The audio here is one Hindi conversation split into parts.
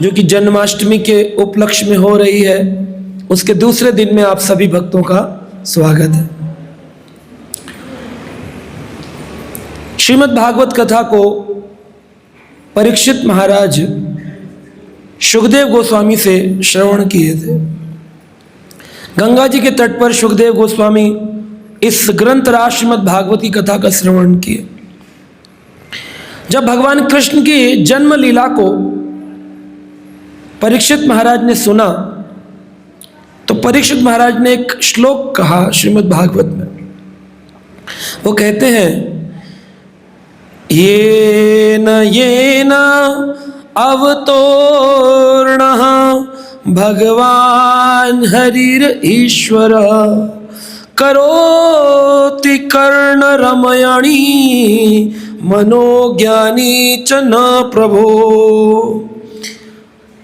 जो कि जन्माष्टमी के उपलक्ष्य में हो रही है, उसके दूसरे दिन में आप सभी भक्तों का स्वागत है। श्रीमद् भागवत कथा को परीक्षित महाराज सुखदेव गोस्वामी से श्रवण किए थे। गंगा जी के तट पर सुखदेव गोस्वामी इस ग्रंथ राज श्रीमद् भागवत की कथा का श्रवण किए। जब भगवान कृष्ण की जन्म लीला को परीक्षित महाराज ने सुना तो परीक्षित महाराज ने एक श्लोक कहा श्रीमद् भागवत में। वो कहते हैं, येन अवतोर्णः भगवान हरिर ईश्वर करोति कर्ण रमयणी मनोज्ञानी च न प्रभो।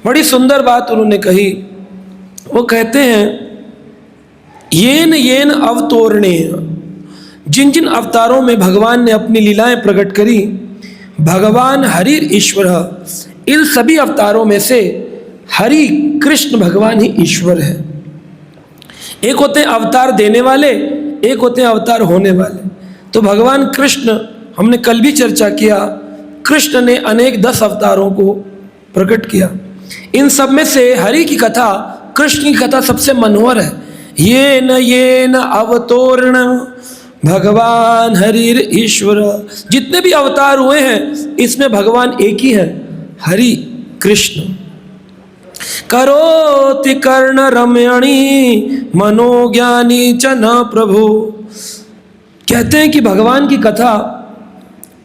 बड़ी सुंदर बात उन्होंने कही। वो कहते हैं, येन अवतोरणे, जिन जिन अवतारों में भगवान ने अपनी लीलाएं प्रकट करी, भगवान हरि ईश्वर, इन सभी अवतारों में से हरि कृष्ण भगवान ही ईश्वर है। एक होते हैं अवतार देने वाले, एक होते हैं अवतार होने वाले। तो भगवान कृष्ण, हमने कल भी चर्चा किया, कृष्ण ने अनेक 10 अवतारों को प्रकट किया। इन सब में से हरि की कथा, कृष्ण की कथा सबसे मनोहर है। येन अवतोर्ण भगवान हरिर ईश्वर। जितने भी अवतार हुए हैं इसमें भगवान एक ही है, हरि कृष्ण। करोति कर्ण रमयणी मनोज्ञानी च न प्रभु। कहते हैं कि भगवान की कथा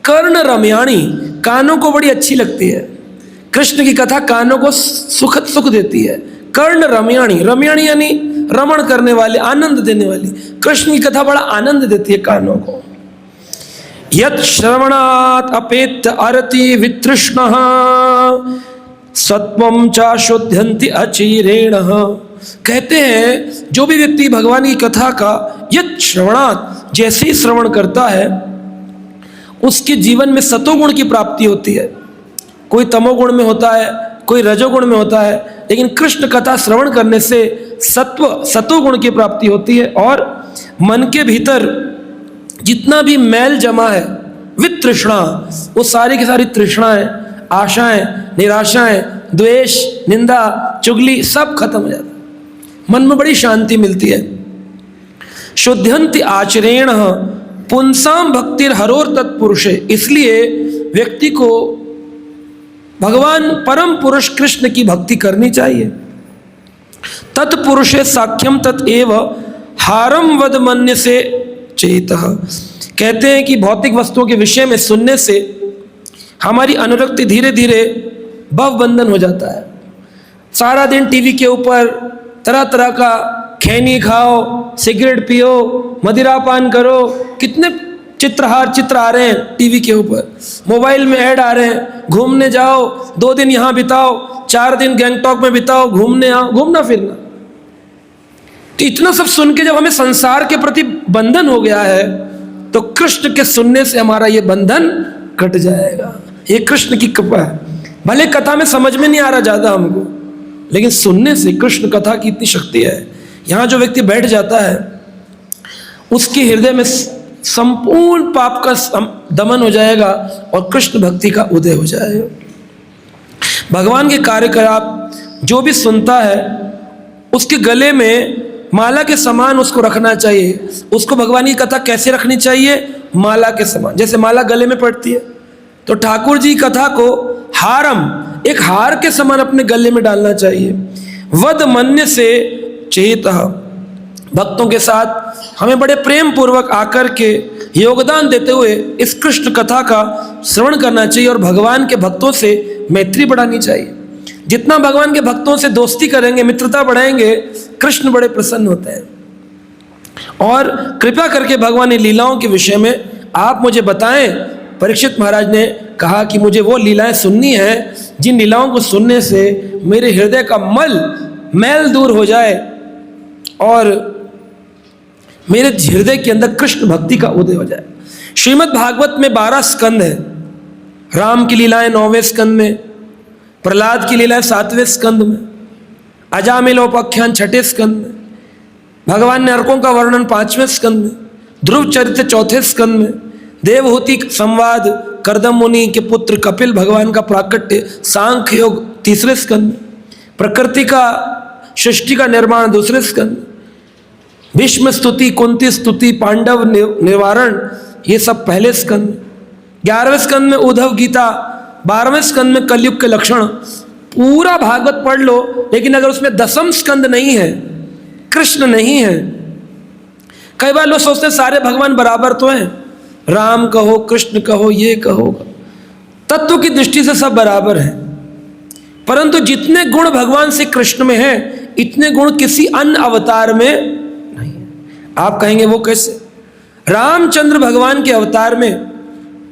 कर्ण रमयाणी, कानों को बड़ी अच्छी लगती है। कृष्ण की कथा कानों को सुख देती है। कर्ण रमयाणी, रमयाणी यानी रमण करने वाले, आनंद देने वाली। कृष्ण की कथा बड़ा आनंद देती है कानों को। यत् श्रवणात् अपेत अरति वितृष्णः सत्वं च शुद्ध्यन्ति अचिरेण। कहते हैं जो भी व्यक्ति भगवान की कथा का यत् श्रवणात्, जैसे ही श्रवण करता है उसके जीवन में सतोगुण की प्राप्ति होती है। कोई तमोगुण में होता है, कोई रजोगुण में होता है, लेकिन कृष्ण कथा श्रवण करने से सतोगुण की प्राप्ति होती है और मन के भीतर जितना भी मैल जमा है, वितृष्णा, वो सारी की सारी तृष्णाएं, आशाएं, निराशाएं, द्वेष, निंदा, चुगली सब खत्म हो जाता है। मन में बड़ी शांति मिलती है। शुद्ध्यन्ति आचरेण पुंसाम भक्तिर हरोर तत्पुरुषे। इसलिए व्यक्ति को भगवान परम पुरुष कृष्ण की भक्ति करनी चाहिए। तत्पुरुषे साख्यम तत्एव हारम वद मन्य से चेतः। कहते हैं कि भौतिक वस्तुओं के विषय में सुनने से हमारी अनुरक्ति धीरे धीरे भवबंधन हो जाता है। सारा दिन टीवी के ऊपर तरह तरह का खैनी खाओ, सिगरेट पियो, मदिरा पान करो, कितने चित्र आ रहे हैं टीवी के ऊपर, मोबाइल में ऐड आ रहे हैं। घूमने जाओ, 2 दिन यहाँ बिताओ, 4 दिन गैंगटॉक में बिताओ, घूमने आओ, घूमना फिरना। तो इतना सब सुन के जब हमें संसार के प्रति बंधन हो गया है तो कृष्ण के सुनने से हमारा ये बंधन कट जाएगा। ये कृष्ण की कृपा है। भले कथा में समझ में नहीं आ रहा ज्यादा हमको, लेकिन सुनने से कृष्ण कथा की इतनी शक्ति है। यहाँ जो व्यक्ति बैठ जाता है उसके हृदय में संपूर्ण पाप का दमन हो जाएगा और कृष्ण भक्ति का उदय हो जाएगा। भगवान के कार्यकलाप जो भी सुनता है उसके गले में माला के समान उसको रखना चाहिए। उसको भगवान की कथा कैसे रखनी चाहिए? माला के समान। जैसे माला गले में पड़ती है तो ठाकुर जी की कथा को हारम, एक हार के समान अपने गले में डालना चाहिए। वद मन्य से चेतः, भक्तों के साथ हमें बड़े प्रेम पूर्वक आकर के योगदान देते हुए इस कृष्ण कथा का श्रवण करना चाहिए और भगवान के भक्तों से मैत्री बढ़ानी चाहिए। जितना भगवान के भक्तों से दोस्ती करेंगे, मित्रता बढ़ाएंगे, कृष्ण बड़े प्रसन्न होते हैं। और कृपया करके भगवान की लीलाओं के विषय में आप मुझे बताएं। परीक्षित महाराज ने कहा कि मुझे वो लीलाएं सुननी है जिन लीलाओं को सुनने से मेरे हृदय का मैल दूर हो जाए और मेरे हृदय के अंदर कृष्ण भक्ति का उदय हो जाए। श्रीमद् भागवत में 12 स्कंद हैं। राम की लीलाएं 9वें स्कंद में, प्रहलाद की लीला 7वें स्कंद में, अजामिलोपाख्यान 6ठे स्कंद में, भगवान ने अर्कों का वर्णन 5वें स्कंद में, ध्रुव चरित्र 4थे स्कंद में, देवहूति संवाद कर्दम मुनि के पुत्र कपिल भगवान का प्राकट्य सांख्य योग 3रे स्कंद में, प्रकृति का सृष्टि का निर्माण 2रे स्कंद में, भीष्म स्तुति कुंती स्तुति पांडव निवारण ये सब 1ले स्कंद में, 11वें स्कंद में उद्धव गीता, 12वें स्कंद में कलयुग के लक्षण। पूरा भागवत पढ़ लो, लेकिन अगर उसमें 10वां स्कंद नहीं है, कृष्ण नहीं है। कई बार लोग सोचते हैं सारे भगवान बराबर तो हैं, राम कहो कृष्ण कहो ये कहो, तत्व की दृष्टि से सब बराबर हैं, परंतु जितने गुण भगवान श्री कृष्ण में हैं इतने गुण किसी अन्य अवतार में नहीं है। आप कहेंगे वो कैसे? रामचंद्र भगवान के अवतार में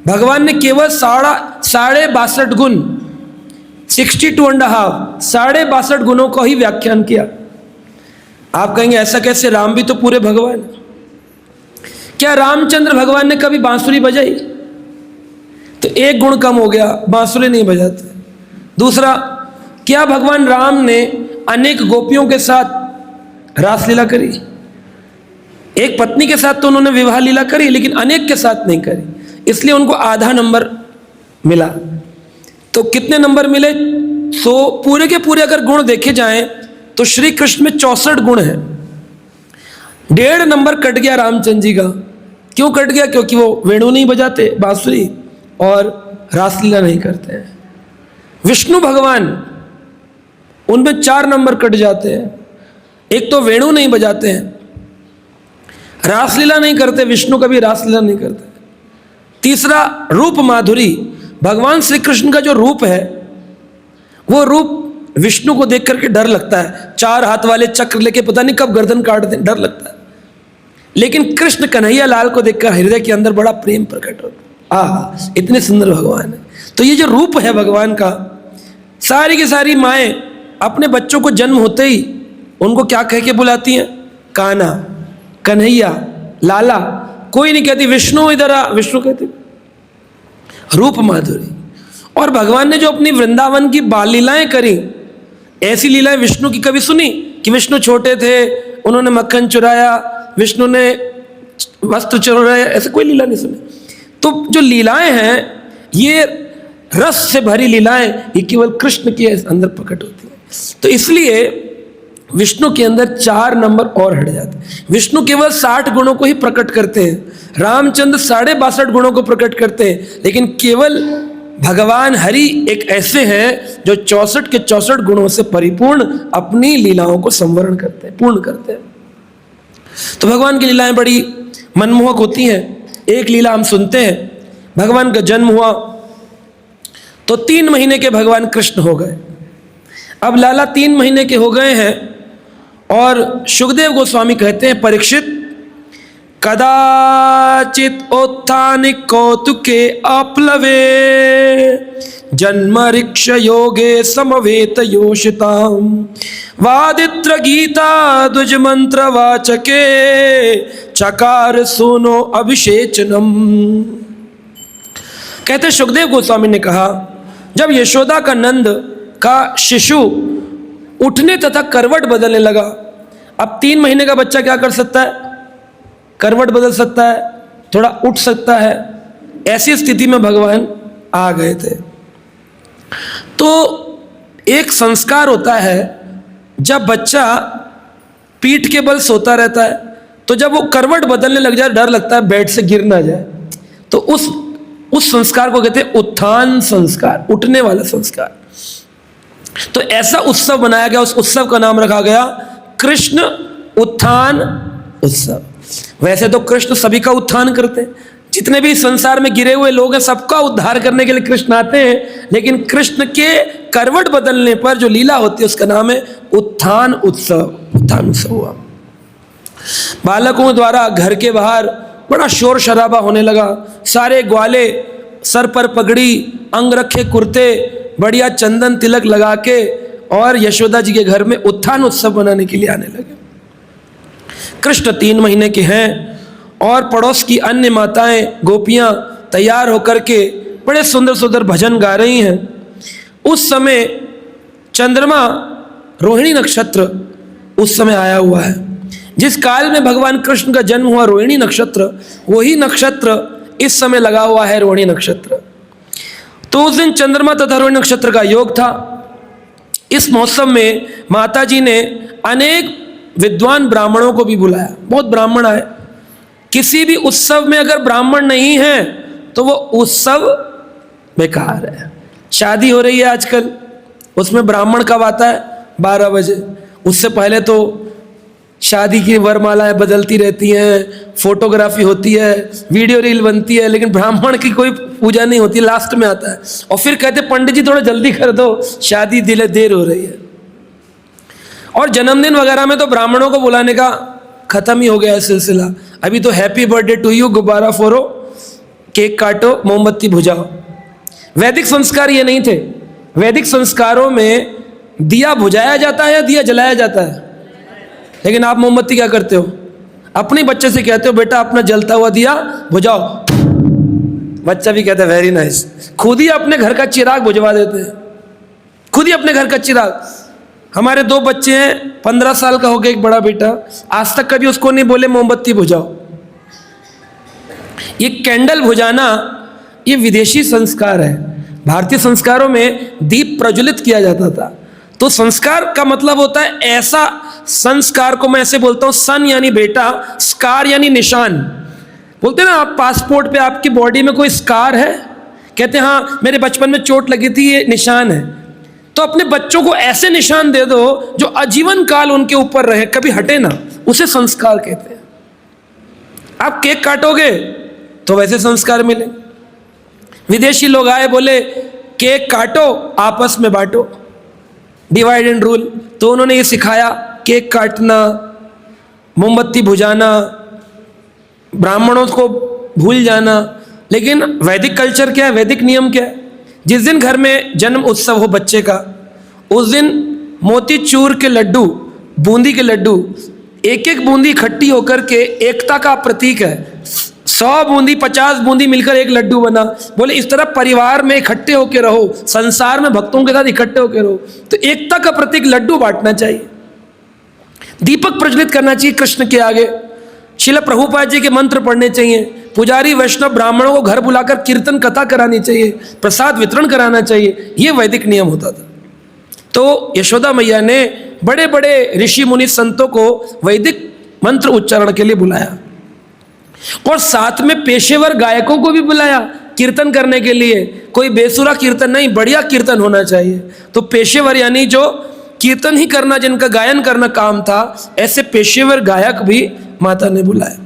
भगवान ने केवल 62.5 गुण 62.5 62 गुणों को ही व्याख्यान किया। आप कहेंगे ऐसा कैसे, राम भी तो पूरे भगवान। क्या रामचंद्र भगवान ने कभी बांसुरी बजाई? तो एक गुण कम हो गया, बांसुरी नहीं बजाते। दूसरा, क्या भगवान राम ने अनेक गोपियों के साथ रासलीला करी? एक पत्नी के साथ तो उन्होंने विवाह लीला करी, लेकिन अनेक के साथ नहीं करी, इसलिए उनको आधा नंबर मिला। तो कितने नंबर मिले? तो पूरे के पूरे अगर गुण देखे जाएं तो श्री कृष्ण में 64 गुण हैं। 1.5 नंबर कट गया रामचंद्र जी का। क्यों कट गया? क्योंकि वो वेणु नहीं बजाते, बांसुरी, और रासलीला नहीं करते हैं। विष्णु भगवान, उनमें 4 नंबर कट जाते हैं। एक तो वेणु नहीं बजाते हैं, रासलीला नहीं करते, विष्णु कभी रासलीला नहीं करते। तीसरा, रूप माधुरी, भगवान श्री कृष्ण का जो रूप है वो रूप विष्णु को देख करके डर लगता है। 4 हाथ वाले चक्र लेके पता नहीं कब गर्दन काट दें, डर लगता है। लेकिन कृष्ण कन्हैया लाल को देखकर हृदय के अंदर बड़ा प्रेम प्रकट होता है। आहा, इतने सुंदर भगवान है। तो ये जो रूप है भगवान का, सारी की सारी माएँ अपने बच्चों को जन्म होते ही उनको क्या कह के बुलाती हैं? कान्हा, कन्हैया, लाला। कोई नहीं कहती विष्णु इधर आ, विष्णु कहती रूप माधुरी। और भगवान ने जो अपनी वृंदावन की बाल लीलाएं करी, ऐसी लीलाएं विष्णु की कभी सुनी कि विष्णु छोटे थे, उन्होंने मक्खन चुराया, विष्णु ने वस्त्र चुराया? ऐसे कोई लीला नहीं सुनी। तो जो लीलाएं हैं ये रस से भरी लीलाएं, ये केवल कृष्ण के अंदर प्रकट होती हैं। तो इसलिए विष्णु के अंदर 4 नंबर और हट जाते हैं। विष्णु केवल 60 गुणों को ही प्रकट करते हैं, रामचंद्र 62.5 गुणों को प्रकट करते हैं, लेकिन केवल भगवान हरि एक ऐसे हैं जो 64 के 64 गुणों से परिपूर्ण अपनी लीलाओं को संवरण करते हैं, पूर्ण करते हैं। तो भगवान की लीलाएं बड़ी मनमोहक होती हैं। एक लीला हम सुनते हैं, भगवान का जन्म हुआ तो 3 महीने के भगवान कृष्ण हो गए। अब लाला 3 महीने के हो गए हैं और सुखदेव गोस्वामी कहते हैं, परीक्षित, कदाचित उत्थानि कौतुके आप्लवे जन्मरिक्ष योगे समवेत योषिताम वादित्र गीता द्विज मंत्र वाचके चकार सुनो अभिषेचनम। कहते सुखदेव गोस्वामी ने कहा, जब यशोदा का नंद का शिशु उठने तथा करवट बदलने लगा। अब 3 महीने का बच्चा क्या कर सकता है? करवट बदल सकता है, थोड़ा उठ सकता है। ऐसी स्थिति में भगवान आ गए थे। तो एक संस्कार होता है, जब बच्चा पीठ के बल सोता रहता है तो जब वो करवट बदलने लग जाए डर लगता है बेड से गिर ना जाए, तो उस संस्कार को कहते हैं उत्थान संस्कार, उठने वाला संस्कार। तो ऐसा उत्सव बनाया गया, उस उत्सव का नाम रखा गया कृष्ण उत्थान उत्सव। वैसे तो कृष्ण सभी का उत्थान करते हैं, जितने भी संसार में गिरे हुए लोग हैं सबका उद्धार करने के लिए कृष्ण आते हैं, लेकिन कृष्ण के करवट बदलने पर जो लीला होती है उसका नाम है उत्थान उत्सव। उत्थान उत्सव हुआ। बालकों द्वारा घर के बाहर बड़ा शोर शराबा होने लगा। सारे ग्वाले सर पर पगड़ी, अंग रखे कुर्ते, बढ़िया चंदन तिलक लगा के और यशोदा जी के घर में उत्थान उत्सव मनाने के लिए आने लगे। कृष्ण 3 महीने के हैं और पड़ोस की अन्य माताएं गोपियां तैयार होकर के बड़े सुंदर सुंदर भजन गा रही हैं। उस समय चंद्रमा रोहिणी नक्षत्र उस समय आया हुआ है। जिस काल में भगवान कृष्ण का जन्म हुआ रोहिणी नक्षत्र, वही नक्षत्र इस समय लगा हुआ है रोहिणी नक्षत्र। तो उस दिन चंद्रमा तथा रोहिणी नक्षत्र का योग था। इस महोत्सव में माता जी ने अनेक विद्वान ब्राह्मणों को भी बुलाया, बहुत ब्राह्मण आए। किसी भी उत्सव में अगर ब्राह्मण नहीं है तो वो उत्सव बेकार है। शादी हो रही है आजकल, उसमें ब्राह्मण कब आता है? 12 बजे। उससे पहले तो शादी की वरमालाएं बदलती रहती हैं, फोटोग्राफी होती है, वीडियो रील बनती है, लेकिन ब्राह्मण की कोई पूजा नहीं होती, लास्ट में आता है। और फिर कहते पंडित जी थोड़ा जल्दी कर दो, शादी देर हो रही है। और जन्मदिन वगैरह में तो ब्राह्मणों को बुलाने का खत्म ही हो गया है सिलसिला। अभी तो हैप्पी बर्थडे टू यू, गुब्बारा फोड़ो, केक काटो, मोमबत्ती बुझाओ। वैदिक संस्कार ये नहीं थे। वैदिक संस्कारों में दिया बुझाया जाता है या दिया जलाया जाता है। लेकिन आप मोमबत्ती क्या करते हो? अपने बच्चे से कहते हो बेटा अपना जलता हुआ दिया बुझाओ, बच्चा भी कहता है वेरी नाइस। खुद ही अपने घर का चिराग बुझवा देते हैं, खुद ही अपने घर का चिराग। हमारे 2 बच्चे हैं, 15 साल का हो गया एक बड़ा बेटा, आज तक कभी उसको नहीं बोले मोमबत्ती बुझाओ। ये कैंडल बुझाना ये विदेशी संस्कार है। भारतीय संस्कारों में दीप प्रज्वलित किया जाता था। तो संस्कार का मतलब होता है ऐसा संस्कार को मैं ऐसे बोलता हूं, सन यानी बेटा, स्कार यानी निशान। बोलते हैं ना आप पासपोर्ट पे आपकी बॉडी में कोई स्कार है, कहते हैं हाँ मेरे बचपन में चोट लगी थी, ये निशान है। तो अपने बच्चों को ऐसे निशान दे दो जो आजीवन काल उनके ऊपर रहे, कभी हटे ना, उसे संस्कार कहते हैं। आप केक काटोगे तो वैसे संस्कार मिले। विदेशी लोग आए बोले केक काटो आपस में बांटो, डिवाइड एंड रूल। तो उन्होंने ये सिखाया, केक काटना, मोमबत्ती बुझाना, ब्राह्मणों को भूल जाना। लेकिन वैदिक कल्चर क्या है, वैदिक नियम क्या है? जिस दिन घर में जन्म उत्सव हो बच्चे का, उस दिन मोतीचूर के लड्डू, बूंदी के लड्डू, एक एक बूंदी इकट्ठी होकर के एकता का प्रतीक है। 100 बूंदी 50 बूंदी मिलकर एक लड्डू बना। बोले इस तरह परिवार में इकट्ठे होकर रहो, संसार में भक्तों के साथ इकट्ठे होकर रहो। तो एकता का प्रतीक लड्डू बांटना चाहिए, दीपक प्रज्वलित करना चाहिए कृष्ण के आगे, श्रील प्रभुपाद जी के मंत्र पढ़ने चाहिए, पुजारी वैष्णव ब्राह्मणों को घर बुलाकर कीर्तन कथा करानी चाहिए, प्रसाद वितरण कराना चाहिए। ये वैदिक नियम होता था। तो यशोदा मैया ने बड़े बड़े ऋषि मुनि संतों को वैदिक मंत्र उच्चारण के लिए बुलाया और साथ में पेशेवर गायकों को भी बुलाया कीर्तन करने के लिए। कोई बेसुरा कीर्तन नहीं, बढ़िया कीर्तन होना चाहिए। तो पेशेवर यानी जो कीर्तन ही करना, जिनका गायन करना काम था, ऐसे पेशेवर गायक भी माता ने बुलाया।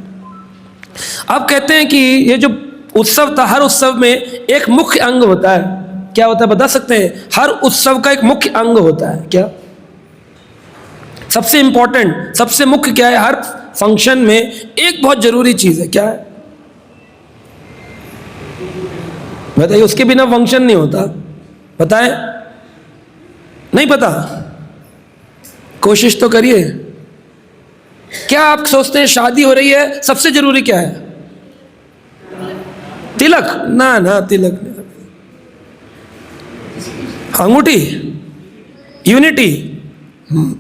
अब कहते हैं कि ये जो उत्सव था, हर उत्सव में एक मुख्य अंग होता है। क्या होता है बता सकते हैं? हर उत्सव का एक मुख्य अंग होता है। क्या सबसे इंपॉर्टेंट, सबसे मुख्य क्या है? हर फंक्शन में एक बहुत जरूरी चीज है। क्या है बताइए? उसके बिना फंक्शन नहीं होता। बताएं? नहीं पता? कोशिश तो करिए। क्या आप सोचते हैं शादी हो रही है सबसे जरूरी क्या है? तिलक? ना ना, तिलक नहीं। अंगूठी, यूनिटी,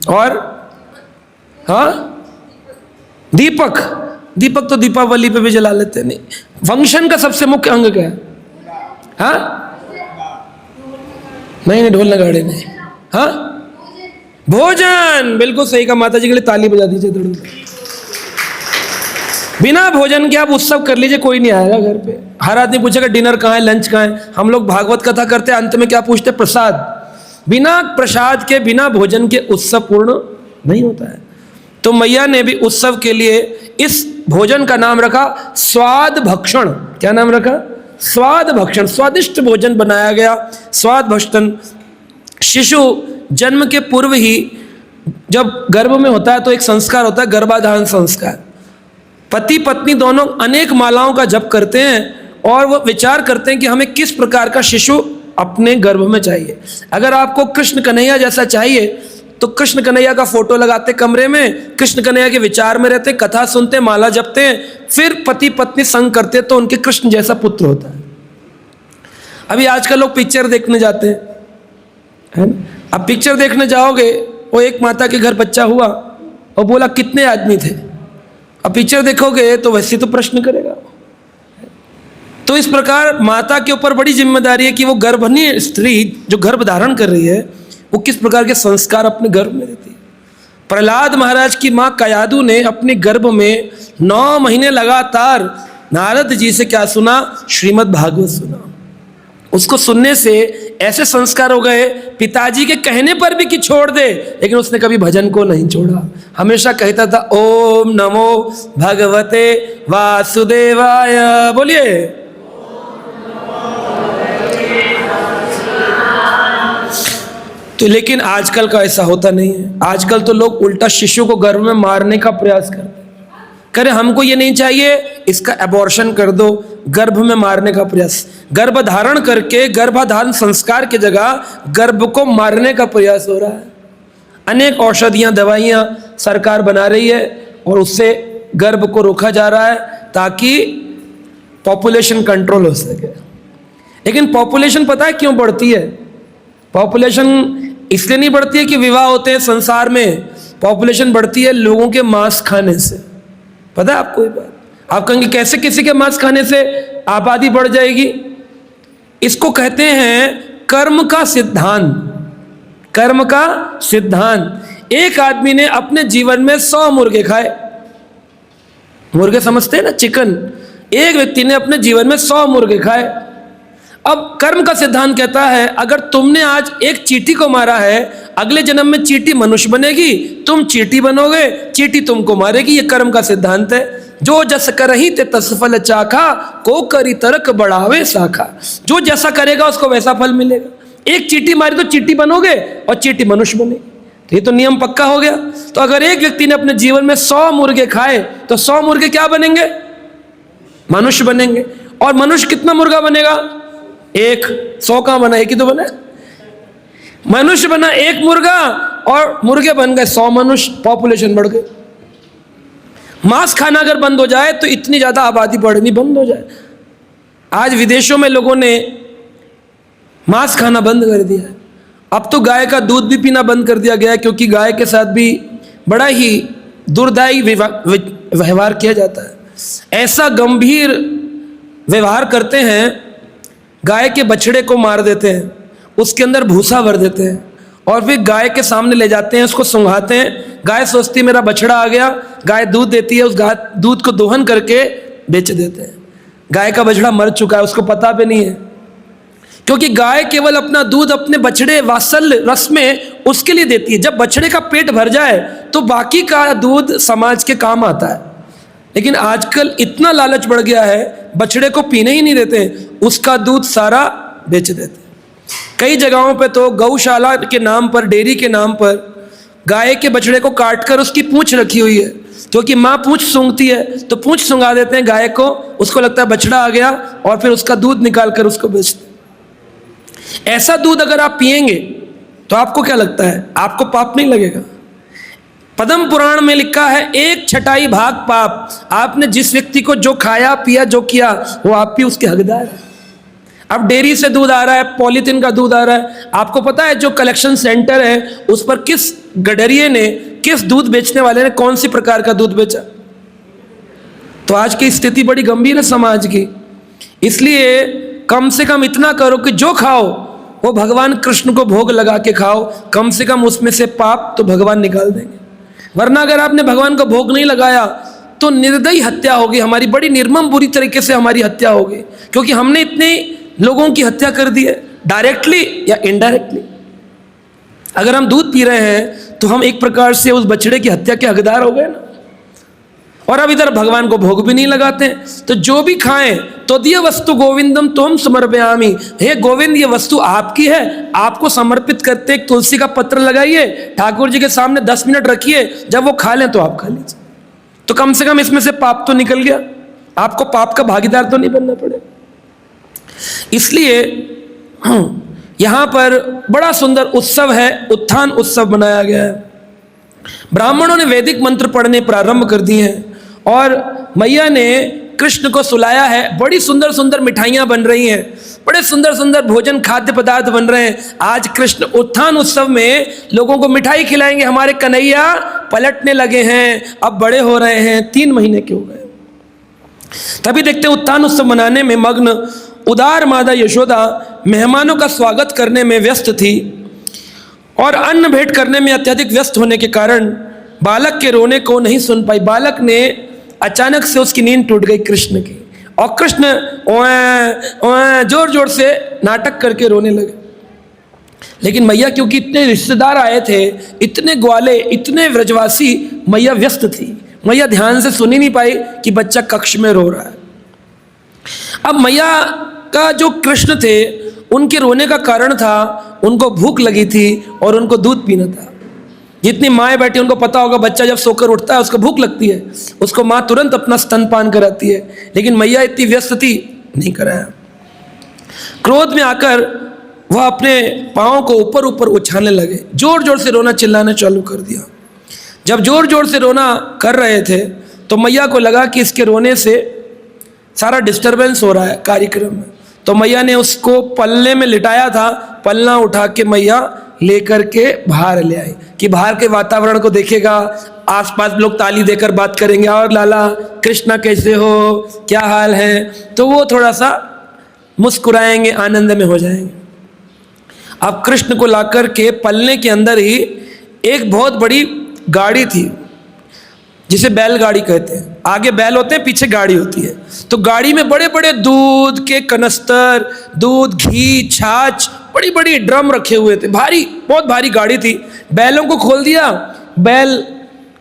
और हाँ दीपक। दीपक तो दीपावली पे भी जला लेते नहीं। फंक्शन का सबसे मुख्य अंग क्या है? हाँ नहीं, ढोल नगाड़े नहीं। हाँ भोजन, बिल्कुल सही का। माता जी के लिए ताली बजा दीजिए दड़ों। बिना भोजन के आप उत्सव कर लीजिए, कोई नहीं आएगा घर पे। हर आदमी पूछेगा डिनर कहाँ है, लंच कहाँ है। हम लोग भागवत कथा करते हैं, अंत में क्या पूछते? प्रसाद। बिना प्रसाद के, बिना भोजन के उत्सव पूर्ण नहीं होता है। तो मैया ने भी उत्सव के लिए इस भोजन का नाम रखा स्वाद भक्षण। क्या नाम रखा? स्वाद भक्षण। स्वादिष्ट भोजन बनाया गया, स्वाद भक्षण। शिशु जन्म के पूर्व ही जब गर्भ में होता है तो एक संस्कार होता है, गर्भाधान संस्कार। पति पत्नी दोनों अनेक मालाओं का जप करते हैं और वो विचार करते हैं कि हमें किस प्रकार का शिशु अपने गर्भ में चाहिए। अगर आपको कृष्ण कन्हैया जैसा चाहिए तो कृष्ण कन्हैया का फोटो लगाते कमरे में, कृष्ण कन्हैया के विचार में रहते, कथा सुनते, माला जपते हैं, फिर पति पत्नी संग करते तो उनके कृष्ण जैसा पुत्र होता है। अभी आजकल लोग पिक्चर देखने जाते हैं, है ना। अब पिक्चर देखने जाओगे, वो एक माता के घर बच्चा हुआ और बोला कितने आदमी थे, अब पिक्चर देखोगे तो वैसे तो प्रश्न करेगा। तो इस प्रकार माता के ऊपर बड़ी जिम्मेदारी है कि वो गर्भणी स्त्री जो गर्भ धारण कर रही है वो किस प्रकार के संस्कार अपने गर्भ में देती है। प्रहलाद महाराज की माँ कयादु ने अपने गर्भ में 9 महीने लगातार नारद जी से क्या सुना, श्रीमद् भागवत सुना। उसको सुनने से ऐसे संस्कार हो गए, पिताजी के कहने पर भी कि छोड़ दे, लेकिन उसने कभी भजन को नहीं छोड़ा, हमेशा कहता था ओम नमो भगवते वासुदेवाय। बोलिए। तो लेकिन आजकल का ऐसा होता नहीं है। आजकल तो लोग उल्टा शिशु को गर्भ में मारने का प्रयास करते हैं, करे हमको ये नहीं चाहिए, इसका एबॉर्शन कर दो, गर्भ में मारने का प्रयास। गर्भ धारण करके गर्भाधारण संस्कार की जगह गर्भ को मारने का प्रयास हो रहा है। अनेक औषधियां दवाइयां सरकार बना रही है और उससे गर्भ को रोका जा रहा है ताकि पॉपुलेशन कंट्रोल हो सके। लेकिन पॉपुलेशन पता है क्यों बढ़ती है? पॉपुलेशन इसलिए नहीं बढ़ती है कि विवाह होते हैं संसार में, पॉपुलेशन बढ़ती है लोगों के मांस खाने से। पता है आपको ये बात? आप कहेंगे कैसे किसी के मांस खाने से आबादी बढ़ जाएगी? इसको कहते हैं कर्म का सिद्धांत। कर्म का सिद्धांत। एक आदमी ने अपने जीवन में 100 मुर्गे खाए, मुर्गे समझते हैं ना, चिकन। एक व्यक्ति ने अपने जीवन में 100 मुर्गे खाए। अब कर्म का सिद्धांत कहता है अगर तुमने आज एक चींटी को मारा है, अगले जन्म में चींटी मनुष्य बनेगी, तुम चींटी बनोगे, चींटी तुमको मारेगी। ये कर्म का सिद्धांत है। जो जस करही ते तस फल चाखा, को करी तरक बढ़ावे शाखा। जो जैसा करेगा उसको वैसा फल मिलेगा। एक चींटी मारी तो चींटी बनोगे और चींटी मनुष्य बनेगी। तो ये तो नियम पक्का हो गया। तो अगर एक व्यक्ति ने अपने जीवन में 100 मुर्गे खाए तो 100 मुर्गे क्या बनेंगे? मनुष्य बनेंगे। और मनुष्य कितना मुर्गा बनेगा? एक। 100 कहां बना, एक ही तो बना। मनुष्य बना 1 मुर्गा और मुर्गे बन गए 100 मनुष्य, पॉपुलेशन बढ़ गई। मांस खाना अगर बंद हो जाए तो इतनी ज्यादा आबादी बढ़नी बंद हो जाए। आज विदेशों में लोगों ने मांस खाना बंद कर दिया है। अब तो गाय का दूध भी पीना बंद कर दिया गया है, क्योंकि गाय के साथ भी बड़ा ही दुर्दायी व्यवहार किया जाता है। ऐसा गंभीर व्यवहार करते हैं, गाय के बछड़े को मार देते हैं, उसके अंदर भूसा भर देते हैं और फिर गाय के सामने ले जाते हैं, उसको सूंघाते हैं। गाय सोचती है मेरा बछड़ा आ गया, गाय दूध देती है, उस गाय दूध को दोहन करके बेच देते हैं। गाय का बछड़ा मर चुका है, उसको पता भी नहीं है, क्योंकि गाय केवल अपना दूध अपने बछड़े वात्सल्य रस में उसके लिए देती है। जब बछड़े का पेट भर जाए तो बाकी का दूध समाज के काम आता है। लेकिन आजकल इतना लालच बढ़ गया है, बछड़े को पीने ही नहीं देते, उसका दूध सारा बेच देते। कई जगहों पे तो गौशाला के नाम पर, डेयरी के नाम पर गाय के बछड़े को काटकर उसकी पूंछ रखी हुई है, क्योंकि माँ पूंछ सूंघती है तो पूंछ सूंघा देते हैं गाय को, उसको लगता है बछड़ा आ गया और फिर उसका दूध निकाल कर उसको बेचते हैं। ऐसा दूध अगर आप पिएंगे तो आपको क्या लगता है? आपको पाप नहीं लगेगा? पद्म पुराण में लिखा है 1/6 भाग पाप। आपने जिस व्यक्ति को जो खाया पिया जो किया वो आप भी उसके हकदार है। अब डेयरी से दूध आ रहा है, पॉलीथीन का दूध आ रहा है, आपको पता है जो कलेक्शन सेंटर है उस पर किस गडरिये ने, किस दूध बेचने वाले ने कौन सी प्रकार का दूध बेचा? तो आज की स्थिति बड़ी गंभीर है समाज की। इसलिए कम से कम इतना करो कि जो खाओ वो भगवान कृष्ण को भोग लगा के खाओ, कम से कम उसमें से पाप तो भगवान निकाल देंगे। वरना अगर आपने भगवान को भोग नहीं लगाया तो निर्दयी हत्या होगी हमारी, बड़ी निर्मम बुरी तरीके से हमारी हत्या होगी, क्योंकि हमने इतने लोगों की हत्या कर दी है, डायरेक्टली या इनडायरेक्टली। अगर हम दूध पी रहे हैं तो हम एक प्रकार से उस बछड़े की हत्या के हकदार हो गए ना। और अब इधर भगवान को भोग भी नहीं लगाते हैं। तो जो भी खाएं तो दिय वस्तु गोविंदम तुम समर्पयामि। हे गोविंद, ये वस्तु आपकी है, आपको समर्पित करते एक तुलसी का पत्र लगाइए, ठाकुर जी के सामने 10 मिनट रखिए, जब वो खा लें तो आप खा लीजिए। तो कम से कम इसमें से पाप तो निकल गया, आपको पाप का भागीदार तो नहीं बनना पड़ेगा। इसलिए यहां पर बड़ा सुंदर उत्सव है, उत्थान उत्सव मनाया गया है। ब्राह्मणों ने वैदिक मंत्र पढ़ने प्रारंभ कर दिए हैं और मैया ने कृष्ण को सुलाया है, बड़ी सुंदर सुंदर मिठाइयाँ बन रही हैं, बड़े सुंदर सुंदर भोजन खाद्य पदार्थ बन रहे हैं। आज कृष्ण उत्थान उत्सव में लोगों को मिठाई खिलाएंगे, हमारे कन्हैया पलटने लगे हैं, अब बड़े हो रहे हैं, 3 महीने के हो गए। तभी देखते हैं उत्थान उत्सव मनाने में मग्न उदार माता यशोदा मेहमानों का स्वागत करने में व्यस्त थी और अन्न भेंट करने में अत्यधिक व्यस्त होने के कारण बालक के रोने को नहीं सुन पाई। बालक ने अचानक से उसकी नींद टूट गई कृष्ण की, और कृष्ण जोर जोर से नाटक करके रोने लगे। लेकिन मैया क्योंकि इतने रिश्तेदार आए थे, इतने ग्वाले, इतने व्रजवासी, मैया व्यस्त थी। मैया ध्यान से सुन ही नहीं पाई कि बच्चा कक्ष में रो रहा है। अब मैया का जो कृष्ण थे, उनके रोने का कारण था उनको भूख लगी थी और उनको दूध पीना था। जितनी माएँ बैठी उनको पता होगा, बच्चा जब सोकर उठता है उसको भूख लगती है, उसको माँ तुरंत अपना स्तनपान कराती है। लेकिन मैया इतनी व्यस्त थी, नहीं कराया। क्रोध में आकर वह अपने पाँव को ऊपर ऊपर उछालने लगे, जोर जोर से रोना चिल्लाना चालू कर दिया। जब जोर जोर से रोना कर रहे थे तो मैया को लगा कि इसके रोने से सारा डिस्टरबेंस हो रहा है कार्यक्रम में। तो मैया ने उसको पल्ले में लिटाया था, पल्ला उठा के मैया लेकर के बाहर ले आई कि बाहर के वातावरण को देखेगा, आसपास लोग ताली देकर बात करेंगे, और लाला कृष्णा कैसे हो, क्या हाल है, तो वो थोड़ा सा मुस्कुराएंगे, आनंद में हो जाएंगे। अब कृष्ण को लाकर के पल्ले के अंदर ही एक बहुत बड़ी गाड़ी थी, जिसे बैलगाड़ी कहते हैं। आगे बैल होते हैं, पीछे गाड़ी होती है। तो गाड़ी में बड़े बड़े दूध के कनस्तर, दूध, घी, छाछ, बड़ी बड़ी ड्रम रखे हुए थे। भारी, बहुत भारी गाड़ी थी। बैलों को खोल दिया, बैल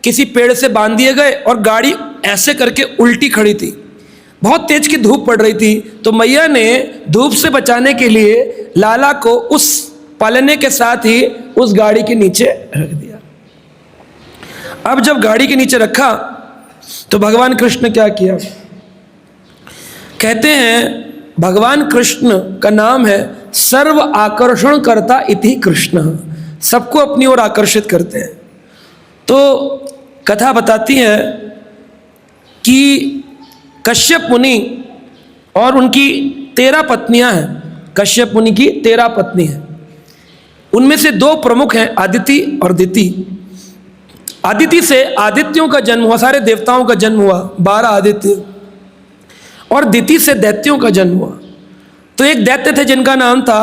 किसी पेड़ से बांध दिए गए और गाड़ी ऐसे करके उल्टी खड़ी थी। बहुत तेज की धूप पड़ रही थी, तो मैया ने धूप से बचाने के लिए लाला को उस पलने के साथ ही उस गाड़ी के नीचे रख दिया। अब जब गाड़ी के नीचे रखा तो भगवान कृष्ण क्या किया, कहते हैं भगवान कृष्ण का नाम है सर्व आकर्षण करता इति कृष्ण, सबको अपनी ओर आकर्षित करते हैं। तो कथा बताती है कि कश्यप मुनि और उनकी 13 पत्नियां हैं। कश्यप मुनि की 13 पत्नी हैं, उनमें से 2 प्रमुख हैं, आदिति और दिति। आदिति से आदित्यों का जन्म हुआ, सारे देवताओं का जन्म हुआ, 12 आदित्य, और दिति से दैत्यों का जन्म हुआ। तो एक दैत्य थे जिनका नाम था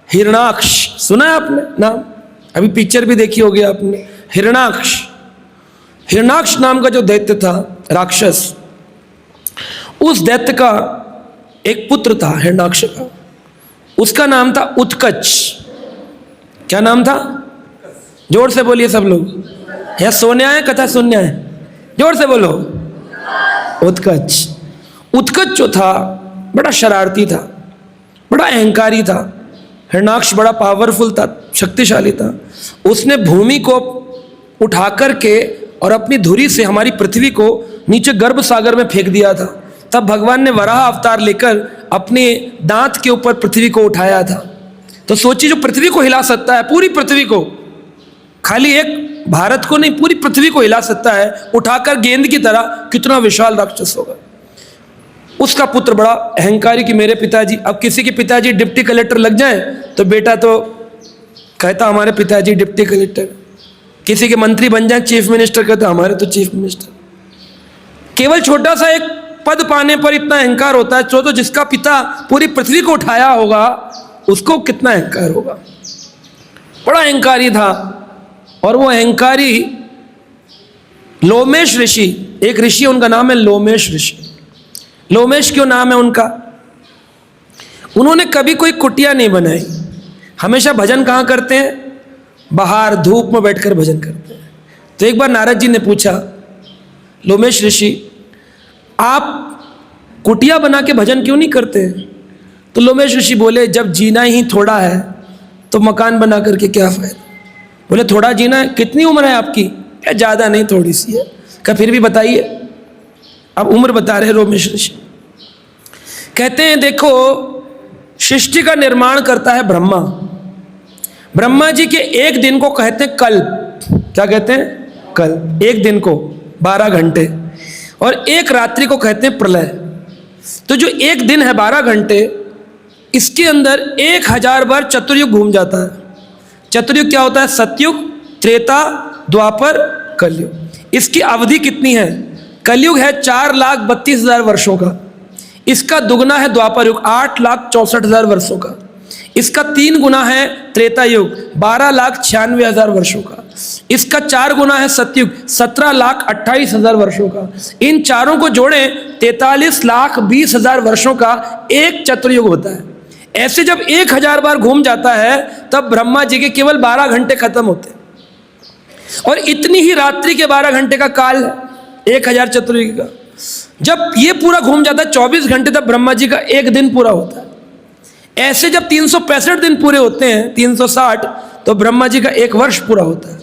हिरणाक्ष, सुना है आपने नाम, अभी पिक्चर भी देखी होगी आपने, हिरणाक्ष। हिरणाक्ष नाम का जो दैत्य था, राक्षस, उस दैत्य का एक पुत्र था हिरणाक्ष का, उसका नाम था उत्कच। क्या नाम था? जोर से बोलिए सब लोग, या सोने आए कथा सुनने आए? जोर से बोलो। उत्कच। उत्कच जो था बड़ा शरारती था, बड़ा अहंकारी था। हिरणाक्ष बड़ा पावरफुल था, शक्तिशाली था। उसने भूमि को उठा कर के और अपनी धुरी से हमारी पृथ्वी को नीचे गर्भ सागर में फेंक दिया था। तब भगवान ने वराह अवतार लेकर अपने दांत के ऊपर पृथ्वी को उठाया था। तो सोचिए, जो पृथ्वी को हिला सकता है, पूरी पृथ्वी को, खाली एक भारत को नहीं, पूरी पृथ्वी को हिला सकता है उठाकर गेंद की तरह, कितना विशाल राक्षस होगा। उसका पुत्र बड़ा अहंकारी कि मेरे पिताजी, अब किसी के पिताजी डिप्टी कलेक्टर लग जाए तो बेटा तो कहता हमारे पिताजी डिप्टी कलेक्टर, किसी के मंत्री बन जाए, चीफ मिनिस्टर, कहता हमारे तो चीफ मिनिस्टर। केवल छोटा सा एक पद पाने पर इतना अहंकार होता है। तो जिसका पिता पूरी पृथ्वी को उठाया होगा, उसको कितना अहंकार होगा। बड़ा अहंकारी था। और वो अहंकारी लोमेश ऋषि, एक ऋषि, उनका नाम है लोमेश ऋषि। लोमेश क्यों नाम है उनका? उन्होंने कभी कोई कुटिया नहीं बनाई, हमेशा भजन कहाँ करते हैं? बाहर धूप में बैठकर भजन करते हैं। तो एक बार नारद जी ने पूछा, लोमेश ऋषि आप कुटिया बना के भजन क्यों नहीं करते? तो लोमेश ऋषि बोले, जब जीना ही थोड़ा है तो मकान बना करके क्या फायदा। बोले थोड़ा जीना है, कितनी उम्र है आपकी? क्या ज़्यादा नहीं, थोड़ी सी है। क्या फिर भी बताइए, अब उम्र बता रहे लोमेश ऋषि। कहते हैं देखो, सृष्टि का निर्माण करता है ब्रह्मा। ब्रह्मा जी के एक दिन को कहते हैं कल्प। क्या कहते हैं? कल्प। एक दिन को 12 घंटे। और एक रात्रि को कहते हैं प्रलय। तो जो एक दिन है 12 घंटे, इसके अंदर 1000 बार चतुर्युग घूम जाता है। चतुर्युग क्या होता है? सतयुग, त्रेता, द्वापर, कलयुग। इसकी अवधि कितनी है? कलयुग है 4,32,000 वर्षों का, इसका दुगना है द्वापर युग 8,64,000 वर्षों का, इसका 3 गुना है त्रेता युग 12,96,000 वर्षों का, इसका 4 गुना है सतयुग 17,28,000 वर्षों का। इन चारों को जोड़ें 43,20,000 वर्षों का एक चतुर्युग होता है। ऐसे जब 1000 बार घूम जाता है तब ब्रह्मा जी के केवल 12 घंटे खत्म होते हैं, और इतनी ही रात्रि के 12 घंटे का काल है 1000 चतुर्युग का। जब ये पूरा घूम जाता है 24 घंटे, तब ब्रह्मा जी का एक दिन पूरा होता है। ऐसे जब 365 दिन पूरे होते हैं 360, तो ब्रह्मा जी का एक वर्ष पूरा होता है।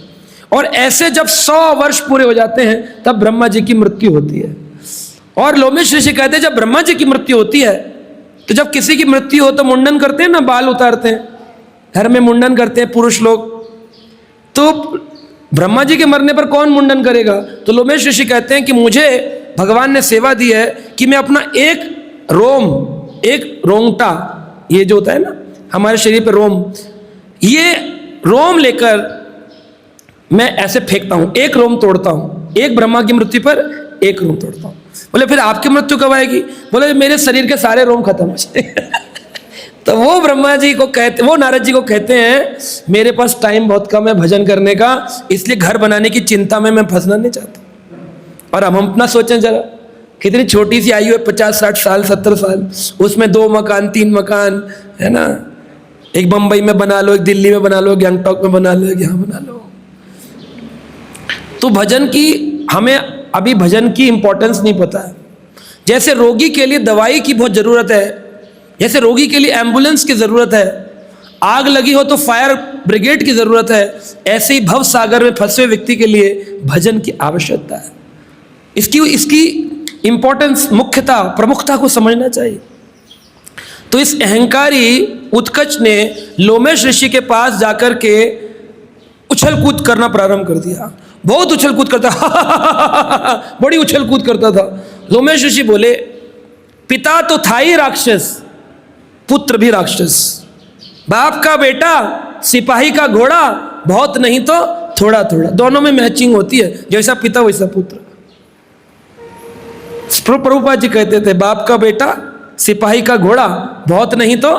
और ऐसे जब 100 वर्ष पूरे हो जाते हैं तब ब्रह्मा जी की मृत्यु होती है। और लोमेश ऋषि कहते हैं जब ब्रह्मा जी की मृत्यु होती है, तो जब किसी की मृत्यु हो तो मुंडन करते हैं ना, बाल उतारते हैं, घर में मुंडन करते हैं पुरुष लोग। तो ब्रह्मा जी के मरने पर कौन मुंडन करेगा? तो लोमेश ऋषि कहते हैं कि मुझे भगवान ने सेवा दी है कि मैं अपना एक रोम, एक रोंगटा, ये जो होता है ना हमारे शरीर पे रोम, ये रोम लेकर मैं ऐसे फेंकता हूं, एक रोम तोड़ता हूं। एक ब्रह्मा की मृत्यु पर एक रोम तोड़ता हूं। बोले फिर आपकी मृत्यु कब आएगी? बोले मेरे शरीर के सारे रोम खत्म हो जाए। तो वो ब्रह्मा जी को कहते, वो नारद जी को कहते हैं मेरे पास टाइम बहुत कम है भजन करने का, इसलिए घर बनाने की चिंता में मैं फंसना नहीं चाहता। और हम अपना सोचें जरा, कितनी छोटी सी आयु है, 50-60 साल 70 साल, उसमें 2 मकान 3 मकान है ना, एक बंबई में बना लो, एक दिल्ली में बना लो, गैंगटॉक में बना लो, एक यहाँ बना लो। तो भजन की, हमें अभी भजन की इंपॉर्टेंस नहीं पता है। जैसे रोगी के लिए दवाई की बहुत ज़रूरत है, जैसे रोगी के लिए एम्बुलेंस की ज़रूरत है, आग लगी हो तो फायर ब्रिगेड की ज़रूरत है, ऐसे ही भव सागर में फंसे हुए व्यक्ति के लिए भजन की आवश्यकता है। इसकी इंपॉर्टेंस, मुख्यता, प्रमुखता को समझना चाहिए। तो इस अहंकारी उत्कच ने लोमेश ऋषि के पास जाकर के उछल कूद करना प्रारंभ कर दिया। बहुत उछल कूद करता बड़ी उछल कूद करता था। लोमेश ऋषि बोले पिता तो था ही राक्षस, पुत्र भी राक्षस, बाप का बेटा सिपाही का घोड़ा, बहुत नहीं तो थोड़ा थोड़ा, दोनों में मैचिंग होती है, जैसा पिता वैसा पुत्र। प्रभुपाद जी कहते थे बाप का बेटा सिपाही का घोड़ा, बहुत नहीं तो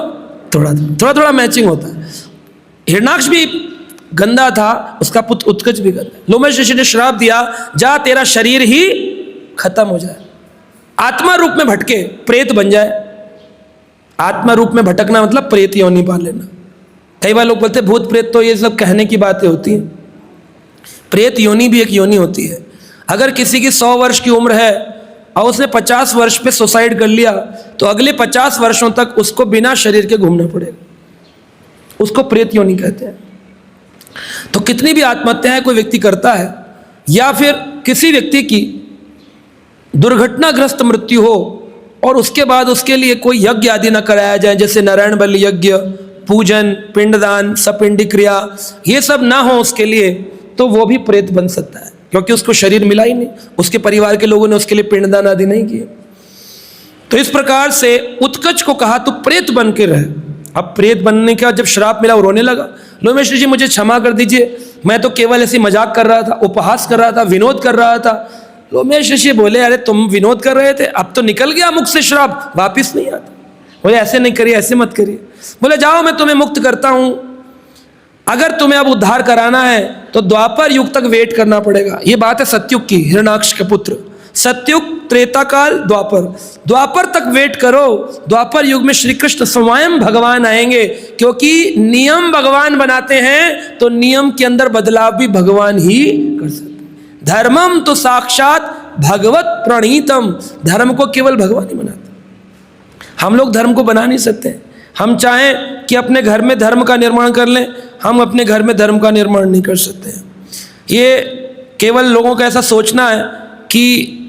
थोड़ा थोड़ा, थोड़ा मैचिंग होता है। हिरणाक्ष भी गंदा था, उसका पुत्र उत्कच भी गंदा। लोमेश ऋषि ने श्राप दिया, जा तेरा शरीर ही खत्म हो जाए, आत्मा रूप में भटके, प्रेत बन जाए। आत्मा रूप में भटकना मतलब प्रेत योनि पा लेना। कई बार लोग बोलते भूत प्रेत, तो ये सब कहने की बातें होती हैं। प्रेत योनि भी एक योनि होती है। अगर किसी की 100 वर्ष की उम्र है और उसने 50 वर्ष पे सुसाइड कर लिया, तो अगले 50 वर्षों तक उसको बिना शरीर के घूमना पड़ेगा, उसको प्रेत योनि कहते हैं। तो कितनी भी आत्महत्याएं कोई व्यक्ति करता है, या फिर किसी व्यक्ति की दुर्घटनाग्रस्त मृत्यु हो और उसके बाद उसके लिए कोई यज्ञ आदि न कराया जाए, जैसे नारायण बलि यज्ञ, पूजन, पिंडदान, सपिंडी क्रिया, ये सब ना हो उसके लिए, तो वो भी प्रेत बन सकता है, क्योंकि उसको शरीर मिला ही नहीं, उसके परिवार के लोगों ने उसके लिए पिंडदान आदि नहीं किए। तो इस प्रकार से उत्कच को कहा तो प्रेत बन के रहे। अब प्रेत बनने का जब श्राप मिला, वो रोने लगा, लोमेश ऋषि मुझे क्षमा कर दीजिए, मैं तो केवल ऐसी मजाक कर रहा था, उपहास कर रहा था, विनोद कर रहा था। लोमेश ऋषि बोले अरे तुम विनोद कर रहे थे, अब तो निकल गया मुख से श्राप, वापिस नहीं आता। बोले ऐसे नहीं करिए, ऐसे मत करिए। बोले जाओ मैं तुम्हें मुक्त करता हूं, अगर तुम्हें अब उद्धार कराना है तो द्वापर युग तक वेट करना पड़ेगा। ये बात है सतयुग की, हिरणाक्ष के पुत्र। सतयुग, त्रेता काल, द्वापर तक वेट करो। द्वापर युग में श्री कृष्ण स्वयं भगवान आएंगे, क्योंकि नियम भगवान बनाते हैं, तो नियम के अंदर बदलाव भी भगवान ही कर सकते हैं। धर्मम तो साक्षात भगवत प्रणीतम, धर्म को केवल भगवान ही बनाते। हम लोग धर्म को बना नहीं सकते। हम चाहें कि अपने घर में धर्म का निर्माण कर लें, हम अपने घर में धर्म का निर्माण नहीं कर सकते। ये केवल लोगों का ऐसा सोचना है कि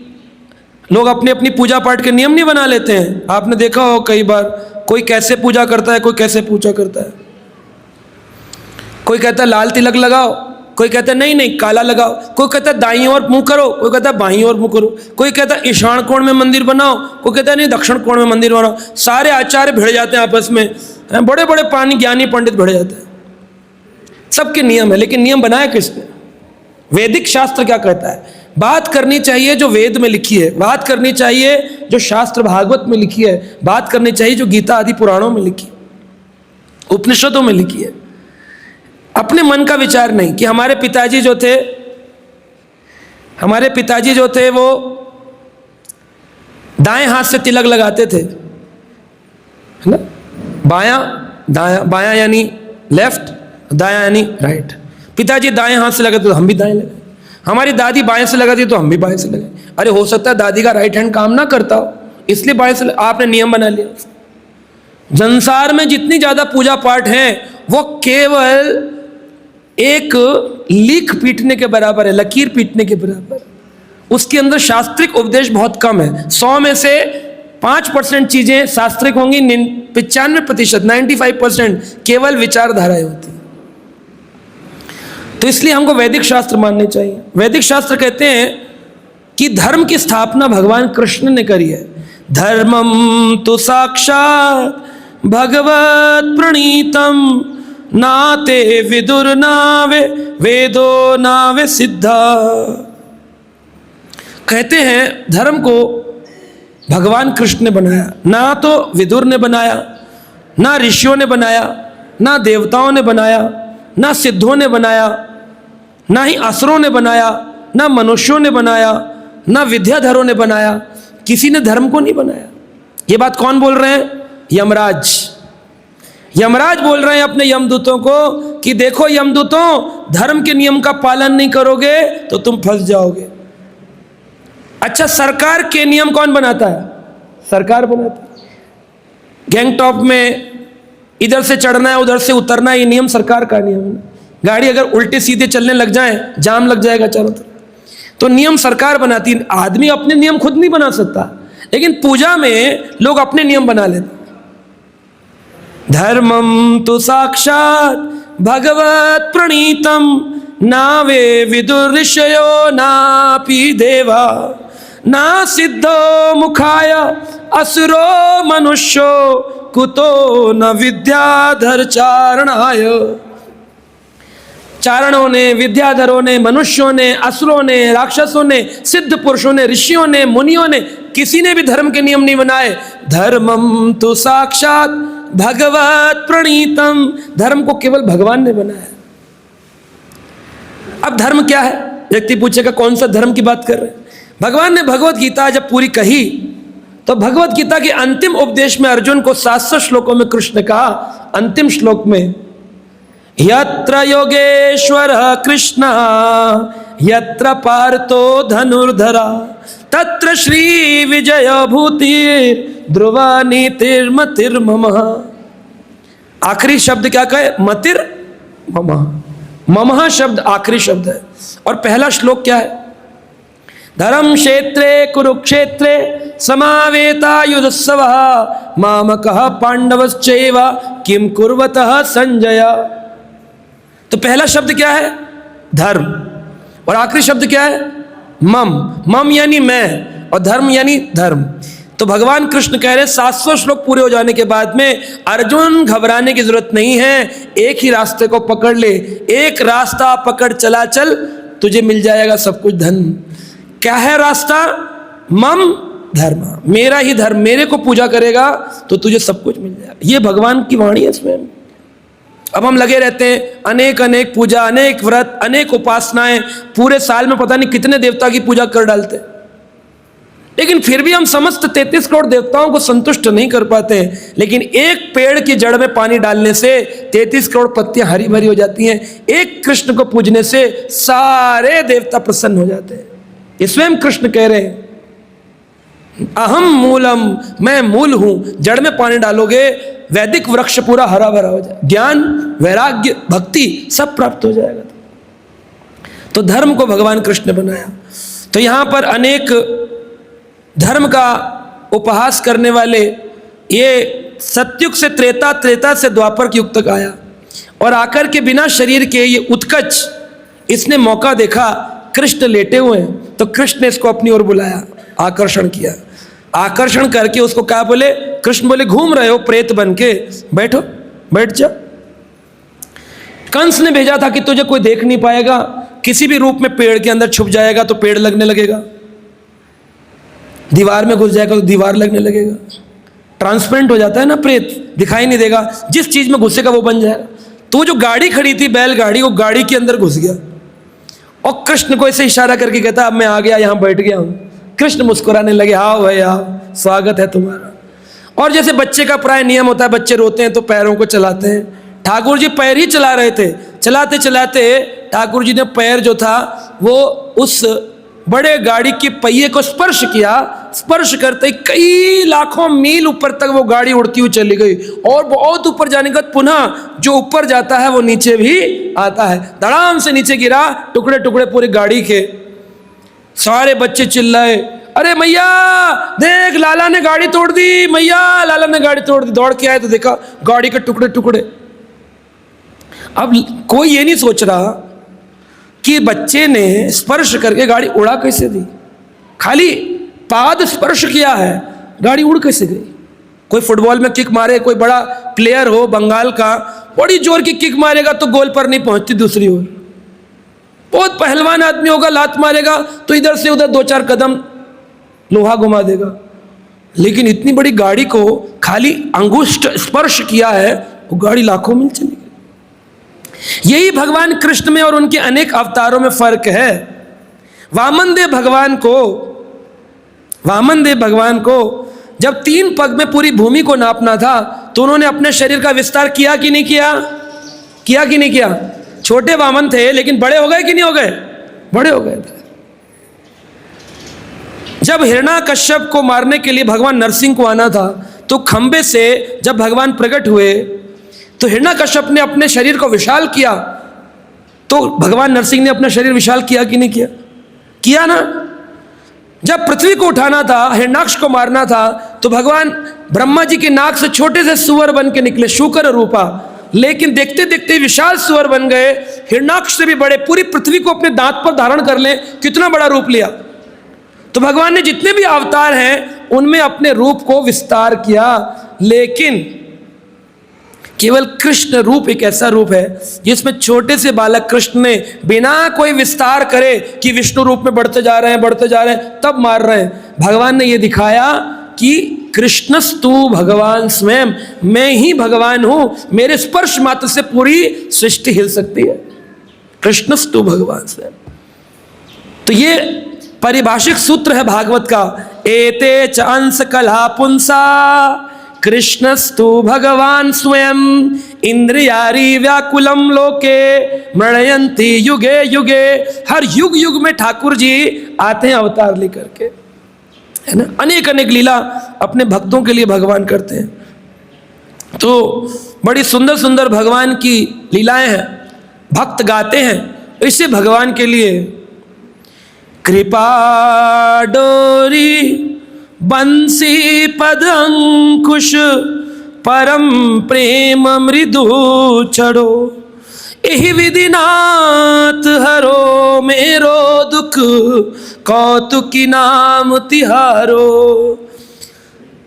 लोग अपनी अपनी पूजा पाठ के नियम नहीं बना लेते हैं। आपने देखा हो कई बार, कोई कैसे पूजा करता है, कोई कैसे पूजा करता है। कोई कहता है लाल तिलक लगाओ, कोई कहता है नहीं नहीं काला लगाओ, कोई कहता है दाईं ओर मुंह करो, कोई कहता है बाईं ओर मुंह करो, कोई कहता है ईशान कोण में मंदिर बनाओ, कोई कहता है नहीं दक्षिण कोण में मंदिर बनाओ। सारे आचार्य भिड़ जाते हैं आपस में, बड़े बड़े पानी ज्ञानी पंडित भिड़ जाते हैं। सबके नियम है, लेकिन नियम बनाया किसने? वैदिक शास्त्र क्या कहता है? बात करनी चाहिए जो वेद में लिखी है, बात करनी चाहिए जो शास्त्र भागवत में लिखी है, बात करनी चाहिए जो गीता आदि पुराणों में लिखी है, उपनिषदों में लिखी है। अपने मन का विचार नहीं कि हमारे पिताजी जो थे वो दाएं हाथ से तिलक लगाते थे, है ना? बायां दायां, बायां यानी लेफ्ट, दायां यानी राइट। पिताजी दाएं हाथ से लगाते तो हम भी दाएं लगाए, हमारी दादी बाएं से लगाती तो हम भी बाएं से लगाए। अरे हो सकता है दादी का राइट हैंड काम ना करता हो, इसलिए बाएं से आपने नियम बना लिया। संसार में जितनी ज्यादा पूजा पाठ है वो केवल एक लीक पीटने के बराबर है, लकीर पीटने के बराबर। उसके अंदर शास्त्रिक उपदेश बहुत कम है। 100 में से 5% चीजें शास्त्रिक होंगी, 95% 95% केवल विचारधाराएं होती। तो इसलिए हमको वैदिक शास्त्र मानने चाहिए। वैदिक शास्त्र कहते हैं कि धर्म की स्थापना भगवान कृष्ण ने करी है। धर्मम तो साक्षात भगवत प्रणीतम नाते विदुर नावे वेदो नावे सिद्धा। कहते हैं धर्म को भगवान कृष्ण ने बनाया, ना तो विदुर ने बनाया, ना ऋषियों ने बनाया, ना देवताओं ने बनाया, ना सिद्धों ने बनाया, ना ही असुरों ने बनाया, ना मनुष्यों ने बनाया, ना विद्याधरों ने बनाया। किसी ने धर्म को नहीं बनाया। ये बात कौन बोल रहे हैं? यमराज। यमराज बोल रहे हैं अपने यमदूतों को कि देखो यमदूतों, धर्म के नियम का पालन नहीं करोगे तो तुम फंस जाओगे। अच्छा, सरकार के नियम कौन बनाता है? सरकार बनाती है। गैंगटॉक में इधर से चढ़ना है उधर से उतरना है, ये नियम सरकार का नियम है। गाड़ी अगर उल्टे सीधे चलने लग जाए जाम लग जाएगा चारों तरफ, तो नियम सरकार बनाती है। आदमी अपने नियम खुद नहीं बना सकता, लेकिन पूजा में लोग अपने नियम बना लेते। धर्मम तो साक्षात भगवत प्रणीतम नावे विदुर ऋषयो नापि देवा ना सिद्धो मुखाय असुरो मनुष्यो कुतो न विद्याधर चारणाय। चारणों ने, विद्याधरों ने, मनुष्यों ने, असुरों ने, राक्षसों ने, सिद्ध पुरुषों ने, ऋषियों ने, मुनियों ने, किसी ने भी धर्म के नियम नहीं बनाए। धर्मम तो साक्षात भगवत प्रणीतम, धर्म को केवल भगवान ने बनाया। अब धर्म क्या है? व्यक्ति पूछेगा कौन सा धर्म की बात कर रहे हैं? भगवान ने भगवत गीता जब पूरी कही तो भगवत गीता के अंतिम उपदेश में अर्जुन को 700 श्लोकों में कृष्ण ने कहा, अंतिम श्लोक में, यत्र योगेश्वर कृष्ण यत्र पार्थो धनुर्धरा तत्र श्री विजय भूतिर ध्रुव नीतिर्मतिर्मम। आखिरी शब्द क्या कहे? मतिर मम। मम शब्द आखिरी शब्द है। और पहला श्लोक क्या है? धर्म क्षेत्रे कुरुक्षेत्रे समावेतायुधस्सवः मामकः पांडवश्चैव किम कुर्वतः संजय। तो पहला शब्द क्या है? धर्म। और आखिरी शब्द क्या है? मम। मम यानी मैं, और धर्म यानी धर्म। तो भगवान कृष्ण कह रहे 700 श्लोक पूरे हो जाने के बाद में अर्जुन घबराने की जरूरत नहीं है, एक ही रास्ते को पकड़ ले, एक रास्ता पकड़ चला चल, तुझे मिल जाएगा सब कुछ धन। क्या है रास्ता? मम धर्म, मेरा ही धर्म, मेरे को पूजा करेगा तो तुझे सब कुछ मिल जाएगा। ये भगवान की वाणी है इसमें। अब हम लगे रहते हैं अनेक अनेक पूजा, अनेक व्रत, अनेक उपासनाएं, पूरे साल में पता नहीं कितने देवता की पूजा कर डालते, लेकिन फिर भी हम समस्त 33 करोड़ देवताओं को संतुष्ट नहीं कर पाते हैं। लेकिन एक पेड़ की जड़ में पानी डालने से 33 करोड़ पत्तियां हरी भरी हो जाती हैं। एक कृष्ण को पूजने से सारे देवता प्रसन्न हो जाते हैं। ये स्वयं कृष्ण कह रहे हैं, अहम मूलम, मैं मूल हूं। जड़ में पानी डालोगे वैदिक वृक्ष पूरा हरा भरा हो जाए, ज्ञान, वैराग्य, भक्ति सब प्राप्त हो जाएगा। तो धर्म को भगवान कृष्ण ने बनाया। तो यहां पर अनेक धर्म का उपहास करने वाले, ये सतयुग से त्रेता, त्रेता से द्वापर के युग तक आया, और आकर के बिना शरीर के ये उत्कच इसने मौका देखा कृष्ण लेटे हुए हैं, तो कृष्ण ने इसको अपनी ओर बुलाया, आकर्षण किया। आकर्षण करके उसको क्या बोले? कृष्ण बोले घूम रहे हो प्रेत बन के, बैठो, बैठ जाओ। कंस ने भेजा था कि तुझे कोई देख नहीं पाएगा, किसी भी रूप में पेड़ के अंदर छुप जाएगा तो पेड़ लगने लगेगा, दीवार में घुस जाएगा तो दीवार लगने लगेगा। ट्रांसपेरेंट हो जाता है ना प्रेत, दिखाई नहीं देगा, जिस चीज में घुसेगा वो बन जाएगा। तो जो गाड़ी खड़ी थी बैलगाड़ी, वो गाड़ी के अंदर घुस गया और कृष्ण को ऐसे इशारा करके कहता अब मैं आ गया, यहां बैठ गया हूं। कृष्ण मुस्कुराने लगे, आओ भाई आओ, स्वागत है तुम्हारा। और जैसे बच्चे का प्राय नियम होता है, बच्चे रोते हैं तो पैरों को चलाते हैं, ठाकुर जी पैर ही चला रहे थे। चलाते चलाते ठाकुर जी ने पैर जो था वो उस बड़े गाड़ी के पहिए को स्पर्श किया। स्पर्श करते कई लाखों मील ऊपर तक वो गाड़ी उड़ती हुई चली गई, और बहुत ऊपर जाने के बाद पुनः जो ऊपर जाता है वो नीचे भी आता है। धड़ाम से नीचे गिरा, टुकड़े टुकड़े पूरी गाड़ी के। सारे बच्चे चिल्लाए, अरे मैया देख लाला ने गाड़ी तोड़ दी, मैया लाला ने गाड़ी तोड़ दी। दौड़ के आए तो देखा गाड़ी के टुकड़े टुकड़े। अब कोई ये नहीं सोच रहा कि बच्चे ने स्पर्श करके गाड़ी उड़ा कैसे दी, खाली पाद स्पर्श किया है, गाड़ी उड़ कैसे गई। कोई फुटबॉल में किक मारे, कोई बड़ा प्लेयर हो बंगाल का, बड़ी जोर की किक मारेगा तो गोल पर नहीं पहुंचती दूसरी ओर। बहुत पहलवान आदमी होगा, लात मारेगा तो इधर से उधर 2-4 कदम लोहा घुमा देगा। लेकिन इतनी बड़ी गाड़ी को खाली अंगुष्ठ स्पर्श किया है, वो गाड़ी लाखों मील चली गई। यही भगवान कृष्ण में और उनके अनेक अवतारों में फर्क है। वामन देव भगवान को जब 3 पग में पूरी भूमि को नापना था तो उन्होंने अपने शरीर का विस्तार किया कि नहीं किया? किया कि नहीं किया? छोटे वामन थे लेकिन बड़े हो गए कि नहीं हो गए? बड़े हो गए थे। जब हिरण्याकश्यप को मारने के लिए भगवान नरसिंह को आना था तो खंबे से जब भगवान प्रकट हुए तो हिरण्याकश्यप ने अपने शरीर को विशाल किया, तो भगवान नरसिंह ने अपना शरीर विशाल किया कि नहीं किया? किया ना। जब पृथ्वी को उठाना था, हिरण्याक्ष को मारना था, तो भगवान ब्रह्मा जी के नाक से छोटे से सुअर बन के निकले, शूकर रूपा, लेकिन देखते देखते विशाल सुअर बन गए, हिरण्याक्ष से भी बड़े, पूरी पृथ्वी को अपने दांत पर धारण कर लें, कितना बड़ा रूप लिया। तो भगवान ने जितने भी अवतार हैं उनमें अपने रूप को विस्तार किया, लेकिन केवल कृष्ण रूप एक ऐसा रूप है जिसमें छोटे से बालक कृष्ण ने बिना कोई विस्तार करे कि विष्णु रूप में बढ़ते जा रहे हैं तब मार रहे हैं। भगवान ने यह दिखाया कि कृष्णस्तु भगवान स्वयं, मैं ही भगवान हूं, मेरे स्पर्श मात्र से पूरी सृष्टि हिल सकती है। कृष्णस्तु भगवान स्वयं। तो ये पारिभाषिक सूत्र है भागवत का, एते च अंश कला पुंसा कृष्णस्तु भगवान स्वयं इंद्रियारी व्याकुलम लोके मृणयंती युगे युगे। हर युग युग में ठाकुर जी आते हैं अवतार लेकर के, है ना। अनेक अनेक लीला अपने भक्तों के लिए भगवान करते हैं। तो बड़ी सुंदर सुंदर भगवान की लीलाएं हैं, भक्त गाते हैं। इसे भगवान के लिए कृपा डोरी बंसी पद अंकुश परम प्रेम मृदु चढ़ो, एहि विधि नाथ हरो मेरो दुख कौतुकी नाम तिहारो।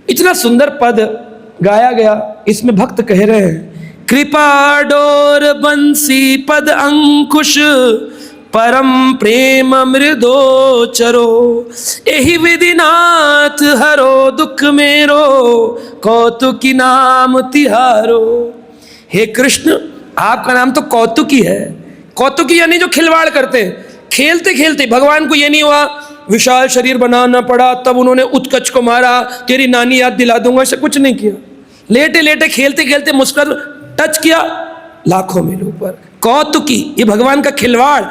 इतना सुंदर पद गाया गया, इसमें भक्त कह रहे हैं कृपा डोर बंसी पद अंकुश परम प्रेम मृदो चरो, एहि विधि नाथ हरो दुख मेरो कौतुकी नाम तिहारो। हे कृष्ण, आपका नाम तो कौतुकी है। कौतुकी यानी जो खिलवाड़ करते हैं, खेलते खेलते। भगवान को ये नहीं हुआ विशाल शरीर बनाना पड़ा तब उन्होंने उत्कच को मारा, तेरी नानी याद दिला दूंगा, ऐसा कुछ नहीं किया। लेटे लेटे खेलते खेलते मुस्कुर टच किया, लाखों मील ऊपर। कौतुकी, ये भगवान का खिलवाड़।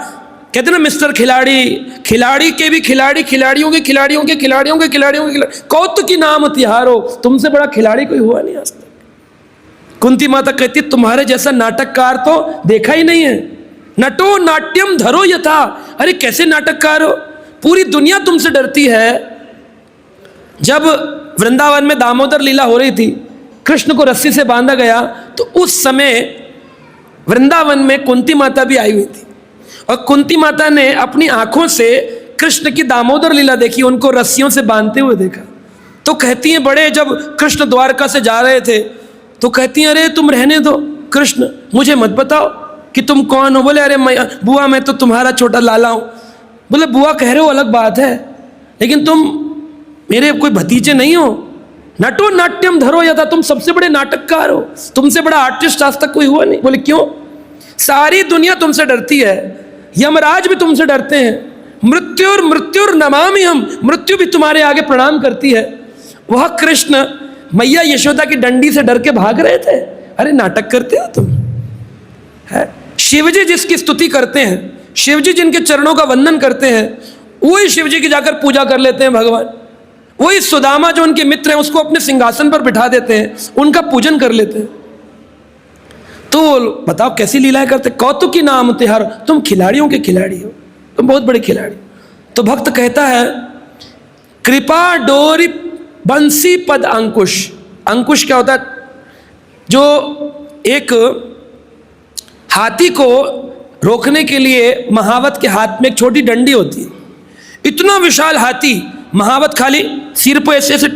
कहते ना मिस्टर खिलाड़ी, खिलाड़ी के भी खिलाड़ी, खिलाड़ियों के खिलाड़ियों के खिलाड़ियों के खिलाड़ियों के कौतुकी नाम तिहारो। तुमसे बड़ा खिलाड़ी कोई हुआ नहीं आज तक। कुंती माता कहती तुम्हारे जैसा नाटककार तो देखा ही नहीं है। नटो नाट्यम धरो यथा। अरे कैसे नाटककार हो, पूरी दुनिया तुमसे डरती है। जब वृंदावन में दामोदर लीला हो रही थी, कृष्ण को रस्सी से बांधा गया, तो उस समय वृंदावन में कुंती माता भी आई हुई थी। और कुंती माता ने अपनी आंखों से कृष्ण की दामोदर लीला देखी, उनको रस्सियों से बांधते हुए देखा। तो कहती हैं बड़े, जब कृष्ण द्वारका से जा रहे थे तो कहती हैं अरे तुम रहने दो कृष्ण, मुझे मत बताओ कि तुम कौन हो। बोले अरे बुआ मैं तो तुम्हारा छोटा लाला हूँ। बोले बुआ कह रहे हो अलग बात है, लेकिन तुम मेरे कोई भतीजे नहीं हो। नटो नाट्यम धरो यथा, तुम सबसे बड़े नाटककार हो, तुमसे बड़ा आर्टिस्ट आज तक कोई हुआ नहीं। बोले क्यों? सारी दुनिया तुमसे डरती है, यमराज भी तुमसे डरते हैं, मृत्युर नमामि हम, मृत्यु भी तुम्हारे आगे प्रणाम करती है। वह कृष्ण मैया यशोदा की डंडी से डर के भाग रहे थे। अरे नाटक करते हो तुम, है? शिवजी जिसकी स्तुति करते हैं, शिवजी जिनके चरणों का वंदन करते हैं, वही शिवजी की जाकर पूजा कर लेते हैं भगवान। वही सुदामा जो उनके मित्र हैं उसको अपने सिंहासन पर बिठा देते हैं, उनका पूजन कर लेते हैं। तो बताओ कैसी लीलाएं करते। कौतुकी नाम तिहार, तुम खिलाड़ियों के खिलाड़ी हो, तुम बहुत बड़े खिलाड़ी। तो भक्त कहता है कृपा डोरी बंसी पद अंकुश। अंकुश क्या होता है? जो एक हाथी को रोकने के लिए महावत के हाथ में एक छोटी डंडी होती है। इतना विशाल हाथी, महावत खाली सिर पर ऐसे ऐसे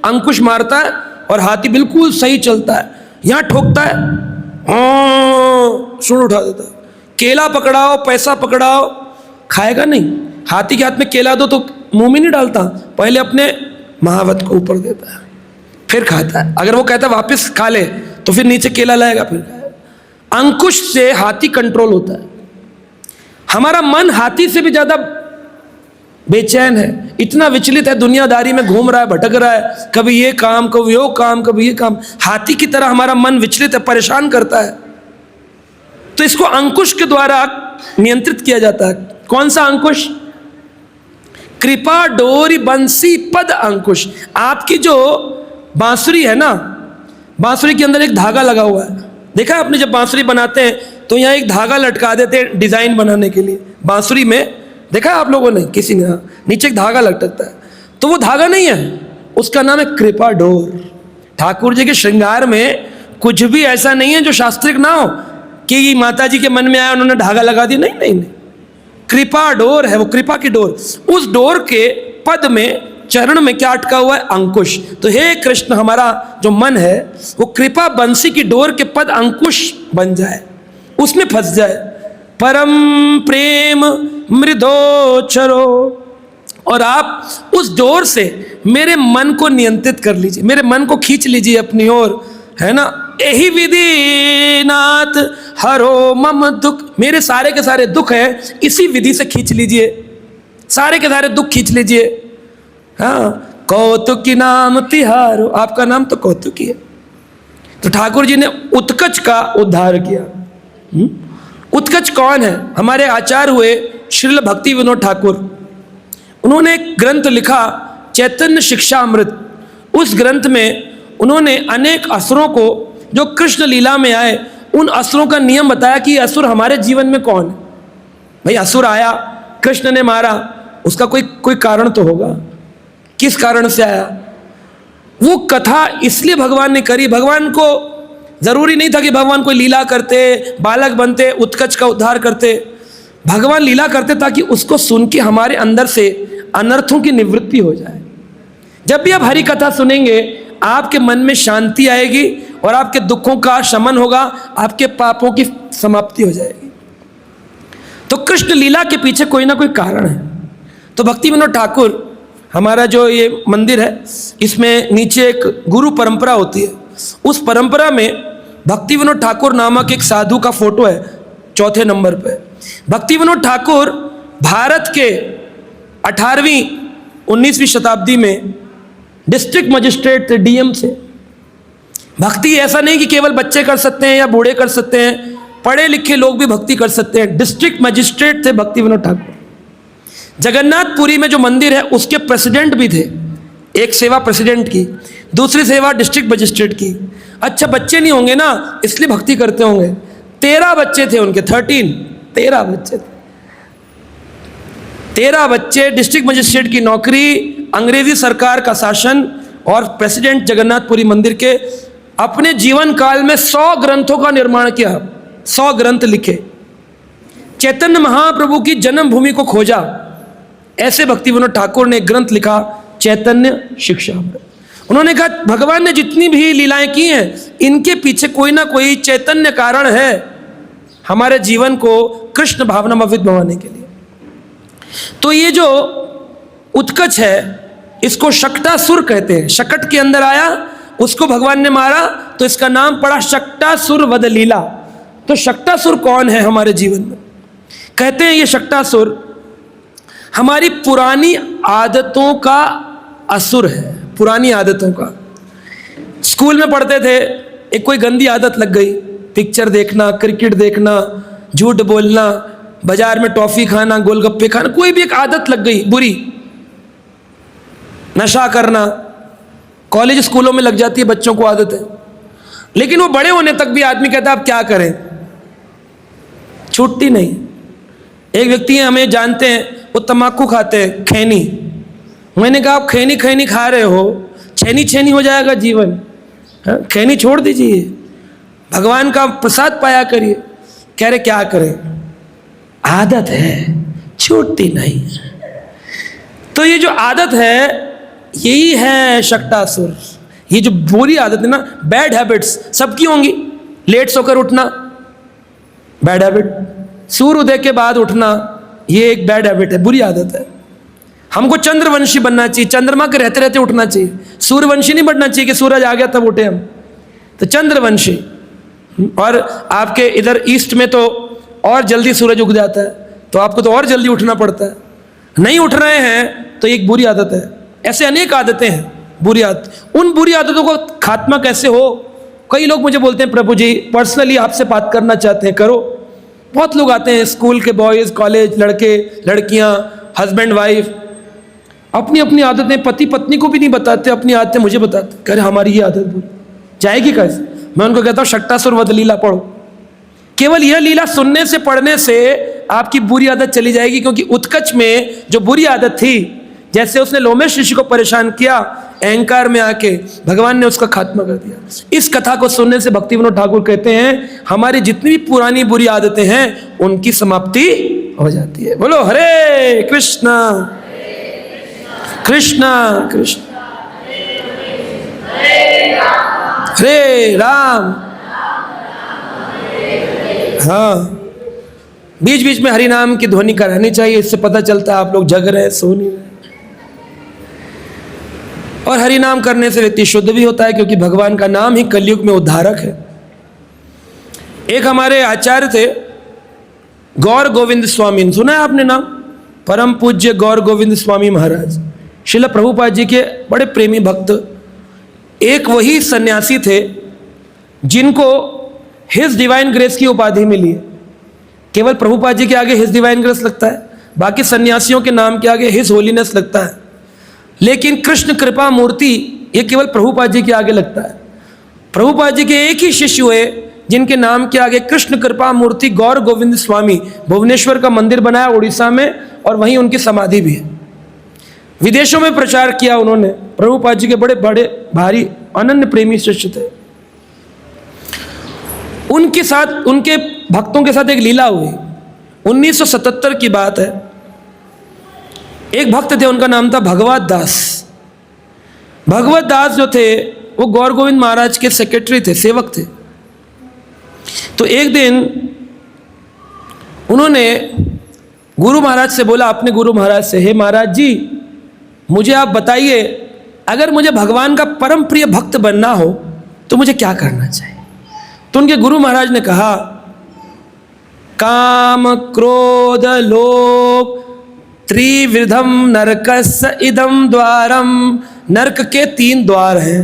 अंकुश मारता है और हाथी बिल्कुल सही चलता है। यहाँ ठोकता है, सुन उठा देता है। केला पकड़ाओ, पैसा पकड़ाओ, खाएगा नहीं। हाथी के हाथ में केला दो तो मुंह में नहीं डालता, पहले अपने महावत को ऊपर देता है फिर खाता है। अगर वो कहता है वापस खा ले तो फिर नीचे केला लाएगा फिर खाएगा। अंकुश से हाथी कंट्रोल होता है। हमारा मन हाथी से भी ज्यादा बेचैन है, इतना विचलित है, दुनियादारी में घूम रहा है, भटक रहा है, कभी ये काम कभी वो काम कभी ये काम। हाथी की तरह हमारा मन विचलित है, परेशान करता है। तो इसको अंकुश के द्वारा नियंत्रित किया जाता है। कौन सा अंकुश? कृपा डोरी बंसी पद अंकुश। आपकी जो बांसुरी है ना, बांसुरी के अंदर एक धागा लगा हुआ है। देखा आपने, जब बांसुरी बनाते हैं तो यहाँ एक धागा लटका देते हैं डिजाइन बनाने के लिए। बांसुरी में देखा आप लोगों ने, किसी ने, नीचे एक धागा लटकता है, तो वो धागा नहीं है, उसका नाम है कृपा डोर। ठाकुर जी के श्रृंगार में कुछ भी ऐसा नहीं है जो शास्त्रिक ना हो कि माता जी के मन में आया उन्होंने धागा लगा दिया। नहीं नहीं नहीं, कृपा डोर है वो, कृपा की डोर। उस डोर के पद में, चरण में क्या अटका हुआ है? अंकुश। तो हे कृष्ण, हमारा जो मन है वो कृपा बंसी की डोर के पद अंकुश बन जाए, उसमें फंस जाए। परम प्रेम मृदोचरो, और आप उस डोर से मेरे मन को नियंत्रित कर लीजिए, मेरे मन को खींच लीजिए अपनी ओर, है ना। यही विधि नाथ हरो मम दुख, मेरे सारे के सारे दुख है इसी विधि से खींच लीजिए, सारे के सारे दुख खींच लीजिए। हाँ, कौतुकी नाम तिहारो, आपका नाम तो कौतुकी है। तो ठाकुर जी ने उत्कच का उद्धार किया। उत्कच कौन है? हमारे आचार्य हुए श्रील भक्ति विनोद ठाकुर। उन्होंने एक ग्रंथ लिखा चैतन्य शिक्षामृत। उस ग्रंथ में उन्होंने अनेक असुरों को जो कृष्ण लीला में आए, उन असुरों का नियम बताया कि असुर हमारे जीवन में कौन है। भाई असुर आया, कृष्ण ने मारा, उसका कोई कारण तो होगा, किस कारण से आया। वो कथा इसलिए भगवान ने करी, भगवान को जरूरी नहीं था कि भगवान कोई लीला करते, बालक बनते, उत्कच का उद्धार करते। भगवान लीला करते ताकि उसको सुन के हमारे अंदर से अनर्थों की निवृत्ति हो जाए। जब भी आप हरि कथा सुनेंगे आपके मन में शांति आएगी और आपके दुखों का शमन होगा, आपके पापों की समाप्ति हो जाएगी। तो कृष्ण लीला के पीछे कोई ना कोई कारण है। तो भक्ति विनोद ठाकुर, हमारा जो ये मंदिर है, इसमें नीचे एक गुरु परंपरा होती है। उस परंपरा में भक्ति विनोद ठाकुर नामक एक साधु का फोटो है, 4 नंबर पे। भक्ति विनोद ठाकुर भारत के 18वीं 19वीं शताब्दी में डिस्ट्रिक्ट मजिस्ट्रेट थे, डीएम से। भक्ति ऐसा नहीं कि केवल बच्चे कर सकते हैं या बूढ़े कर सकते हैं, पढ़े लिखे लोग भी भक्ति कर सकते हैं। डिस्ट्रिक्ट मजिस्ट्रेट थे भक्ति विनोद ठाकुर। जगन्नाथपुरी में जो मंदिर है उसके प्रेसिडेंट भी थे, एक सेवा प्रेसिडेंट की, दूसरी सेवा डिस्ट्रिक्ट मजिस्ट्रेट की। अच्छा, बच्चे नहीं होंगे ना इसलिए भक्ति करते होंगे। 13 बच्चे थे उनके, 13 बच्चे थे। 13 बच्चे, डिस्ट्रिक्ट मजिस्ट्रेट की नौकरी, अंग्रेजी सरकार का शासन और प्रेसिडेंट जगन्नाथपुरी मंदिर के। अपने जीवन काल में 100 ग्रंथों का निर्माण किया, 100 ग्रंथ लिखे। चैतन्य महाप्रभु की जन्मभूमि को खोजा। ऐसे भक्तिविनोद ठाकुर ने एक ग्रंथ लिखा, चैतन्य शिक्षामृत। उन्होंने कहा भगवान ने जितनी भी लीलाएं की हैं, इनके पीछे कोई ना कोई चैतन्य कारण है हमारे जीवन को कृष्ण भावनामृत बनाने के लिए। तो ये जो उत्कच है, इसको शक्टासुर कहते हैं। शकट के अंदर आया, उसको भगवान ने मारा, तो इसका नाम पड़ा शक्टासुर वध लीला। तो शक्टासुर कौन है हमारे जीवन में? कहते हैं ये शक्टासुर हमारी पुरानी आदतों का असुर है, पुरानी आदतों का। स्कूल में पढ़ते थे, एक कोई गंदी आदत लग गई, पिक्चर देखना, क्रिकेट देखना, झूठ बोलना, बाजार में टॉफी खाना, गोलगप्पे खाना, कोई भी एक आदत लग गई बुरी, नशा करना, कॉलेज स्कूलों में लग जाती है बच्चों को आदत है। लेकिन वो बड़े होने तक भी आदमी कहता है अब क्या करें, छूटती नहीं। एक व्यक्ति है, हमें जानते हैं, वो तम्बाकू खाते हैं, खैनी। मैंने कहा आप खैनी खैनी खा रहे हो, छैनी छैनी हो जाएगा जीवन, खैनी छोड़ दीजिए, भगवान का प्रसाद पाया करिए। कह रहे क्या करें, आदत है, छूटती नहीं। तो ये जो आदत है, यही है शक्टासुर। ये जो बुरी आदत है ना, बैड हैबिट्स सबकी होंगी। लेट सोकर उठना बैड हैबिट, सूर्य उदय के बाद उठना, ये एक बैड हैबिट है, बुरी आदत है। हमको चंद्रवंशी बनना चाहिए, चंद्रमा के रहते रहते उठना चाहिए। सूर्यवंशी नहीं बनना चाहिए कि सूरज आ गया तब उठे हम, तो चंद्रवंशी। और आपके इधर ईस्ट में तो और जल्दी सूरज उग जाता है, तो आपको तो और जल्दी उठना पड़ता है। नहीं उठ रहे हैं तो एक बुरी आदत है। ऐसे अनेक आदतें हैं बुरी आदत। उन बुरी आदतों को खात्मा कैसे हो? कई लोग मुझे बोलते हैं प्रभु जी पर्सनली आपसे बात करना चाहते हैं, करो। बहुत लोग आते हैं, स्कूल के बॉयज़, कॉलेज, लड़के लड़कियां, हस्बैंड वाइफ, अपनी अपनी आदतें पति पत्नी को भी नहीं बताते, अपनी आदतें मुझे बताते। कह रहे हमारी ये आदत बुरी जाएगी कैसे? मैं उनको कहता हूँ शक्टासुर वध लीला पढ़ो। केवल यह लीला सुनने से, पढ़ने से आपकी बुरी आदत चली जाएगी। क्योंकि उत्कच में जो बुरी आदत थी, जैसे उसने लोमेश ऋषि को परेशान किया अहंकार में आके, भगवान ने उसका खात्मा कर दिया। इस कथा को सुनने से भक्तिविनोद ठाकुर कहते हैं हमारी जितनी भी पुरानी बुरी आदतें हैं उनकी समाप्ति हो जाती है। बोलो हरे कृष्णा कृष्णा कृष्ण हरे राम। हाँ, बीच बीच में हरि नाम की ध्वनि करानी चाहिए, इससे पता चलता है आप लोग जग रहे, सो नहीं रहे। और हरि नाम करने से व्यक्ति शुद्ध भी होता है, क्योंकि भगवान का नाम ही कलयुग में उद्धारक है। एक हमारे आचार्य थे गौर गोविंद स्वामी, सुना है आपने नाम? परम पूज्य गौर गोविंद स्वामी महाराज, श्रील प्रभुपाद जी के बड़े प्रेमी भक्त। एक वही सन्यासी थे जिनको हिज डिवाइन ग्रेस की उपाधि मिली है। केवल प्रभुपाद जी के आगे हिज डिवाइन ग्रेस लगता है, बाकी सन्यासियों के नाम के आगे हिज होलीनेस लगता है। लेकिन कृष्ण कृपा मूर्ति ये केवल प्रभुपाद जी के आगे लगता है। प्रभुपाद जी के एक ही शिष्य हुए जिनके नाम के आगे कृष्ण कृपा मूर्ति गौर गोविंद स्वामी, भुवनेश्वर का मंदिर बनाया उड़ीसा में, और वहीं उनकी समाधि भी है। विदेशों में प्रचार किया उन्होंने। प्रभुपाद जी के बड़े बड़े भारी अनन्य प्रेमी शिष्य थे। उनके साथ, उनके भक्तों के साथ एक लीला हुई। 1977 की बात है। एक भक्त थे, उनका नाम था भगवत दास। भगवत दास जो थे वो गौर गोविंद महाराज के सेक्रेटरी थे, सेवक थे। तो एक दिन उन्होंने गुरु महाराज से बोला, अपने गुरु महाराज से, हे महाराज जी मुझे आप बताइए, अगर मुझे भगवान का परम प्रिय भक्त बनना हो तो मुझे क्या करना चाहिए? तो उनके गुरु महाराज ने कहा, काम क्रोध लोभ त्रिविधम नरकस्य इदम द्वारम। नरक के 3 द्वार हैं।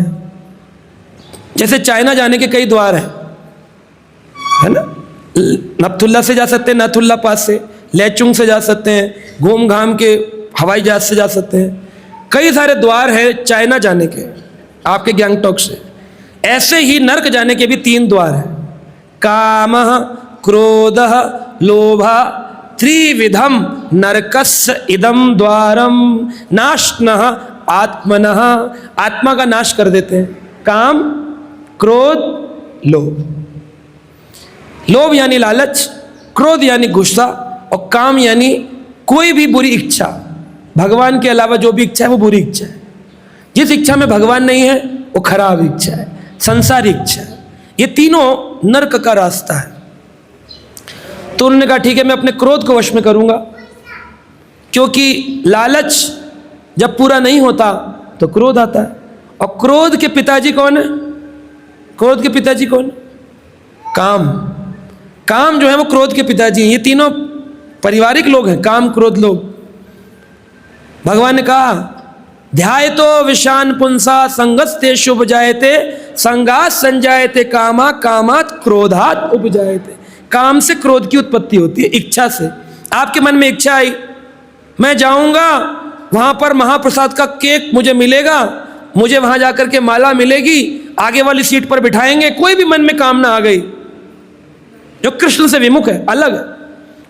जैसे चाइना जाने के कई द्वार हैं, है ना? नपथुल्ला से जा सकते हैं, नाथुल्ला पास से, लेचुंग से जा सकते हैं, घूम घाम के हवाई जहाज से जा सकते हैं। कई सारे द्वार हैं चाइना जाने के, आपके गैंगटॉक से। ऐसे ही नरक जाने के भी 3 द्वार हैं। काम क्रोध लोभ त्रिविधम नरकस्य इदम द्वारम नाशनः आत्मनः। आत्मा का नाश कर देते हैं। काम क्रोध लोभ। लोभ यानी लालच, क्रोध यानी गुस्सा, और काम यानी कोई भी बुरी इच्छा, भगवान के अलावा जो भी इच्छा है वो बुरी इच्छा है। जिस इच्छा में भगवान नहीं है वो खराब इच्छा है, संसारिक इच्छा है। ये तीनों नरक का रास्ता है। तो उन्होंने कहा ठीक है, मैं अपने क्रोध को वश में करूंगा, क्योंकि लालच जब पूरा नहीं होता तो क्रोध आता है। और क्रोध के पिताजी कौन है? क्रोध के पिताजी कौन है? काम। काम जो है वो क्रोध के पिताजी हैं। ये तीनों पारिवारिक लोग हैं, काम क्रोध लोग। भगवान ने कहा ध्यायतो विषान पुंसा संगस्ते शुभ जायते संगात संजायते कामा कामात क्रोधात उपजायते। काम से क्रोध की उत्पत्ति होती है, इच्छा से। आपके मन में इच्छा आई, मैं जाऊंगा वहां पर महाप्रसाद का केक मुझे मिलेगा, मुझे वहां जाकर के माला मिलेगी, आगे वाली सीट पर बिठाएंगे। कोई भी मन में कामना आ गई जो कृष्ण से विमुख है, अलग है,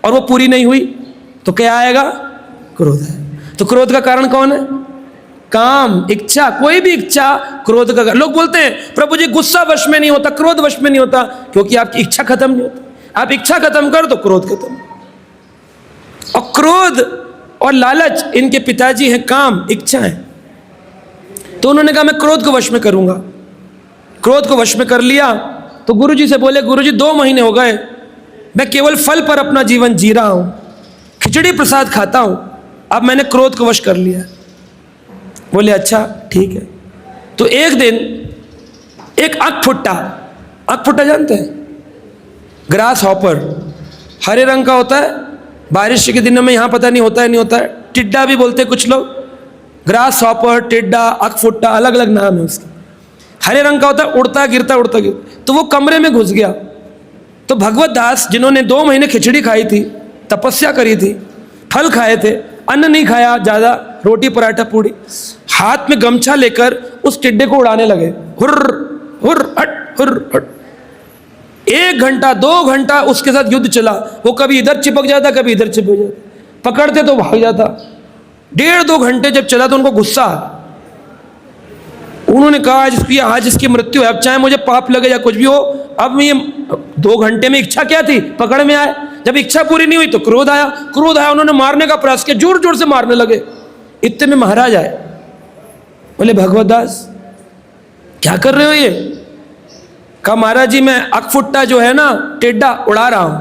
और वो पूरी नहीं हुई तो क्या आएगा? क्रोध है। तो क्रोध का कारण कौन है? काम, इच्छा। कोई भी इच्छा क्रोध का। लोग बोलते हैं प्रभु जी गुस्सा वश में नहीं होता, क्रोध वश में नहीं होता, क्योंकि आपकी इच्छा खत्म नहीं होती। आप इच्छा खत्म कर दो, क्रोध खत्म। और क्रोध और लालच इनके पिताजी हैं, काम, इच्छा है। तो उन्होंने कहा मैं क्रोध को वश में करूंगा। क्रोध को वश में कर लिया तो गुरुजी से बोले, गुरुजी 2 महीने हो गए मैं केवल फल पर अपना जीवन जी रहा हूं, खिचड़ी प्रसाद खाता हूं, अब मैंने क्रोध को वश कर लिया। बोले अच्छा ठीक है। तो एक दिन एक अकफुट्टा जानते हैं? ग्रास हॉपर, हरे रंग का होता है, बारिश के दिनों में यहाँ पता नहीं होता है, नहीं होता है। टिड्डा भी बोलते हैं कुछ लोग। ग्रास हॉपर, टिड्डा, अकफुट्टा, अलग अलग नाम है उसके। हरे रंग का होता है, उड़ता गिरता उड़ता गिरता। तो वो कमरे में घुस गया। तो भगवत दास जिन्होंने 2 महीने खिचड़ी खाई थी, तपस्या करी थी, फल खाए थे, अन्न नहीं खाया ज़्यादा, रोटी पराठा पूड़ी, हाथ में गमछा लेकर उस टिड्डे को उड़ाने लगे। हुर्र हुर्र हट हुर्र हट। 1 घंटा 2 घंटा उसके साथ युद्ध चला। वो कभी इधर चिपक जाता, कभी इधर चिपक जाता, पकड़ते तो भाग जाता। 1.5-2 घंटे जब चला तो उनको गुस्सा आ। उन्होंने कहा आज इसकी मृत्यु है, अब चाहे मुझे पाप लगे या कुछ भी हो, अब ये 2 घंटे में इच्छा क्या थी? पकड़ में आए। जब इच्छा पूरी नहीं हुई तो क्रोध आया। क्रोध आया, उन्होंने मारने का प्रयास किया, जोर जोर से मारने लगे। इतने में महाराज आए, बोले भगवत दास क्या कर रहे हो ये? कहा महाराज जी मैं अकफुट्टा जो है ना, टिड्डा उड़ा रहा हूं।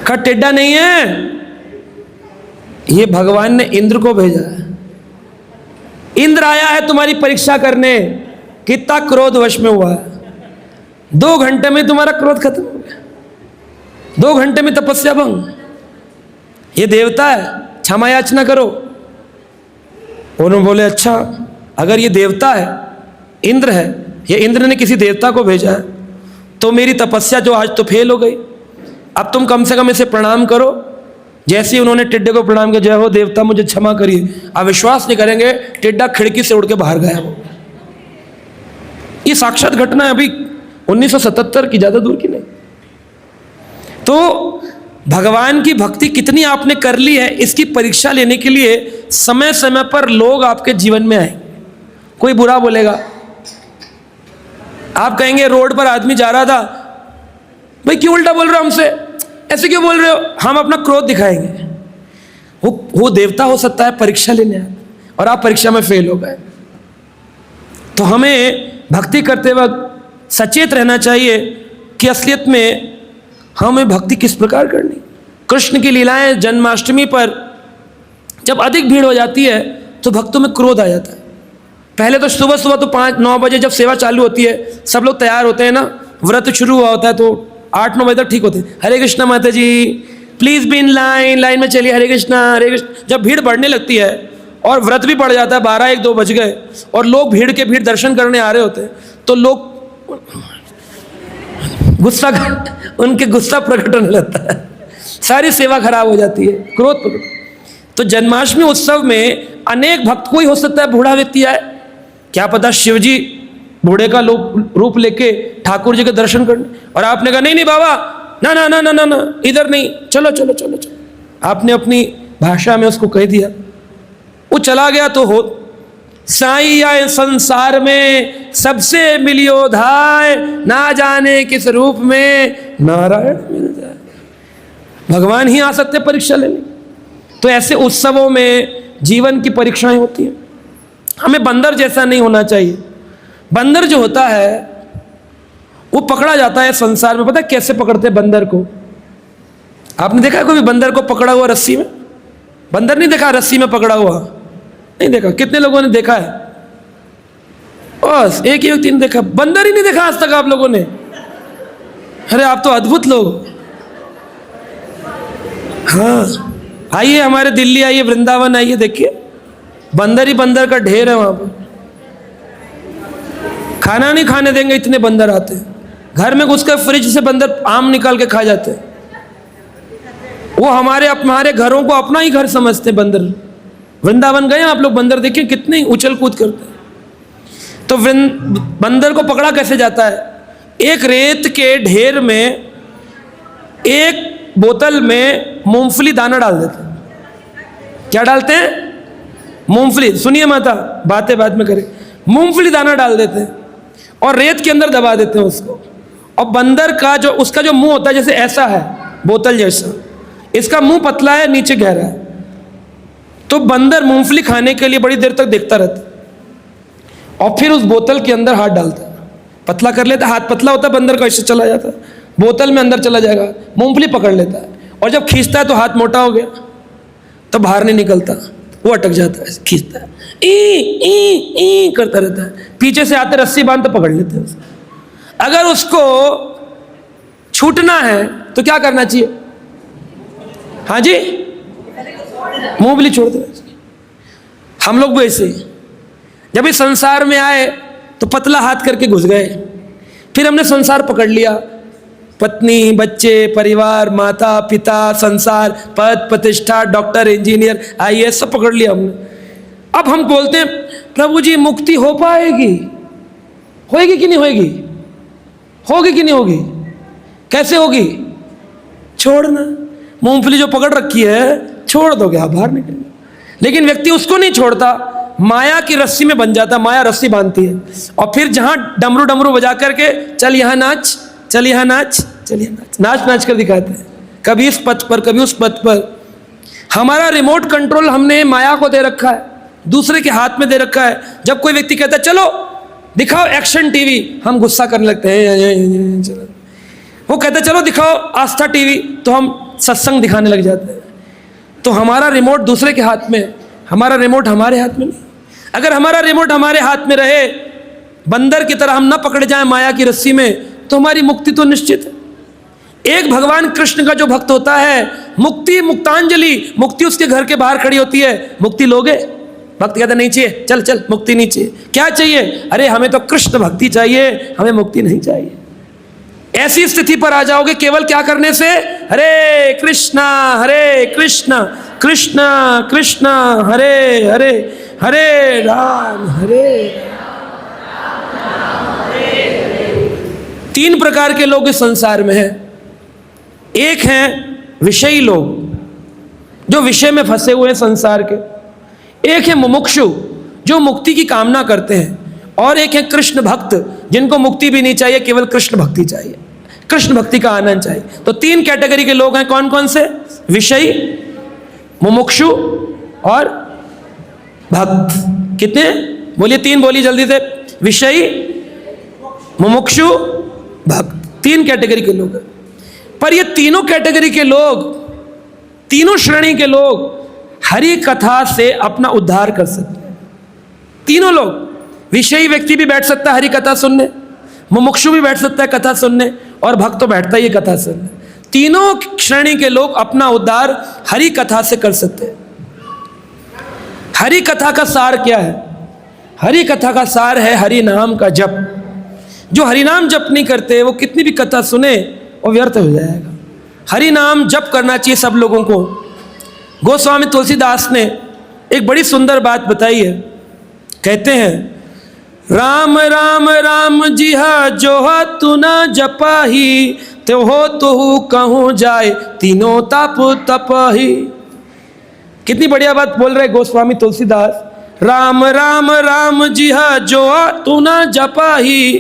कहा टिड्डा नहीं है, ये भगवान ने इंद्र को भेजा है। इंद्र आया है तुम्हारी परीक्षा करने, कितना क्रोध वश में हुआ है। 2 घंटे में तुम्हारा क्रोध खत्म हो गया, 2 घंटे में तपस्या भंग। ये देवता है, क्षमा याचना करो। उन्होंने बोले अच्छा अगर ये देवता है, इंद्र है, ये इंद्र ने किसी देवता को भेजा है, तो मेरी तपस्या जो आज तो फेल हो गई। अब तुम कम से कम इसे प्रणाम करो। जैसे ही उन्होंने टिड्डे को प्रणाम किया, जय हो देवता मुझे क्षमा करिए। आप विश्वास नहीं करेंगे, टिड्डा खिड़की से उड़ के बाहर गया। वो ये साक्षात घटना है, अभी 1977 की, ज्यादा दूर की नहीं। तो भगवान की भक्ति कितनी आपने कर ली है, इसकी परीक्षा लेने के लिए समय समय पर लोग आपके जीवन में आएंगे। कोई बुरा बोलेगा, आप कहेंगे रोड पर आदमी जा रहा था, भाई क्यों उल्टा बोल रहे हो हमसे, ऐसे क्यों बोल रहे हो? हम अपना क्रोध दिखाएंगे। वो देवता हो सकता है परीक्षा लेने आए, और आप परीक्षा में फेल हो गए। तो हमें भक्ति करते वक्त सचेत रहना चाहिए कि असलियत में हमें भक्ति किस प्रकार करनी। कृष्ण की लीलाएं जन्माष्टमी पर जब अधिक भीड़ हो जाती है तो भक्तों में क्रोध आ जाता है। पहले तो सुबह सुबह तो 5-9 बजे जब सेवा चालू होती है, सब लोग तैयार होते हैं ना, व्रत शुरू हुआ होता है तो 8-9 बजे तक ठीक होते हैं। हरे कृष्णा माता जी प्लीज बी इन लाइन में चलिए, हरे कृष्णा हरे कृष्ण। जब भीड़ बढ़ने लगती है और व्रत भी बढ़ जाता है, 12-1-2 बज गए और लोग भीड़ दर्शन करने आ रहे होते हैं, तो लोग उनके गुस्सा प्रकट होने लगता है, सारी सेवा खराब हो जाती है, क्रोध प्रकट। तो जन्माष्टमी उत्सव में अनेक भक्त, कोई हो सकता है बूढ़ा व्यक्ति आए, क्या पता शिवजी बूढ़े का रूप लेके ठाकुर जी के दर्शन करने, और आपने कहा नहीं बाबा, ना ना ना ना ना ना इधर नहीं, चलो चलो चलो चलो। आपने अपनी भाषा में उसको कह दिया, वो चला गया। तो हो साईं आए संसार में सबसे मिलियो धाय, ना जाने किस रूप में नारायण मिल जाए। भगवान ही आ सकते परीक्षा लेने। तो ऐसे उत्सवों में जीवन की परीक्षाएं होती हैं। हमें बंदर जैसा नहीं होना चाहिए। बंदर जो होता है वो पकड़ा जाता है संसार में। पता है कैसे पकड़ते हैं बंदर को? आपने देखा है कोई बंदर को पकड़ा हुआ रस्सी में? बंदर नहीं देखा रस्सी में पकड़ा हुआ? नहीं देखा। कितने लोगों ने देखा है? बस एक ही व्यक्ति ने देखा। बंदर ही नहीं देखा आज तक आप लोगों ने? अरे आप तो अद्भुत लोग। हाँ, आइए हमारे दिल्ली आइए, वृंदावन आइए, देखिए बंदर ही बंदर का ढेर है वहां पर। खाना नहीं खाने देंगे, इतने बंदर आते हैं। घर में घुसकर फ्रिज से बंदर आम निकाल के खा जाते हैं। वो हमारे घरों को अपना ही घर समझते हैं बंदर। वृंदावन गए आप लोग? बंदर देखिए कितने उछल कूद करते हैं। तो बंदर को पकड़ा कैसे जाता है? एक रेत के ढेर में एक बोतल में मूंगफली दाना डाल देते हैं। क्या डालते हैं? मूंगफली। सुनिए माता, बातें बाद में करें। मूंगफली दाना डाल देते हैं और रेत के अंदर दबा देते हैं उसको। और बंदर का उसका जो मुंह होता है जैसे ऐसा है, बोतल जैसा, इसका मुंह पतला है, नीचे गहरा है। तो बंदर मूंगफली खाने के लिए बड़ी देर तक देखता रहता है और फिर उस बोतल के अंदर हाथ डालता है, पतला कर लेता है। हाथ पतला होता है बंदर का, इससे चला जाता है, बोतल में अंदर चला जाएगा, मूंगफली पकड़ लेता है। और जब खींचता है तो हाथ मोटा हो गया, तो बाहर नहीं निकलता, वो अटक जाता है, खींचता है, ई करता रहता है। पीछे से आते रस्सी बांध तो पकड़ लेते हैं उसे। अगर उसको छूटना है तो क्या करना चाहिए? हाँ जी, मूंगफली छोड़ दो। हम लोग भी ऐसे ही जब इस संसार में आए तो पतला हाथ करके घुस गए। फिर हमने संसार पकड़ लिया, पत्नी, बच्चे, परिवार, माता पिता, संसार, पद प्रतिष्ठा, डॉक्टर, इंजीनियर, आईएएस सब पकड़ लिया हमने। अब हम बोलते हैं प्रभु जी मुक्ति हो पाएगी? होएगी कि नहीं होएगी? होगी कि नहीं होगी? कैसे होगी? छोड़ना। मूंगफली जो पकड़ रखी है छोड़ दोगे आप, बाहर निकलेंगे। लेकिन व्यक्ति उसको नहीं छोड़ता, माया की रस्सी में बन जाता। माया रस्सी बांधती है और फिर जहां डमरू डमरू बजा करके चल यहाँ नाच, चल यहाँ नाच, चल यहाँ नाच, नाच नाच कर दिखाते हैं, कभी इस पथ पर कभी उस पथ पर। हमारा रिमोट कंट्रोल हमने माया को दे रखा है, दूसरे के हाथ में दे रखा है। जब कोई व्यक्ति कहता है चलो दिखाओ एक्शन टीवी, हम गुस्सा करने लगते हैं। चलो वो कहता है चलो दिखाओ आस्था टीवी, तो हम सत्संग दिखाने लग जाते हैं। तो हमारा रिमोट दूसरे के हाथ में, हमारा रिमोट हमारे हाथ में नहीं। अगर हमारा रिमोट हमारे हाथ में रहे, बंदर की तरह हम न पकड़े जाएं माया की रस्सी में, तो हमारी मुक्ति तो निश्चित है। एक भगवान कृष्ण का जो भक्त होता है, मुक्ति मुक्तांजलि, मुक्ति उसके घर के बाहर खड़ी होती है। मुक्ति लोगे? भक्त कहता नहीं चाहिए, चल चल मुक्ति नहीं चाहिए। क्या चाहिए? अरे हमें तो कृष्ण भक्ति चाहिए, हमें मुक्ति नहीं चाहिए। ऐसी स्थिति पर आ जाओगे केवल क्या करने से? हरे कृष्णा कृष्ण कृष्ण हरे हरे, हरे राम तीन प्रकार के लोग इस संसार में हैं। एक हैं विषयी लोग जो विषय में फंसे हुए हैं संसार के, एक है मुमुक्षु जो मुक्ति की कामना करते हैं, और एक है कृष्ण भक्त जिनको मुक्ति भी नहीं चाहिए, केवल कृष्ण भक्ति चाहिए, कृष्ण भक्ति का आनंद चाहिए। तो तीन कैटेगरी के लोग हैं। कौन कौन से? विषयी, मुमुक्षु और भक्त। कितने बोलिए? तीन बोलिए जल्दी से। विषयी, मुमुक्षु, भक्त, तीन कैटेगरी के लोग हैं। पर ये तीनों कैटेगरी के लोग, तीनों श्रेणी के लोग हरि कथा से अपना उद्धार कर सकते हैं। तीनों लोग, विषयी व्यक्ति भी बैठ सकता है हरि कथा सुनने, मुमुक्षु भी बैठ सकता है कथा सुनने, और भक्त तो बैठता ही है कथा सुनने। तीनों श्रेणी के लोग अपना उद्धार हरि कथा से कर सकते हैं। हरि कथा का सार क्या है? हरि कथा का सार है हरि नाम का जप। जो हरि नाम जप नहीं करते, वो कितनी भी कथा सुने वो व्यर्थ हो जाएगा। हरि नाम जप करना चाहिए सब लोगों को। गोस्वामी तुलसीदास ने एक बड़ी सुंदर बात बताई है। कहते हैं राम राम राम जी हा जो हा तू न जपाही, तो हो तुहु कहूँ जाए तीनों ताप तपही। कितनी बढ़िया बात बोल रहे गोस्वामी तुलसीदास। राम राम राम जी हा जो हा तू न जपाही,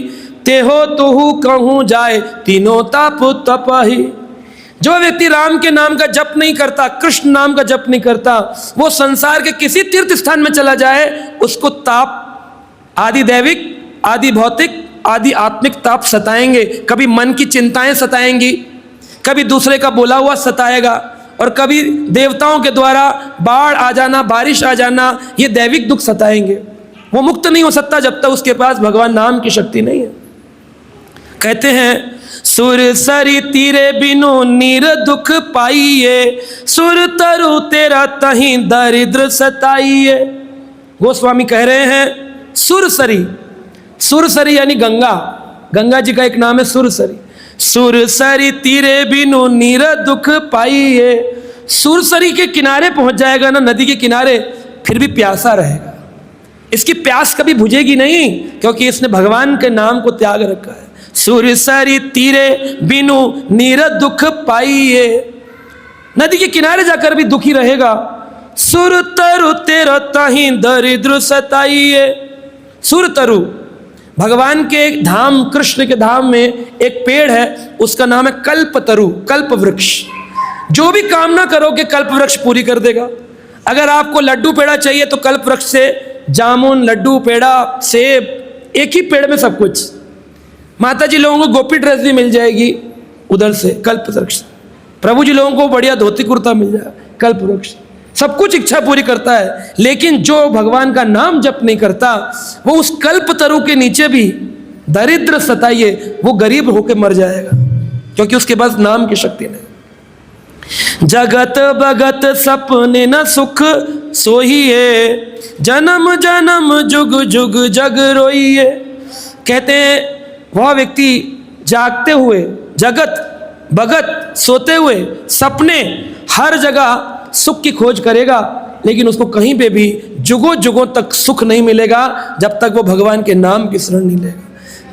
ते हो तुहु कहूँ जाए तीनों ताप तपही। जो व्यक्ति राम के नाम का जप नहीं करता, कृष्ण नाम का जप नहीं करता, वो संसार के किसी तीर्थ स्थान में चला जाए, उसको ताप आदि दैविक, आदि भौतिक, आदि आत्मिक ताप सताएंगे। कभी मन की चिंताएं सताएंगी, कभी दूसरे का बोला हुआ सताएगा, और कभी देवताओं के द्वारा बाढ़ आ जाना, बारिश आ जाना, ये दैविक दुख सताएंगे। वो मुक्त नहीं हो सकता जब तक उसके पास भगवान नाम की शक्ति नहीं है। कहते हैं सुर सरी तीरे बिनु नीर दुख पाइए, सुर तरु तेरा तहीं दरिद्र सताइए। गोस्वामी कह रहे हैं सुरसरी, सुरसरी यानी गंगा, गंगा जी का एक नाम है सुरसरी। सुरसरी तीरे बिनु नीर दुख पाइए, सुरसरी के किनारे पहुंच जाएगा ना, नदी के किनारे, फिर भी प्यासा रहेगा। इसकी प्यास कभी बुझेगी नहीं, क्योंकि इसने भगवान के नाम को त्याग रखा है। सुरसरी तीरे बिनु नीर दुख पाइए, नदी के किनारे जाकर भी दुखी रहेगा। सुर तरु तेरा ताहीं दरिद्र सताइए। सुर तरु भगवान के धाम, कृष्ण के धाम में एक पेड़ है, उसका नाम है कल्पतरु, कल्प वृक्ष। जो भी कामना करोगे कल्प वृक्ष पूरी कर देगा। अगर आपको लड्डू पेड़ा चाहिए तो कल्प वृक्ष से जामुन, लड्डू, पेड़ा, सेब, एक ही पेड़ में सब कुछ। माता जी लोगों को गोपी ड्रेस भी मिल जाएगी उधर से, कल्प वृक्ष। प्रभु जी लोगों को बढ़िया धोती कुर्ता मिल जाएगा, कल्प वृक्ष। सब कुछ इच्छा पूरी करता है। लेकिन जो भगवान का नाम जप नहीं करता, वो उस कल्प तरु के नीचे भी दरिद्र सताइए, वो गरीब होकर मर जाएगा, क्योंकि उसके पास नाम की शक्ति नहीं। जगत भगत सपने न सुख सोहिए, जन्म जन्म जुग जुग जग रोइए। कहते हैं वह व्यक्ति जागते हुए, जगत भगत सोते हुए, सपने, हर जगह सुख की खोज करेगा, लेकिन उसको कहीं पे भी जुगों जुगों तक सुख नहीं मिलेगा जब तक वो भगवान के नाम की शरण नहीं लेगा।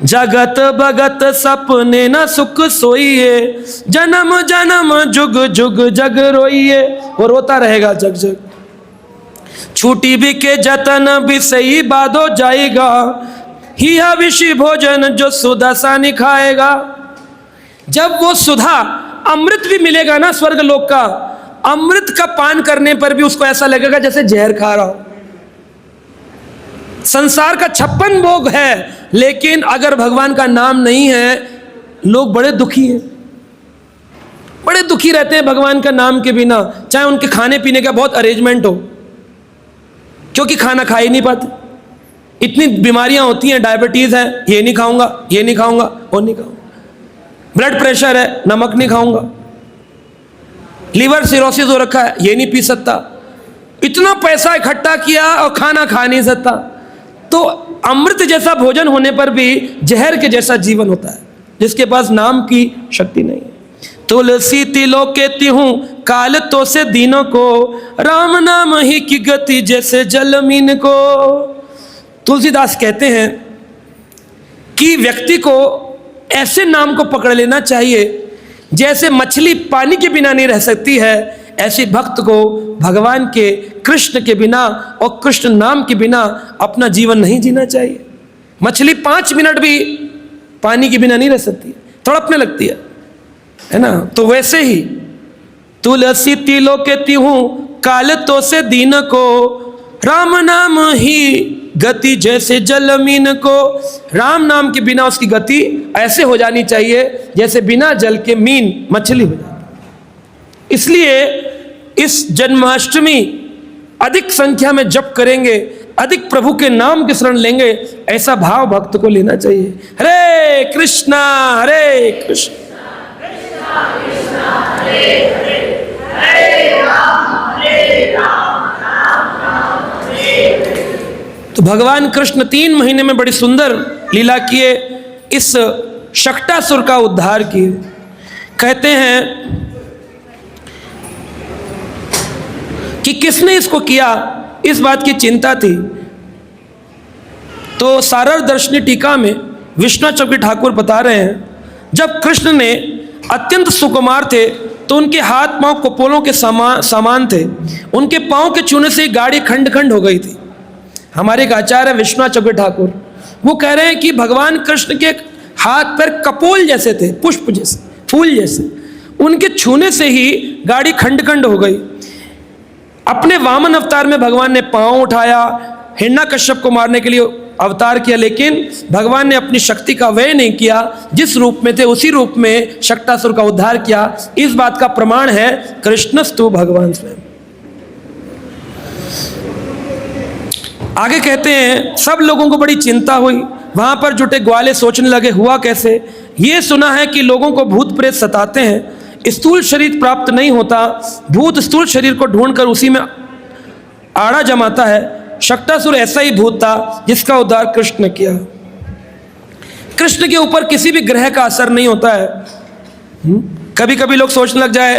जगत भगत सपने न सुख सोइए, जन्म जन्म जुग जुग जग रोइए। वो रोता रहेगा जग जग। छूटी भी के जतन भी सही बादो जाएगा, हिया विषि भोजन जो सुधा सानी खाएगा। जब वो सुधा, अमृत भी मिलेगा ना स्वर्ग लोक का, अमृत का पान करने पर भी उसको ऐसा लगेगा जैसे जहर खा रहा हो। संसार का 56 भोग है, लेकिन अगर भगवान का नाम नहीं है, लोग बड़े दुखी हैं, बड़े दुखी रहते हैं भगवान का नाम के बिना। चाहे उनके खाने पीने का बहुत अरेंजमेंट हो, क्योंकि खाना खा ही नहीं पाते। इतनी बीमारियां होती हैं, डायबिटीज है, ये नहीं खाऊंगा, ये नहीं खाऊंगा, वो नहीं खाऊंगा। ब्लड प्रेशर है, नमक नहीं खाऊंगा। लीवर सिरोसिस हो रखा है, ये नहीं पी सकता। इतना पैसा इकट्ठा किया और खाना खा नहीं सकता। तो अमृत जैसा भोजन होने पर भी जहर के जैसा जीवन होता है, जिसके पास नाम की शक्ति नहीं है। तुलसी तिलो केती हूँ काल तो से दीनों को, राम नाम ही की गति जैसे जलमीन को। तुलसीदास कहते हैं कि व्यक्ति को ऐसे नाम को पकड़ लेना चाहिए जैसे मछली पानी के बिना नहीं रह सकती है, ऐसे भक्त को भगवान के, कृष्ण के बिना और कृष्ण नाम के बिना अपना जीवन नहीं जीना चाहिए। मछली 5 मिनट भी पानी के बिना नहीं रह सकती, तड़पने लगती है ना। तो वैसे ही तुलसी तिलो केती हूँ काल तो से दीन को, राम नाम ही गति जैसे जलमीन को। राम नाम के बिना उसकी गति ऐसे हो जानी चाहिए जैसे बिना जल के मीन, मछली हो जाती। इसलिए इस जन्माष्टमी अधिक संख्या में जप करेंगे, अधिक प्रभु के नाम की शरण लेंगे, ऐसा भाव भक्त को लेना चाहिए। हरे कृष्णा हरे कृष्ण कृष्णा हरे हरे, हरे राम राम राम हरे हरे। तो भगवान कृष्ण 3 महीने में बड़ी सुंदर लीला किए, इस शक्टासुर का उद्धार किए। कहते हैं कि किसने इसको किया, इस बात की चिंता थी। तो सारर दर्शनी टीका में विश्वनाथ ठाकुर बता रहे हैं, जब कृष्ण ने अत्यंत सुकुमार थे तो उनके हाथ पांव कपोलों के समान थे। उनके पांव के छूने से गाड़ी खंड खंड हो गई थी। हमारे एक आचार्य विश्वनाथ ठाकुर, वो कह रहे हैं कि भगवान कृष्ण के हाथ पैर कपोल जैसे थे, पुष्प जैसे, फूल जैसे। उनके छूने से ही गाड़ी खंड खंड हो गई। अपने वामन अवतार में भगवान ने पांव उठाया, हिरण्यकश्यप को मारने के लिए अवतार किया, लेकिन भगवान ने अपनी शक्ति का व्यय नहीं किया। जिस रूप में थे उसी रूप में शक्टासुर का उद्धार किया। इस बात का प्रमाण है कृष्णस्तु भगवान स्वयं। आगे कहते हैं सब लोगों को बड़ी चिंता हुई। वहां पर जुटे ग्वाले सोचने लगे हुआ कैसे। ये सुना है कि लोगों को भूत प्रेत सताते हैं, स्थूल शरीर प्राप्त नहीं होता, भूत स्थूल शरीर को ढूंढकर उसी में आड़ा जमाता है। शक्टासुर ऐसा ही भूत था जिसका उद्धार कृष्ण ने किया। कृष्ण के ऊपर किसी भी ग्रह का असर नहीं होता है। कभी कभी लोग सोचने लग जाए,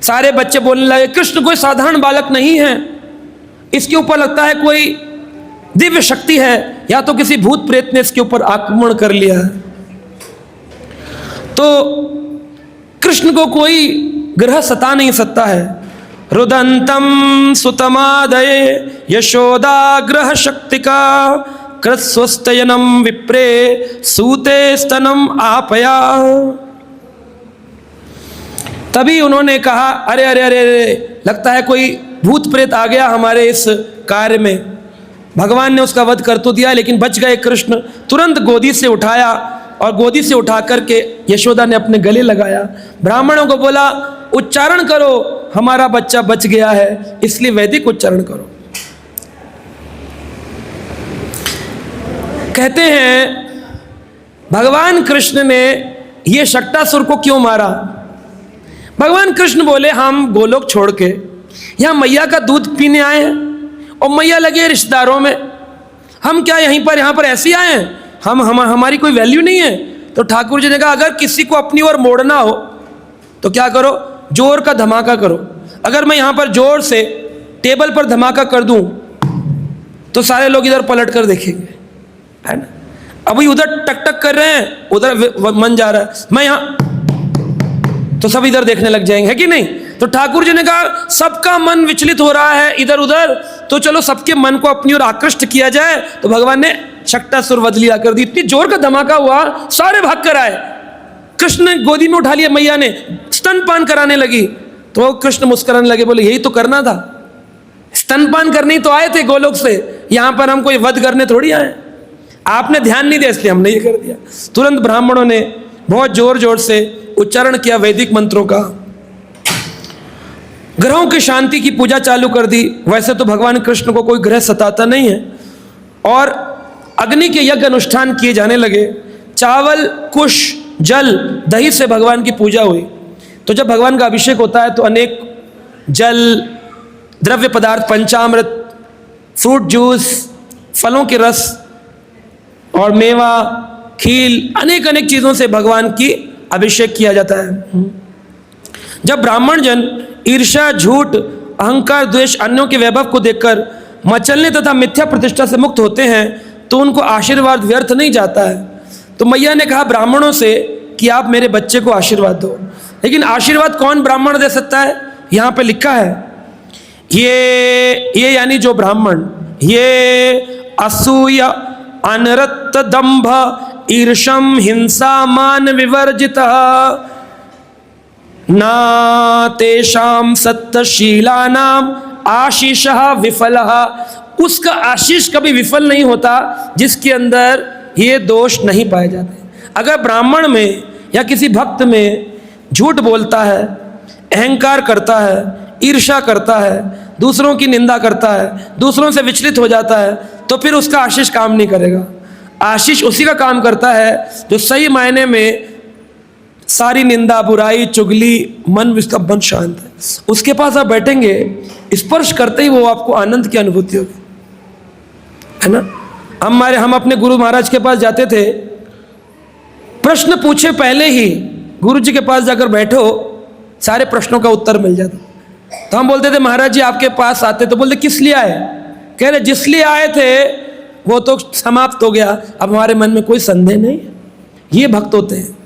सारे बच्चे बोलने लगे कृष्ण कोई साधारण बालक नहीं है, इसके ऊपर लगता है कोई दिव्य शक्ति है, या तो किसी भूत प्रेत ने इसके ऊपर आक्रमण कर लिया है। तो कृष्ण को कोई ग्रह सता नहीं सकता है। रुदंतम सुतमादये यशोदा ग्रह शक्तिका कृत्स्वस्तयनम विप्रे सूते स्तनम आपया। तभी उन्होंने कहा अरे अरे अरे अरे, लगता है कोई भूत प्रेत आ गया हमारे इस कार्य में। भगवान ने उसका वध कर तो दिया, लेकिन बच गए कृष्ण। तुरंत गोदी से उठाया और गोदी से उठा करके यशोदा ने अपने गले लगाया। ब्राह्मणों को बोला उच्चारण करो, हमारा बच्चा बच गया है, इसलिए वैदिक उच्चारण करो। कहते हैं भगवान कृष्ण ने ये शक्टासुर को क्यों मारा। भगवान कृष्ण बोले हम गोलोक छोड़ के यहाँ मैया का दूध पीने आए हैं, और मैया लगे रिश्तेदारों में, हम क्या यहाँ पर ऐसे आए हैं, हमारी कोई वैल्यू नहीं है। तो ठाकुर जी ने कहा अगर किसी को अपनी ओर मोड़ना हो तो क्या करो, जोर का धमाका करो। अगर मैं यहाँ पर जोर से टेबल पर धमाका कर दूं तो सारे लोग इधर पलट कर देखेंगे, है ना। अभी उधर टक टक कर रहे हैं, उधर मन जा रहा है, मैं यहाँ, तो सब इधर देखने लग जाएंगे, है कि नहीं। तो ठाकुर जी ने कहा सबका मन विचलित हो रहा है इधर उधर, तो चलो सबके मन को अपनी ओर आकृष्ट किया जाए। तो भगवान ने शक्टासुर वध लीला कर दी। इतनी जोर का धमाका हुआ, सारे भाग कर आए। कृष्ण ने गोदी में उठा लिया, मैया ने स्तनपान कराने लगी। तो कृष्ण मुस्कुराने लगे, बोले यही तो करना था, स्तनपान करने ही तो आए थे गोलोक से, यहां पर हम कोई वध करने थोड़ी आए, आपने ध्यान नहीं दिया इसलिए हमने ये कर दिया। तुरंत ब्राह्मणों ने बहुत जोर जोर से उच्चारण किया वैदिक मंत्रों का, ग्रहों की शांति की पूजा चालू कर दी। वैसे तो भगवान कृष्ण को कोई ग्रह सताता नहीं है, और अग्नि के यज्ञ अनुष्ठान किए जाने लगे। चावल, कुश, जल, दही से भगवान की पूजा हुई। तो जब भगवान का अभिषेक होता है तो अनेक जल, द्रव्य पदार्थ, पंचामृत, फ्रूट जूस, फलों के रस और मेवा, खील, अनेक अनेक चीज़ों से भगवान की अभिषेक किया जाता है। जब ब्राह्मण जन ईर्ष्या, झूठ, अहंकार, द्वेष, अन्यों के वैभव को देखकर मचलने तथा मिथ्या प्रतिष्ठा से मुक्त होते हैं तो उनको आशीर्वाद व्यर्थ नहीं जाता है। तो मैया ने कहा ब्राह्मणों से कि आप मेरे बच्चे को आशीर्वाद दो। लेकिन आशीर्वाद कौन ब्राह्मण दे सकता है, यहाँ पे लिखा है ये यानी जो ब्राह्मण, ये असूया, अनरत, दंभ, ईर्षम, हिंसा, मान विवर्जितः ना तेषाम सत्यशीलानाम आशीषः विफलः। उसका आशीष कभी विफल नहीं होता जिसके अंदर ये दोष नहीं पाए जाते। अगर ब्राह्मण में या किसी भक्त में झूठ बोलता है, अहंकार करता है, ईर्ष्या करता है, दूसरों की निंदा करता है, दूसरों से विचलित हो जाता है, तो फिर उसका आशीष काम नहीं करेगा। आशीष उसी का काम करता है जो सही मायने में सारी निंदा, बुराई, चुगली, मन उसका मन शांत है। उसके पास आप बैठेंगे, स्पर्श करते ही वो आपको आनंद की अनुभूति होगी, है ना। हम अपने गुरु महाराज के पास जाते थे, प्रश्न पूछे पहले ही गुरु जी के पास जाकर बैठो, सारे प्रश्नों का उत्तर मिल जाता। तो हम बोलते थे महाराज जी आपके पास आते, तो बोलते किस लिए आए, कह रहे जिस लिए आए थे वो तो समाप्त हो गया, अब हमारे मन में कोई संदेह नहीं। ये भक्त होते हैं।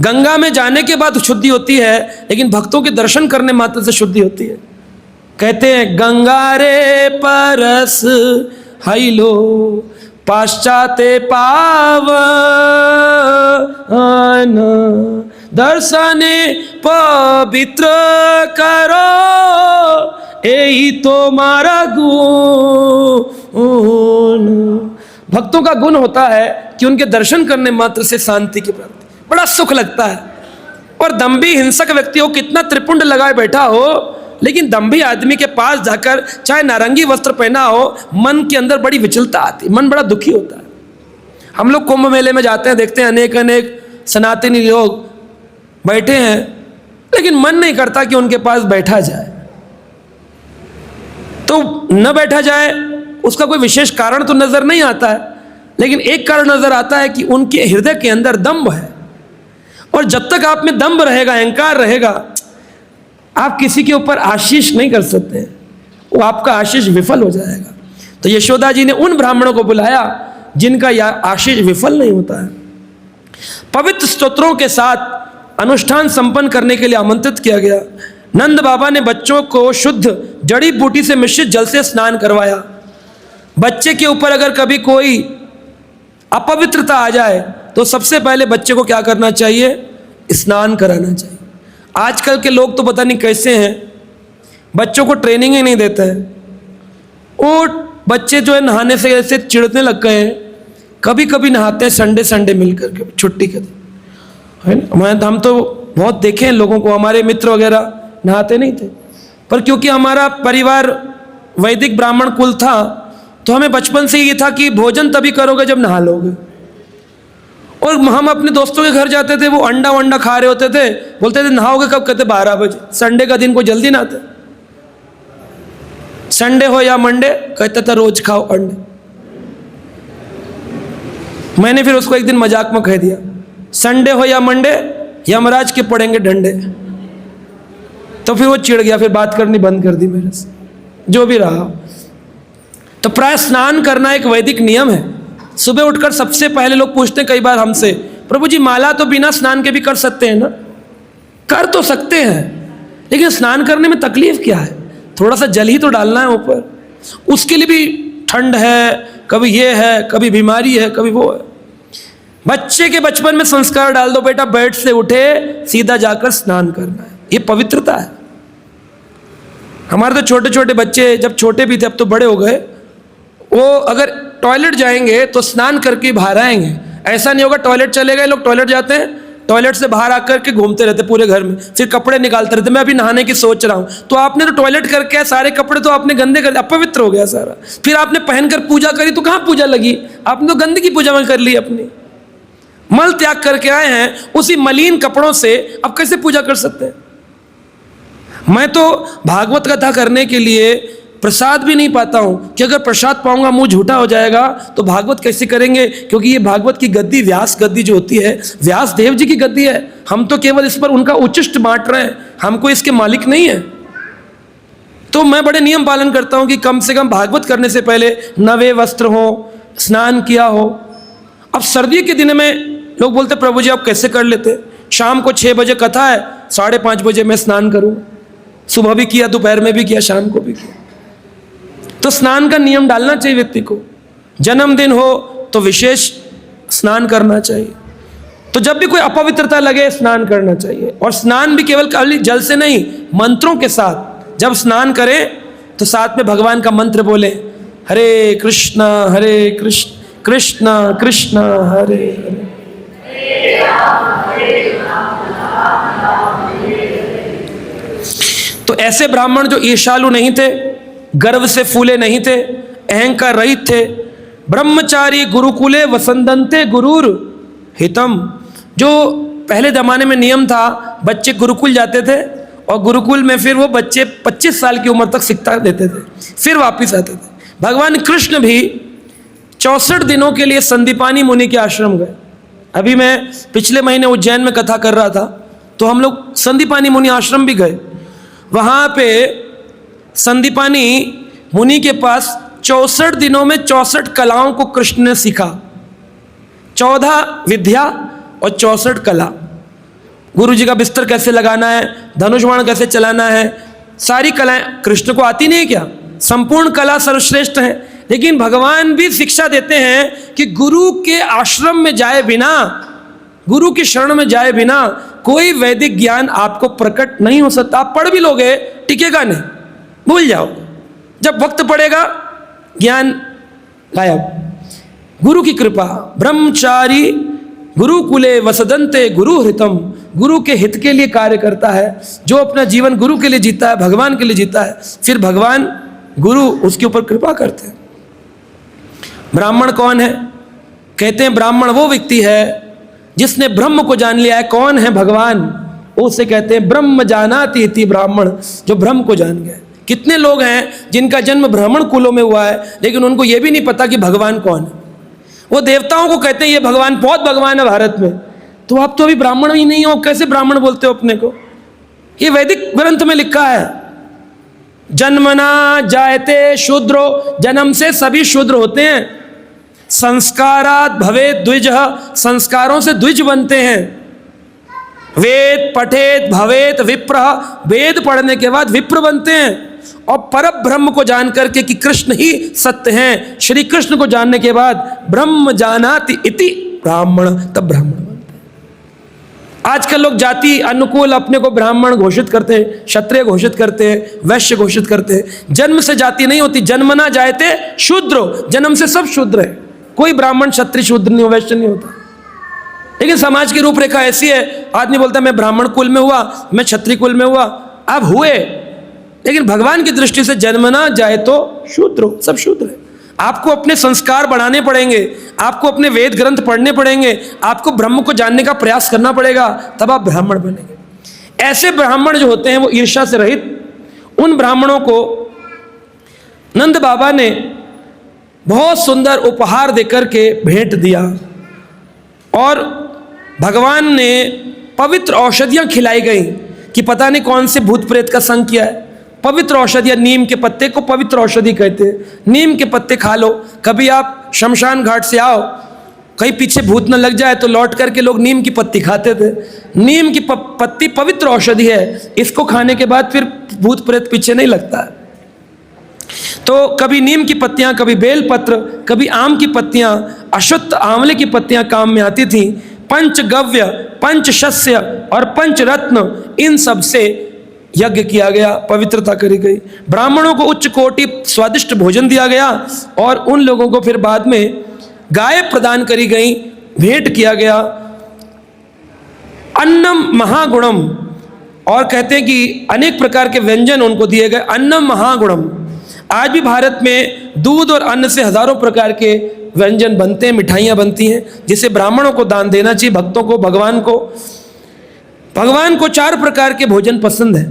गंगा में जाने के बाद शुद्धि होती है, लेकिन भक्तों के दर्शन करने मात्र से शुद्धि होती है। कहते हैं गंगा रे परस हईलो पाश्चाते पावन दर्शने पवित्र करो, यही तुम्हारा गुण। भक्तों का गुण होता है कि उनके दर्शन करने मात्र से शांति की प्राप्ति, बड़ा सुख लगता है। और दंभी हिंसक व्यक्ति हो, कितना त्रिपुंड लगाए बैठा हो, लेकिन दंभी आदमी के पास जाकर चाहे नारंगी वस्त्र पहना हो, मन के अंदर बड़ी विचलता आती, मन बड़ा दुखी होता है। हम लोग कुंभ मेले में जाते हैं, देखते हैं अनेक अनेक सनातनी लोग बैठे हैं, लेकिन मन नहीं करता कि उनके पास बैठा जाए। तो न बैठा जाए उसका कोई विशेष कारण तो नजर नहीं आता है, लेकिन एक कारण नजर आता है कि उनके हृदय के अंदर दंभ है। और जब तक आप में दंभ रहेगा, अहंकार रहेगा, आप किसी के ऊपर आशीष नहीं कर सकते, वो आपका आशीष विफल हो जाएगा। तो यशोदा जी ने उन ब्राह्मणों को बुलाया जिनका यह आशीष विफल नहीं होता है। पवित्र स्तोत्रों के साथ अनुष्ठान संपन्न करने के लिए आमंत्रित किया गया। नंद बाबा ने बच्चों को शुद्ध जड़ी बूटी से मिश्रित जल से स्नान करवाया। बच्चे के ऊपर अगर कभी कोई अपवित्रता आ जाए तो सबसे पहले बच्चे को क्या करना चाहिए? स्नान कराना चाहिए। आजकल के लोग तो पता नहीं कैसे हैं, बच्चों को ट्रेनिंग ही नहीं देते हैं। वो बच्चे जो है नहाने से ऐसे चिढ़ने लग गए हैं, कभी कभी नहाते हैं संडे मिलकर के छुट्टी के दिन, है ना। हम तो बहुत देखे हैं लोगों को, हमारे मित्र वगैरह नहाते नहीं थे, पर क्योंकि हमारा परिवार वैदिक ब्राह्मण कुल था तो हमें बचपन से ये था कि भोजन तभी करोगे जब नहा लोगे। और हम अपने दोस्तों के घर जाते थे, वो अंडा वंडा खा रहे होते थे, बोलते थे नहाओगे कब? कहते 12 बजे। संडे का दिन को जल्दी नहाते, संडे हो या मंडे, कहते थे रोज खाओ अंडे। मैंने फिर उसको एक दिन मजाक में कह दिया, संडे हो या मंडे यमराज के पड़ेंगे डंडे। तो फिर वो चिढ़ गया, फिर बात करनी बंद कर दी मेरे से, जो भी रहा। तो प्राय स्नान करना एक वैदिक नियम है। सुबह उठकर सबसे पहले लोग पूछते हैं कई बार हमसे, प्रभु जी माला तो बिना स्नान के भी कर सकते हैं ना? कर तो सकते हैं, लेकिन स्नान करने में तकलीफ क्या है? थोड़ा सा जल ही तो डालना है ऊपर, उसके लिए भी ठंड है, कभी ये है, कभी बीमारी है, कभी वो है। बच्चे के बचपन में संस्कार डाल दो, बेटा बेड से उठे सीधा जाकर स्नान करना है, ये पवित्रता है। हमारे तो छोटे छोटे बच्चे जब छोटे भी थे, अब तो बड़े हो गए, वो अगर टॉयलेट जाएंगे तो स्नान करके बाहर आएंगे। ऐसा नहीं होगा टॉयलेट चले गए, लोग टॉयलेट जाते हैं, टॉयलेट से बाहर आकर के घूमते रहते पूरे घर में, फिर कपड़े निकालते रहते, मैं अभी नहाने की सोच रहा हूँ। तो आपने तो टॉयलेट करके सारे कपड़े तो आपने गंदे कर, अपवित्र हो गया सारा। फिर आपने पहनकर पूजा करी तो कहाँ पूजा लगी? आपने तो गंदगी पूजा में कर ली अपनी। मल त्याग करके आए हैं, उसी मलिन कपड़ों से अब कैसे पूजा कर सकते हैं? मैं तो भागवत कथा करने के लिए प्रसाद भी नहीं पाता हूं कि अगर प्रसाद पाऊंगा मुंह झूठा हो जाएगा तो भागवत कैसे करेंगे? क्योंकि ये भागवत की गद्दी व्यास गद्दी जो होती है, व्यास देव जी की गद्दी है। हम तो केवल इस पर उनका उच्चिष्ट बांट रहे हैं, हमको इसके मालिक नहीं है। तो मैं बड़े नियम पालन करता हूं कि कम से कम भागवत करने से पहले नवे वस्त्र हो, स्नान किया हो। अब सर्दी के दिन में लोग बोलते प्रभु जी आप कैसे कर लेते? शाम को 6 बजे कथा है, 5:30 बजे मैं स्नान करूँ। सुबह भी किया, दोपहर में भी किया, शाम को भी किया। तो स्नान का नियम डालना चाहिए व्यक्ति को। जन्मदिन हो तो विशेष स्नान करना चाहिए। तो जब भी कोई अपवित्रता लगे स्नान करना चाहिए, और स्नान भी केवल खाली जल से नहीं, मंत्रों के साथ। जब स्नान करें तो साथ में भगवान का मंत्र बोले, हरे कृष्णा कृष्ण कृष्ण हरे हरे। तो ऐसे ब्राह्मण जो ईर्ष्यालु नहीं थे, गर्व से फूले नहीं थे, अहंकार रहित थे, ब्रह्मचारी गुरुकुले वसंदन्ते गुरुर हितम। जो पहले जमाने में नियम था, बच्चे गुरुकुल जाते थे और गुरुकुल में फिर वो बच्चे 25 साल की उम्र तक शिक्षा देते थे, फिर वापस आते थे। भगवान कृष्ण भी 64 दिनों के लिए संदीपानी मुनि के आश्रम गए। अभी मैं पिछले महीने उज्जैन में कथा कर रहा था, तो हम लोग संदीपानी मुनि आश्रम भी गए। वहाँ पे संदीपानी मुनि के पास 64 दिनों में 64 कलाओं को कृष्ण ने सीखा। 14 विद्या और 64 कला। गुरु जी का बिस्तर कैसे लगाना है, धनुष बाण कैसे चलाना है, सारी कलाएं कृष्ण को आती नहीं है क्या? संपूर्ण कला सर्वश्रेष्ठ है, लेकिन भगवान भी शिक्षा देते हैं कि गुरु के आश्रम में जाए बिना, गुरु की शरण में जाए बिना कोई वैदिक ज्ञान आपको प्रकट नहीं हो सकता। आप पढ़ भी लोगे टिकेगा नहीं, भूल जाओ। जब वक्त पड़ेगा ज्ञान गायब। गुरु की कृपा, ब्रह्मचारी गुरुकुले वसदंते गुरु हितम, गुरु के हित के लिए कार्य करता है। जो अपना जीवन गुरु के लिए जीता है, भगवान के लिए जीता है, फिर भगवान गुरु उसके ऊपर कृपा करते हैं। ब्राह्मण कौन है? कहते हैं ब्राह्मण वो व्यक्ति है जिसने ब्रह्म को जान लिया है। कौन है? भगवान। उसे कहते हैं ब्रह्म जानाति इति ब्राह्मण, जो ब्रह्म को जान गया। कितने लोग हैं जिनका जन्म ब्राह्मण कुलों में हुआ है, लेकिन उनको यह भी नहीं पता कि भगवान कौन है। वो देवताओं को कहते हैं ये भगवान, बहुत भगवान है भारत में। तो आप तो अभी ब्राह्मण ही नहीं हो, कैसे ब्राह्मण बोलते हो अपने को? ये वैदिक ग्रंथ में लिखा है, जन्मना जायते शूद्रो, जन्म से सभी शूद्र होते हैं। संस्कारात भवेत द्विज, संस्कारों से द्विज बनते हैं। वेद पठेत भवेत विप्र, वेद पढ़ने के बाद विप्र बनते हैं। और परम ब्रह्म को जान करके कि कृष्ण ही सत्य हैं, श्री कृष्ण को जानने के बाद ब्रह्म जानाति इति ब्राह्मण, तब ब्राह्मण बनते हैं। आजकल लोग जाति अनुकूल अपने को ब्राह्मण घोषित करते हैं, क्षत्रिय घोषित करते हैं, वैश्य घोषित करते हैं। जन्म से जाति नहीं होती, जन्मना जायते शूद्रो, जन्म से सब शूद्र है। कोई ब्राह्मण क्षत्रिय शूद्र नहीं, वैश्य नहीं होता। लेकिन समाज की रूपरेखा ऐसी है, आदमी बोलता है मैं ब्राह्मण कुल में हुआ, मैं क्षत्रिय कुल में हुआ। अब हुए, लेकिन भगवान की दृष्टि से जन्मना जाए तो शूद्र, सब शूद्र है। आपको अपने संस्कार बढ़ाने पड़ेंगे, आपको अपने वेद ग्रंथ पढ़ने पड़ेंगे, आपको ब्रह्म को जानने का प्रयास करना पड़ेगा, तब आप ब्राह्मण बनेंगे। ऐसे ब्राह्मण जो होते हैं वो ईर्ष्या से रहित, उन ब्राह्मणों को नंद बाबा ने बहुत सुंदर उपहार देकर के भेंट दिया। और भगवान ने पवित्र औषधियां खिलाई गई कि पता नहीं कौन से भूत प्रेत का संग किया है। पवित्र औषधियां, नीम के पत्ते को पवित्र औषधि कहते हैं। नीम के पत्ते खा लो। कभी आप शमशान घाट से आओ, कहीं पीछे भूत न लग जाए तो लौट करके लोग नीम की पत्ती खाते थे। नीम की पत्ती पवित्र औषधि है, इसको खाने के बाद फिर भूत प्रेत पीछे नहीं लगता। तो कभी नीम की पत्तियां, कभी बेलपत्र, कभी आम की पत्तियां, अश्वत्थ आंवले की पत्तियां काम में आती थी। पंचगव्य, पंचशस्य और पंचरत्न, इन सब से यज्ञ किया गया, पवित्रता करी गई। ब्राह्मणों को उच्च कोटि स्वादिष्ट भोजन दिया गया और उन लोगों को फिर बाद में गाय प्रदान करी गई, भेंट किया गया। अन्नम महागुणम, और कहते हैं कि अनेक प्रकार के व्यंजन उनको दिए गए। अन्नम महागुणम, आज भी भारत में दूध और अन्न से हजारों प्रकार के व्यंजन बनते हैं, मिठाइयाँ बनती हैं, जिसे ब्राह्मणों को दान देना चाहिए, भक्तों को, भगवान को। भगवान को 4 प्रकार के भोजन पसंद है।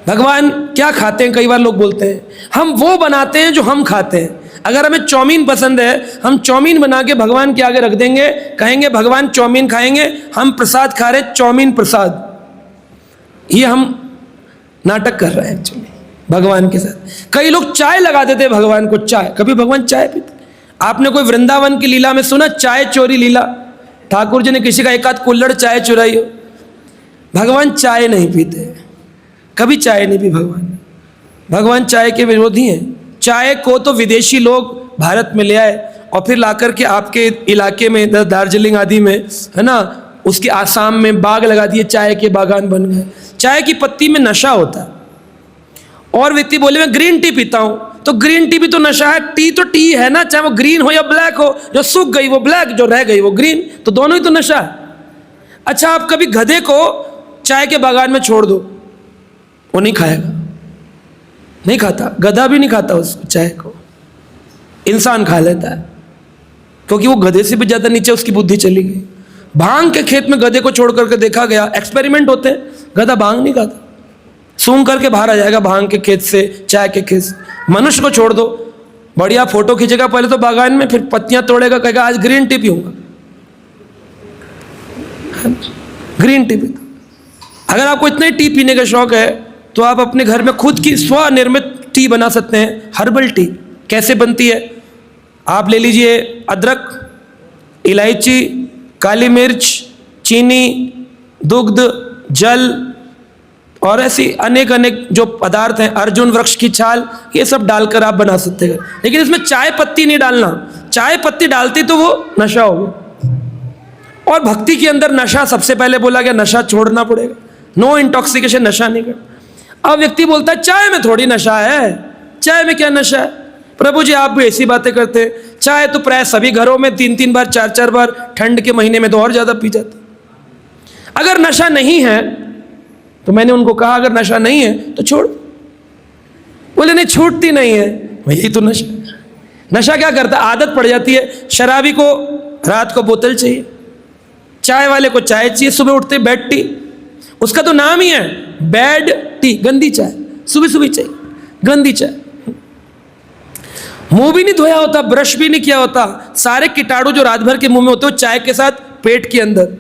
भगवान क्या खाते हैं? कई बार लोग बोलते हैं हम वो बनाते हैं जो हम खाते हैं। अगर हमें चाउमीन पसंद है, हम चाउमीन बना के भगवान के आगे रख देंगे, कहेंगे भगवान चाउमीन खाएंगे, हम प्रसाद खा रहे, चाउमीन प्रसाद। ये हम नाटक कर रहे हैं एक्चुअली भगवान के साथ। कई लोग चाय लगा देते हैं भगवान को, चाय। कभी भगवान चाय पीते? आपने कोई वृंदावन की लीला में सुना चाय चोरी लीला? ठाकुर जी ने किसी का एक आध कुल्हड़ चाय चुराई हो? भगवान चाय नहीं पीते, कभी चाय नहीं पी भगवान। भगवान चाय के विरोधी हैं। चाय को तो विदेशी लोग भारत में ले आए और फिर लाकर के आपके इलाके में, दार्जिलिंग आदि में, है ना, उसके आसाम में बाग लगा दिए, चाय के बागान बन गए। चाय की पत्ती में नशा होता है। और व्यक्ति बोले मैं ग्रीन टी पीता हूं, तो ग्रीन टी भी तो नशा है। टी तो टी है ना, चाहे वो ग्रीन हो या ब्लैक हो। जो सूख गई वो ब्लैक, जो रह गई वो ग्रीन, तो दोनों ही तो नशा है। अच्छा, आप कभी गधे को चाय के बागान में छोड़ दो, वो नहीं खाएगा, नहीं खाता। गधा भी नहीं खाता उस चाय को, इंसान खा लेता है, क्योंकि वो गधे से भी ज्यादा नीचे उसकी बुद्धि चली गई। भांग के खेत में गधे को छोड़ करके देखा गया, एक्सपेरिमेंट होते हैं, गधा भांग नहीं खाता, सूंघ करके बाहर आ जाएगा भांग के खेत से, चाय के खेत से। मनुष्य को छोड़ दो, बढ़िया फोटो खींचेगा पहले तो बागान में, फिर पत्तियां तोड़ेगा, कहेगा आज ग्रीन टी पीऊंगा, ग्रीन टी पीता। अगर आपको इतना ही टी पीने का शौक है तो आप अपने घर में खुद की स्वनिर्मित टी बना सकते हैं, हर्बल टी। कैसे बनती है? आप ले लीजिए अदरक, इलायची, काली मिर्च, चीनी, दुग्ध, जल और ऐसी अनेक अनेक जो पदार्थ हैं, अर्जुन वृक्ष की छाल, ये सब डालकर आप बना सकते हैं। लेकिन इसमें चाय पत्ती नहीं डालना, चाय पत्ती डालती तो वो नशा हो गया। और भक्ति के अंदर नशा सबसे पहले बोला गया, नशा छोड़ना पड़ेगा, नो इंटॉक्सिकेशन, नशा नहीं करना। अब व्यक्ति बोलता है चाय में थोड़ी नशा है, चाय में क्या नशा है? प्रभु जी आप भी ऐसी बातें करते हैं, चाय तो प्राय सभी घरों में 3-3 बार 4-4 बार, ठंड के महीने में तो और ज्यादा पी जाते। अगर नशा नहीं है तो मैंने उनको कहा अगर नशा नहीं है तो छोड़। बोले नहीं छूटती नहीं है। यही तो नशा, नशा क्या करता, आदत पड़ जाती है। शराबी को रात को बोतल चाहिए, चाय वाले को चाय चाहिए, सुबह उठते बेड टी, उसका तो नाम ही है बैड टी, गंदी चाय, सुबह सुबह चाहिए गंदी चाय। मुंह भी नहीं धोया होता, ब्रश भी नहीं किया होता, सारे कीटाणु जो रात भर के मुंह में होते हैं चाय के साथ पेट के अंदर।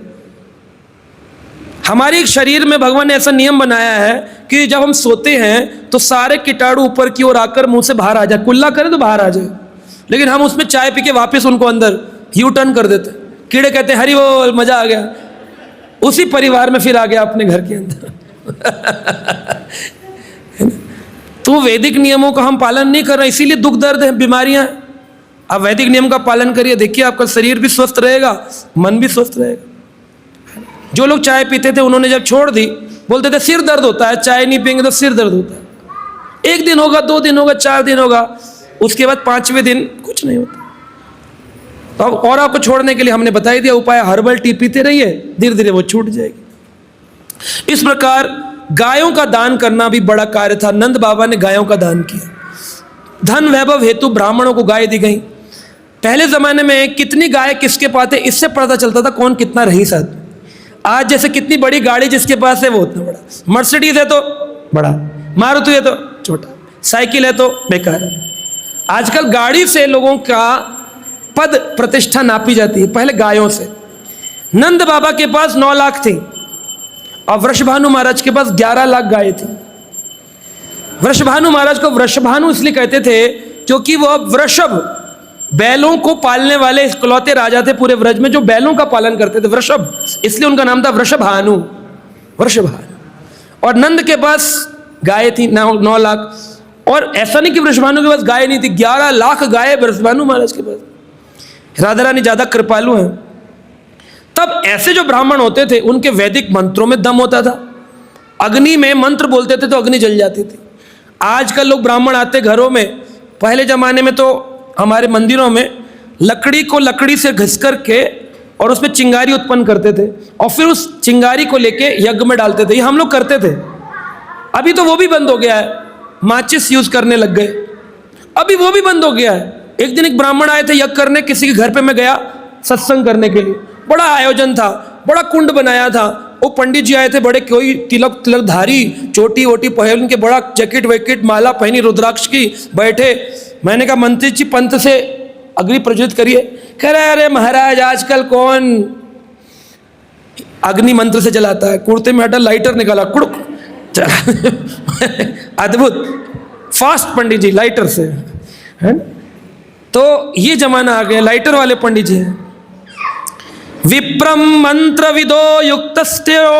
हमारे शरीर में भगवान ने ऐसा नियम बनाया है कि जब हम सोते हैं तो सारे कीटाणु ऊपर की ओर आकर मुंह से बाहर आ जाए, कुल्ला करे तो बाहर आ जाए, लेकिन हम उसमें चाय पी के वापस उनको अंदर यू टर्न कर देते। कीड़े कहते हैं हरि बोल, मजा आ गया, उसी परिवार में फिर आ गया अपने घर के अंदर। तो वैदिक नियमों का हम पालन नहीं कर रहे, इसीलिए दुख दर्द है, बीमारियां हैं। आप वैदिक नियम का पालन करिए, देखिए आपका शरीर भी स्वस्थ रहेगा, मन भी स्वस्थ रहेगा। जो लोग चाय पीते थे उन्होंने जब छोड़ दी, बोलते थे सिर दर्द होता है, चाय नहीं पियेंगे तो सिर दर्द होता है। 1 दिन होगा, 2 दिन होगा, 4 दिन होगा, उसके बाद 5वें दिन कुछ नहीं होता। तो अब और आपको छोड़ने के लिए हमने बता ही दिया उपाय, हर्बल टी पीते रहिए, धीरे धीरे वो छूट जाएगी। इस प्रकार गायों का दान करना भी बड़ा कार्य था। नंद बाबा ने गायों का दान किया। धन वैभव हेतु ब्राह्मणों को गाय दी गई। पहले जमाने में कितनी गाय किसके पास है इससे पता चलता था कौन कितना रईस है। आज जैसे कितनी बड़ी गाड़ी जिसके पास है वो उतना बड़ा, मर्सिडीज है तो बड़ा, मारुति है तो छोटा, साइकिल है तो बेकार है। आजकल गाड़ी से लोगों का पद प्रतिष्ठा नापी जाती है, पहले गायों से। नंद बाबा के पास 9 लाख थी और वृषभानु महाराज के पास 11 लाख गाय थी। वृषभानु महाराज को वृषभानु इसलिए कहते थे क्योंकि वो वृषभ बैलों को पालने वाले इकलौते राजा थे पूरे व्रज में जो बैलों का पालन करते थे, वृषभ, इसलिए उनका नाम था वृषभानु, वृषभानु। और नंद के पास गाय थी 9 लाख। और ऐसा नहीं कि वृषभानु के पास गाय नहीं थी, 11 लाख गाय वृषभानु महाराज के पास। राधा रानी ज्यादा कृपालु हैं। तब ऐसे जो ब्राह्मण होते थे उनके वैदिक मंत्रों में दम होता था। अग्नि में मंत्र बोलते थे तो अग्नि जल जाती थी। आजकल लोग ब्राह्मण आते घरों में, पहले जमाने में तो हमारे मंदिरों में लकड़ी को लकड़ी से घिस करके और उसमें चिंगारी उत्पन्न करते थे और फिर उस चिंगारी को लेके यज्ञ में डालते थे। ये हम लोग करते थे। अभी तो वो भी बंद हो गया है, माचिस यूज करने लग गए, अभी वो भी बंद हो गया है। एक दिन एक ब्राह्मण आए थे यज्ञ करने, किसी के घर पे मैं गया सत्संग करने के लिए, बड़ा आयोजन था, बड़ा कुंड बनाया था। वो पंडित जी आए थे, बड़े कोई तिलक धारी, चोटी वोटी पहन के, बड़ा जैकेट वैकेट माला पहनी रुद्राक्ष की, बैठे। मैंने कहा मंत्री जी पंथ से अग्नि प्रज्वलित करिए। कह रहे अरे महाराज आजकल कौन अग्नि मंत्र से जलाता है। कुर्ते में हटा लाइटर निकाला, कुड़क चला। अद्भुत फास्ट पंडित जी लाइटर से, है ना? तो ये जमाना आ गया, लाइटर वाले पंडित जी हैं। विप्रम मंत्र विदो युक्तस्त्यो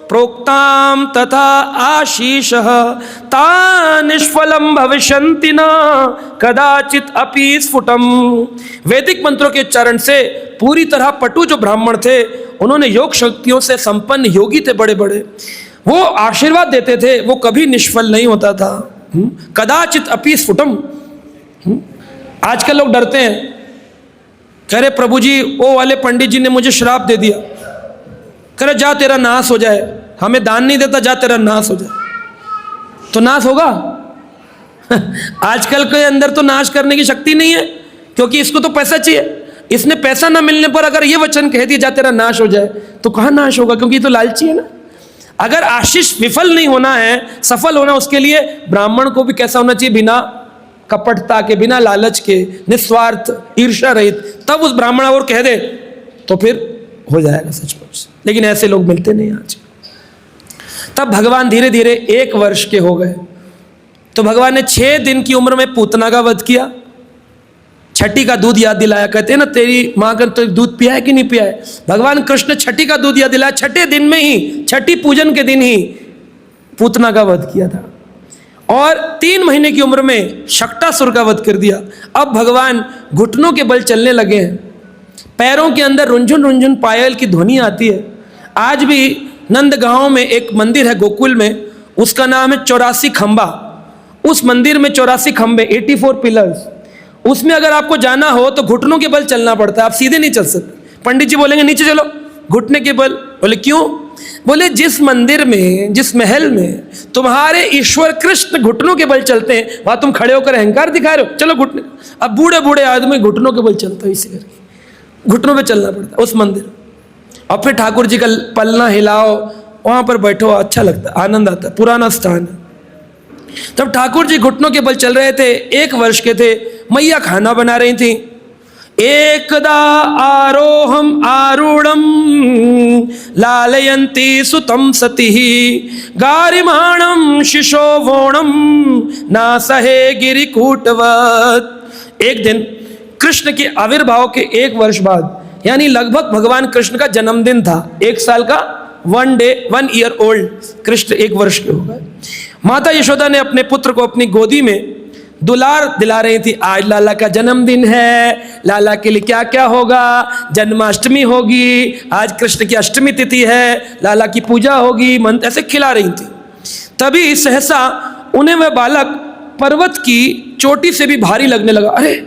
प्रोक्ताम तथा आशीषः ता निष्फलम भविष्यन्ति न कदाचित अपि स्फुटम। वैदिक मंत्रों के उच्चारण से पूरी तरह पटु जो ब्राह्मण थे, उन्होंने योग शक्तियों से संपन्न योगी थे बड़े बड़े, वो आशीर्वाद देते थे, वो कभी निष्फल नहीं होता था। कदाचित अपि स्फुटम। आजकल लोग डरते हैं, कह रहे प्रभु जी वो वाले पंडित जी ने मुझे श्राप दे दिया, कह रहे जा तेरा नाश हो जाए, हमें दान नहीं देता, जा तेरा नाश हो जाए। तो नाश होगा? आजकल के अंदर तो नाश करने की शक्ति नहीं है, क्योंकि इसको तो पैसा चाहिए। इसने पैसा ना मिलने पर अगर ये वचन कह दिया जा तेरा नाश हो जाए, तो कहाँ नाश होगा, क्योंकि ये तो लालची है ना। अगर आशीष विफल नहीं होना है, सफल होना, उसके लिए ब्राह्मण को भी कैसा होना चाहिए, बिना कपटता के, बिना लालच के, निस्वार्थ, ईर्ष्या रहित। तब उस ब्राह्मण और कह दे तो फिर हो जाएगा सचमुच। लेकिन ऐसे लोग मिलते नहीं आज। तब भगवान धीरे धीरे 1 वर्ष के हो गए, तो भगवान ने 6 दिन की उम्र में पूतना का वध किया। छठी का दूध याद दिलाया। कहते हैं ना तेरी माँ का तो दूध पिया है कि नहीं पिया है। भगवान कृष्ण छठी का दूध याद दिलाया। छठे दिन में ही, छठी पूजन के दिन ही पूतना का वध किया था, और 3 महीने की उम्र में शक्टासुर का वध कर दिया। अब भगवान घुटनों के बल चलने लगे हैं, पैरों के अंदर रुंझुन रुंझुन पायल की ध्वनि आती है। आज भी नंदगांव में एक मंदिर है गोकुल में, उसका नाम है 84 खंबा। उस मंदिर में 84 खंबे, 84 पिलर्स। उसमें अगर आपको जाना हो तो घुटनों के बल चलना पड़ता है, आप सीधे नहीं चल सकते। पंडित जी बोलेंगे नीचे चलो, घुटने के बल। बोले क्यों? बोले जिस मंदिर में, जिस महल में तुम्हारे ईश्वर कृष्ण घुटनों के बल चलते हैं, वहां तुम खड़े होकर अहंकार दिखा रहे हो, चलो घुटने। अब बूढ़े बूढ़े आदमी घुटनों के बल चलते हो, इसी करके घुटनों पे चलना पड़ता है उस मंदिर। और फिर ठाकुर जी का पलना हिलाओ, वहां पर बैठो, अच्छा लगता है, आनंद आता है, पुराना स्थान है। तब ठाकुर जी घुटनों के बल चल रहे थे, 1 वर्ष के थे। मैया खाना बना रही थी। एकदा आरोहम आरूढ़म लालयंती सुतम सती गारिमाणम शिशो वोणम ना सहे गिरिकूटवत। एक दिन कृष्ण के आविर्भाव के 1 वर्ष बाद, यानी लगभग भगवान कृष्ण का जन्मदिन था, 1 साल का, 1 ईयर ओल्ड कृष्ण 1 वर्ष के हो गए। माता यशोदा ने अपने पुत्र को अपनी गोदी में दुलार दिला रही थी। आज लाला का जन्मदिन है, लाला के लिए क्या क्या होगा, जन्माष्टमी होगी, आज कृष्ण की अष्टमी तिथि है, लाला की पूजा होगी, मंत्र ऐसे खिला रही थी। तभी सहसा उन्हें वह बालक पर्वत की चोटी से भी भारी लगने लगा। अरे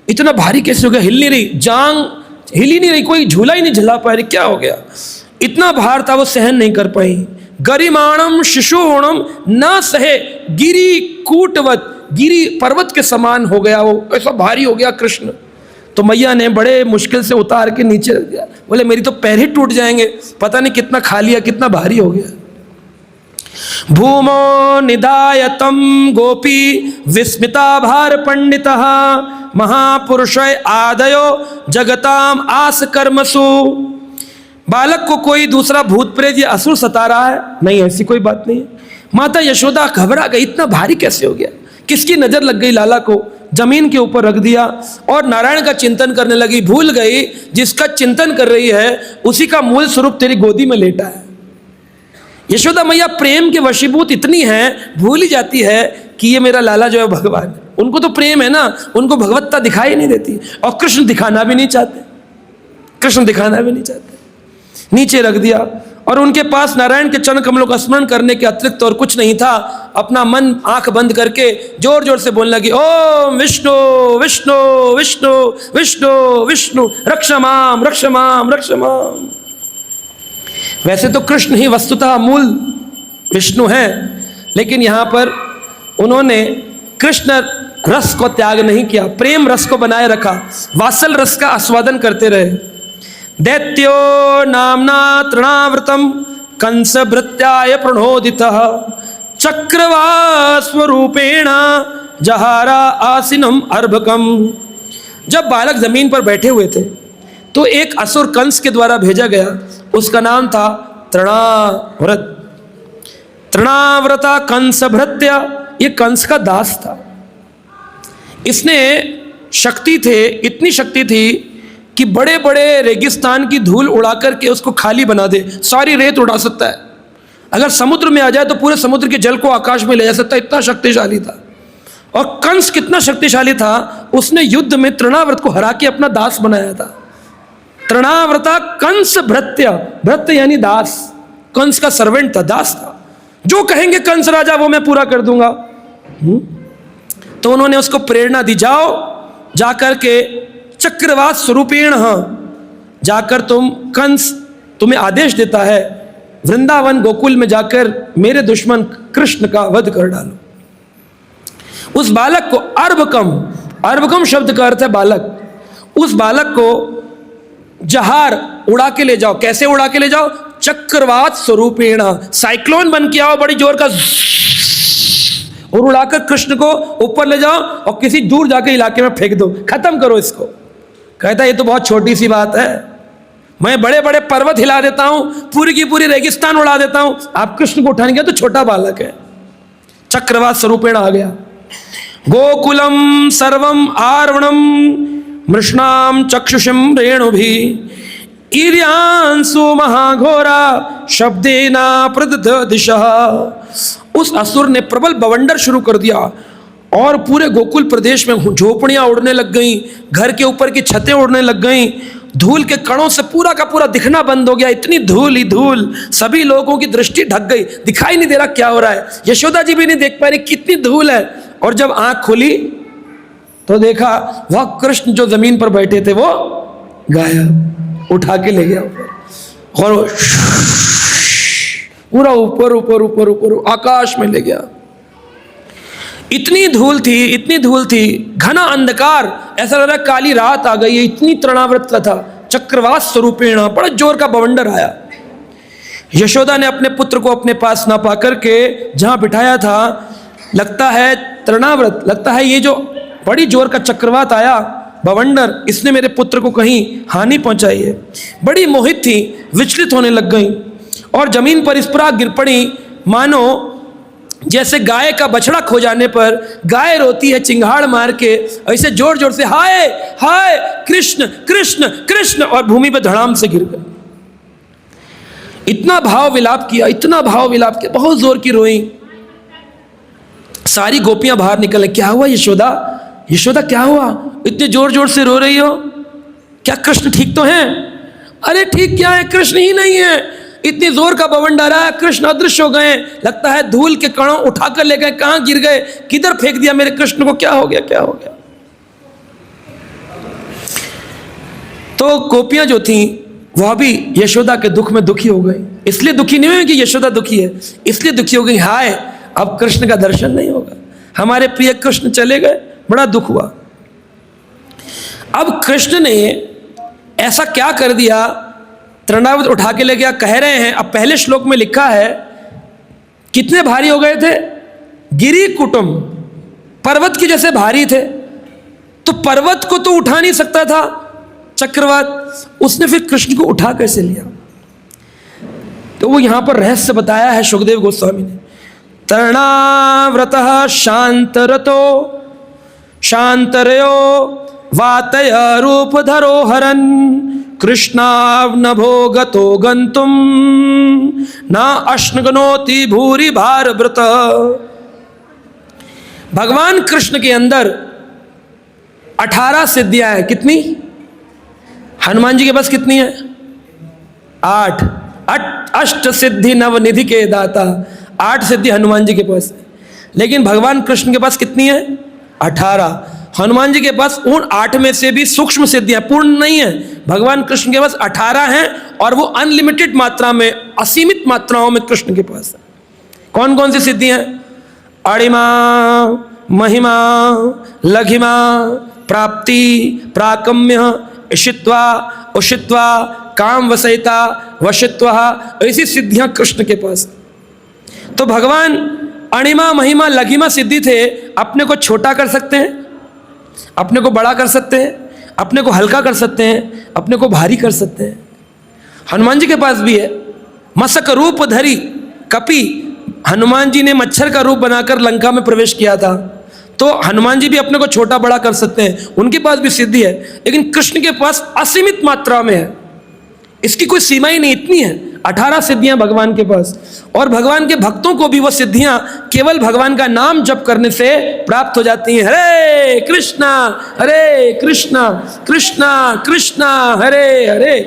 इतना भारी कैसे हो गया, हिल नहीं रही, जांग हिल ही नहीं रही, कोई झूला ही नहीं झुला पा रही, क्या हो गया? इतना भार था, वो सहन नहीं कर पाई। गरिमाणम शिशुहोणम न सहे गिरी कूटवत, गिरी पर्वत के समान हो गया, वो ऐसा भारी हो गया कृष्ण। तो मैया ने बड़े मुश्किल से उतार के नीचे रख दिया। बोले मेरी तो पैर ही टूट जाएंगे, पता नहीं कितना खा लिया, कितना भारी हो गया। भूमो निधायतम गोपी विस्मिता भार पंडितः महापुरुष आदयो जगताम आस कर्मसु। बालक को कोई दूसरा भूत प्रेत या असुर सता रहा है? नहीं, ऐसी कोई बात नहीं है। माता यशोदा घबरा गई, इतना भारी कैसे हो गया, किसकी नजर लग गई लाला को? जमीन के ऊपर रख दिया और नारायण का चिंतन करने लगी। भूल गई जिसका चिंतन कर रही है उसी का मूल स्वरूप तेरी गोदी में लेटा है। यशोदा मैया प्रेम के वशीभूत इतनी है, भूल ही जाती है कि ये मेरा लाला जो है भगवान है। उनको तो प्रेम है ना, उनको भगवत्ता दिखाई नहीं देती, और कृष्ण दिखाना भी नहीं चाहते, कृष्ण दिखाना भी नहीं चाहते। नीचे रख दिया और उनके पास नारायण के चरण कमलों का स्मरण करने के अतिरिक्त और कुछ नहीं था। अपना मन आंख बंद करके जोर जोर से बोलने लगी, ओम विष्णु विष्णु विष्णु विष्णु विष्णु रक्षमाम रक्षमाम रक्षमाम। वैसे तो कृष्ण ही वस्तुतः मूल विष्णु हैं, लेकिन यहाँ पर उन्होंने कृष्ण रस को त्याग नहीं किया, प्रेम रस को बनाए रखा, वात्सल रस का आस्वादन करते रहे। दैत्यो नामना तृणावृतम कंस भृत्याय प्रणोदितः चक्रवास्वरूपेण जहारा आसीनम अर्भकम। जब बालक जमीन पर बैठे हुए थे तो एक असुर कंस के द्वारा भेजा गया, उसका नाम था तृणाव्रत। तृणाव्रता कंस भृत्या, ये कंस का दास था। इसने शक्ति थे, इतनी शक्ति थी कि बड़े बड़े रेगिस्तान की धूल उड़ा करके उसको खाली बना दे, सारी रेत उड़ा सकता है। अगर समुद्र में आ जाए तो पूरे समुद्र के जल को आकाश में ले जा सकता है, इतना शक्तिशाली था। और कंस कितना शक्तिशाली था, उसने युद्ध में तृणाव्रत को हरा के अपना दास बनाया था। तृणाव्रता कंस भृत्य, भृत्य यानी दास, कंस का सर्वेंट था, दास था। जो कहेंगे कंस राजा वो मैं पूरा कर दूंगा। तो उन्होंने उसको प्रेरणा दी, जाओ जाकर के चक्रवात स्वरूपेण, जाकर तुम, कंस तुम्हें आदेश देता है वृंदावन गोकुल में जाकर मेरे दुश्मन कृष्ण का वध कर डालो। उस बालक को अर्भकम, अर्भकम शब्द का अर्थ है बालक, उस बालक को जहार उड़ा के ले जाओ। कैसे उड़ा के ले जाओ? चक्रवात स्वरूपेण, साइक्लोन बन के आओ बड़ी जोर का, और उड़ाकर कृष्ण को ऊपर ले जाओ और किसी दूर जाकर इलाके में फेंक दो, खत्म करो इसको। कहता ये तो बहुत छोटी सी बात है, मैं बड़े बड़े पर्वत हिला देता हूं, पूरी की पूरी रेगिस्तान उड़ा देता हूं, आप कृष्ण को उठाएंगे तो छोटा बालक है। चक्रवात स्वरूपेण आ गया। गोकुलम सर्वम आर्वणम मृष्णाम चक्षुषम रेणु भी ईर्यांसु महाघोरा शब्देना प्रदध दिशः। उस असुर ने प्रबल बवंडर शुरू कर दिया और पूरे गोकुल प्रदेश में झोपड़ियां उड़ने लग गईं, घर के ऊपर की छतें उड़ने लग गईं, धूल के कणों से पूरा का पूरा दिखना बंद हो गया। इतनी धूल ही धूल, सभी लोगों की दृष्टि ढक गई, दिखाई नहीं दे रहा क्या हो रहा है। यशोदा जी भी नहीं देख पा रही कितनी धूल है। और जब आंख खुली तो देखा वह कृष्ण जो जमीन पर बैठे थे वो गायब, उठा के ले गया ऊपर और पूरा ऊपर ऊपर ऊपर ऊपर आकाश में ले गया। इतनी धूल थी, इतनी धूल थी, घना अंधकार, ऐसा लग रहा काली रात आ गई है, इतनी तृणावृत का था। चक्रवात स्वरूपेण, बड़ा जोर का बवंडर आया। यशोदा ने अपने पुत्र को अपने पास ना पा करके जहां बिठाया था, लगता है तृणावृत, लगता है ये जो बड़ी जोर का चक्रवात आया, बवंडर, इसने मेरे पुत्र को कहीं हानि पहुंचाई है। बड़ी मोहित थी, विचलित होने लग गई और जमीन पर इस प्रकार गिर पड़ी मानो जैसे गाय का बछड़ा खो जाने पर गाय रोती है चिंगाड़ मार के, ऐसे जोर जोर से हाय हाय कृष्ण कृष्ण कृष्ण, और भूमि पर धड़ाम से गिर गए। इतना भाव विलाप किया, इतना भाव विलाप किया, बहुत जोर की रोई। सारी गोपियां बाहर निकले, क्या हुआ यशोदा, यशोदा क्या हुआ, इतने जोर जोर से रो रही हो, क्या कृष्ण ठीक तो हैं? अरे ठीक क्या है, कृष्ण ही नहीं है, इतनी जोर का बवंडर आया, कृष्ण अदृश्य हो गए, लगता है धूल के कणों उठाकर ले गए, कहां गिर गए, किधर फेंक दिया मेरे कृष्ण को, क्या हो गया क्या हो गया। तो गोपियां जो थी वह भी यशोदा के दुख में दुखी हो गई। इसलिए दुखी नहीं हुई कि यशोदा दुखी है, इसलिए दुखी हो गई, हाय अब कृष्ण का दर्शन नहीं होगा, हमारे प्रिय कृष्ण चले गए, बड़ा दुख हुआ। अब कृष्ण ने ऐसा क्या कर दिया, तृणावृत उठा के ले गया। कह रहे हैं, अब पहले श्लोक में लिखा है कितने भारी हो गए थे, गिरी कुटुम, पर्वत की जैसे भारी थे। तो पर्वत को तो उठा नहीं सकता था चक्रवात, उसने फिर कृष्ण को उठा कैसे लिया? तो वो यहां पर रहस्य बताया है सुखदेव गोस्वामी ने। तृणाव्रतः शांतरतो शांतरयो वातय रूपधरो हरन् कृष्णावनभो गतो गंतुम न अश्नगनोति भूरि भार व्रत। भगवान कृष्ण के अंदर 18 सिद्धियां हैं। कितनी? हनुमान जी के पास कितनी है? 8। अष्ट सिद्धि नवनिधि के दाता, 8 सिद्धि हनुमान जी के पास है। लेकिन भगवान कृष्ण के पास कितनी है? 18। हनुमान जी के पास उन 8 में से भी सूक्ष्म सिद्धियां, पूर्ण नहीं है। भगवान कृष्ण के पास 18 हैं और वो अनलिमिटेड मात्रा में, असीमित मात्राओं में कृष्ण के पास है। कौन कौन सी सिद्धियां? अणिमा, महिमा, लघिमा, प्राप्ति, प्राकम्य, इशित्वा, उशित्वा, काम वसयिता, वशित्वा, ऐसी सिद्धियां कृष्ण के पास। तो भगवान अणिमा, महिमा, लघिमा सिद्धि थे, अपने को छोटा कर सकते हैं, अपने को बड़ा कर सकते हैं, अपने को हल्का कर सकते हैं, अपने को भारी कर सकते हैं। हनुमान जी के पास भी है। मसक रूप धरी कपि, हनुमान जी ने मच्छर का रूप बनाकर लंका में प्रवेश किया था, तो हनुमान जी भी अपने को छोटा बड़ा कर सकते हैं, उनके पास भी सिद्धि है। लेकिन कृष्ण के पास असीमित मात्रा में है, इसकी कोई सीमा ही नहीं, इतनी है। 18 सिद्धियां भगवान के पास। और भगवान के भक्तों को भी वो सिद्धियां केवल भगवान का नाम जप करने से प्राप्त हो जाती हैं। हरे कृष्णा कृष्णा कृष्णा हरे हरे।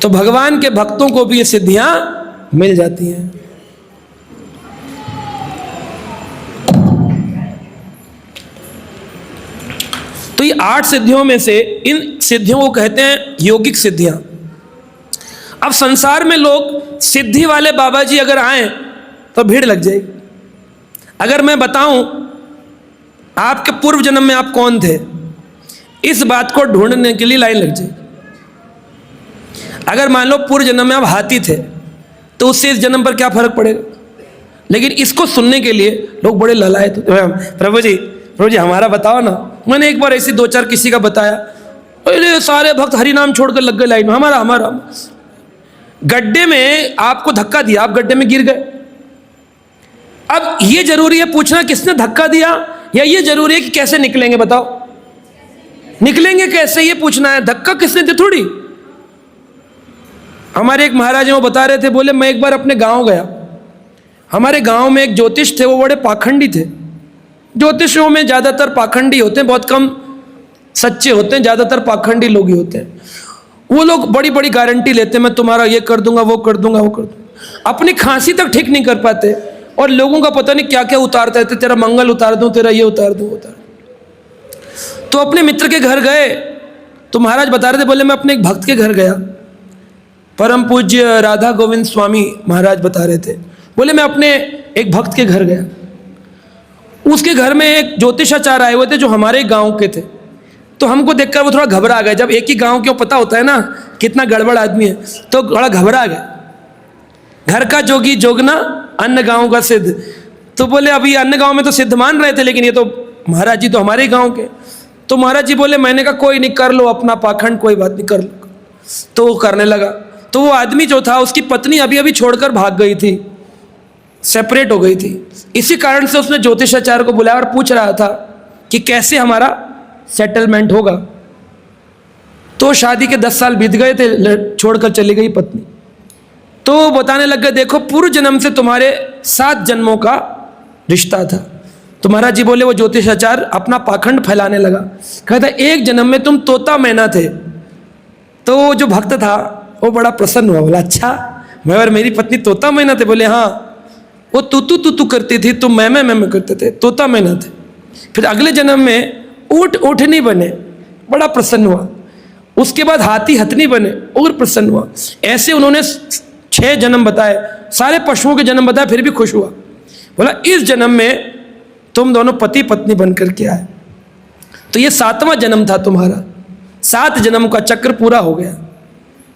तो भगवान के भक्तों को भी ये सिद्धियां मिल जाती हैं। तो ये 8 सिद्धियों में से इन सिद्धियों को कहते हैं यौगिक सिद्धियां। अब संसार में लोग सिद्धि वाले बाबा जी अगर आए तो भीड़ लग जाएगी। अगर मैं बताऊं आपके पूर्व जन्म में आप कौन थे, इस बात को ढूंढने के लिए लाइन लग जाएगी। अगर मान लो पूर्व जन्म में आप हाथी थे तो उससे इस जन्म पर क्या फर्क पड़ेगा? लेकिन इसको सुनने के लिए लोग बड़े ललायत होते हैं। प्रभु जी हमारा बताओ ना। मैंने एक बार ऐसी 2-4 किसी का बताया, अरे सारे भक्त हरि नाम छोड़कर लग गए लाइन में। हमारा गड्ढे में आपको धक्का दिया, आप गड्ढे में गिर गए। अब ये जरूरी है पूछना किसने धक्का दिया, या ये जरूरी है कि कैसे निकलेंगे? बताओ। निकलेंगे कैसे ये पूछना है, धक्का किसने दे थोड़ी। हमारे एक महाराज हैं, वो बता रहे थे, बोले मैं एक बार अपने गांव गया, हमारे गांव में एक ज्योतिष थे, वो बड़े पाखंडी थे। ज्योतिषों में ज़्यादातर पाखंडी होते हैं, बहुत कम सच्चे होते हैं, ज़्यादातर पाखंडी लोग ही होते हैं। वो लोग बड़ी बड़ी गारंटी लेते हैं, मैं तुम्हारा ये कर दूंगा, वो कर दूंगा, वो कर दूंगा, अपनी खांसी तक ठीक नहीं कर पाते और लोगों का पता नहीं क्या क्या उतारते रहते, तेरा मंगल उतार दूं, तेरा ये उतार दूं, उतार। तो अपने मित्र के घर गए तो महाराज बता रहे थे, बोले मैं अपने एक भक्त के घर गया, परम पूज्य राधा गोविंद स्वामी महाराज बता रहे थे, बोले मैं अपने एक भक्त के घर गया, उसके घर में एक ज्योतिषाचार्य आए हुए थे जो हमारे गांव के थे। तो हमको देखकर वो थोड़ा घबरा गए, जब एक ही गांव के पता होता है ना कितना गड़बड़ आदमी है, तो बड़ा घबरा गए। घर का जोगी जोगना, अन्य गांव का सिद्ध। तो बोले अभी अन्य गांव में तो सिद्ध मान रहे थे, लेकिन ये तो महाराज जी तो हमारे ही गांव के। तो महाराज जी बोले, मैंने कहा कोई नहीं, कर लो अपना पाखंड, कोई बात नहीं, कर लो। तो वो करने लगा। तो वो आदमी जो था, उसकी पत्नी अभी अभी छोड़कर भाग गई थी, सेपरेट हो गई थी। इसी कारण से उसने ज्योतिषाचार्य को बुलाया और पूछ रहा था कि कैसे हमारा सेटलमेंट होगा। तो शादी के 10 साल बीत गए थे, छोड़कर चली गई पत्नी। तो वो बताने लग गए, देखो पूर्व जन्म से तुम्हारे 7 जन्मों का रिश्ता था। तो महाराज जी बोले, वो ज्योतिषाचार्य अपना पाखंड फैलाने लगा, कहता एक जन्म में तुम तोता मैना थे। तो वो जो भक्त था वो बड़ा प्रसन्न हुआ, बोला अच्छा मैं और मेरी पत्नी तोता मैना थे। बोले हाँ, वो तू करती थी, तुम मैं करते थे, तोता मैना थे। फिर अगले जन्म में ऊँटनी बने, बड़ा प्रसन्न हुआ। उसके बाद हाथी हथनी बने, और प्रसन्न हुआ। ऐसे उन्होंने 6 जन्म बताए, सारे पशुओं के जन्म बताए, फिर भी खुश हुआ। बोला इस जन्म में तुम दोनों पति पत्नी बनकर के आए, तो ये 7वां जन्म था तुम्हारा, 7 जन्म का चक्र पूरा हो गया।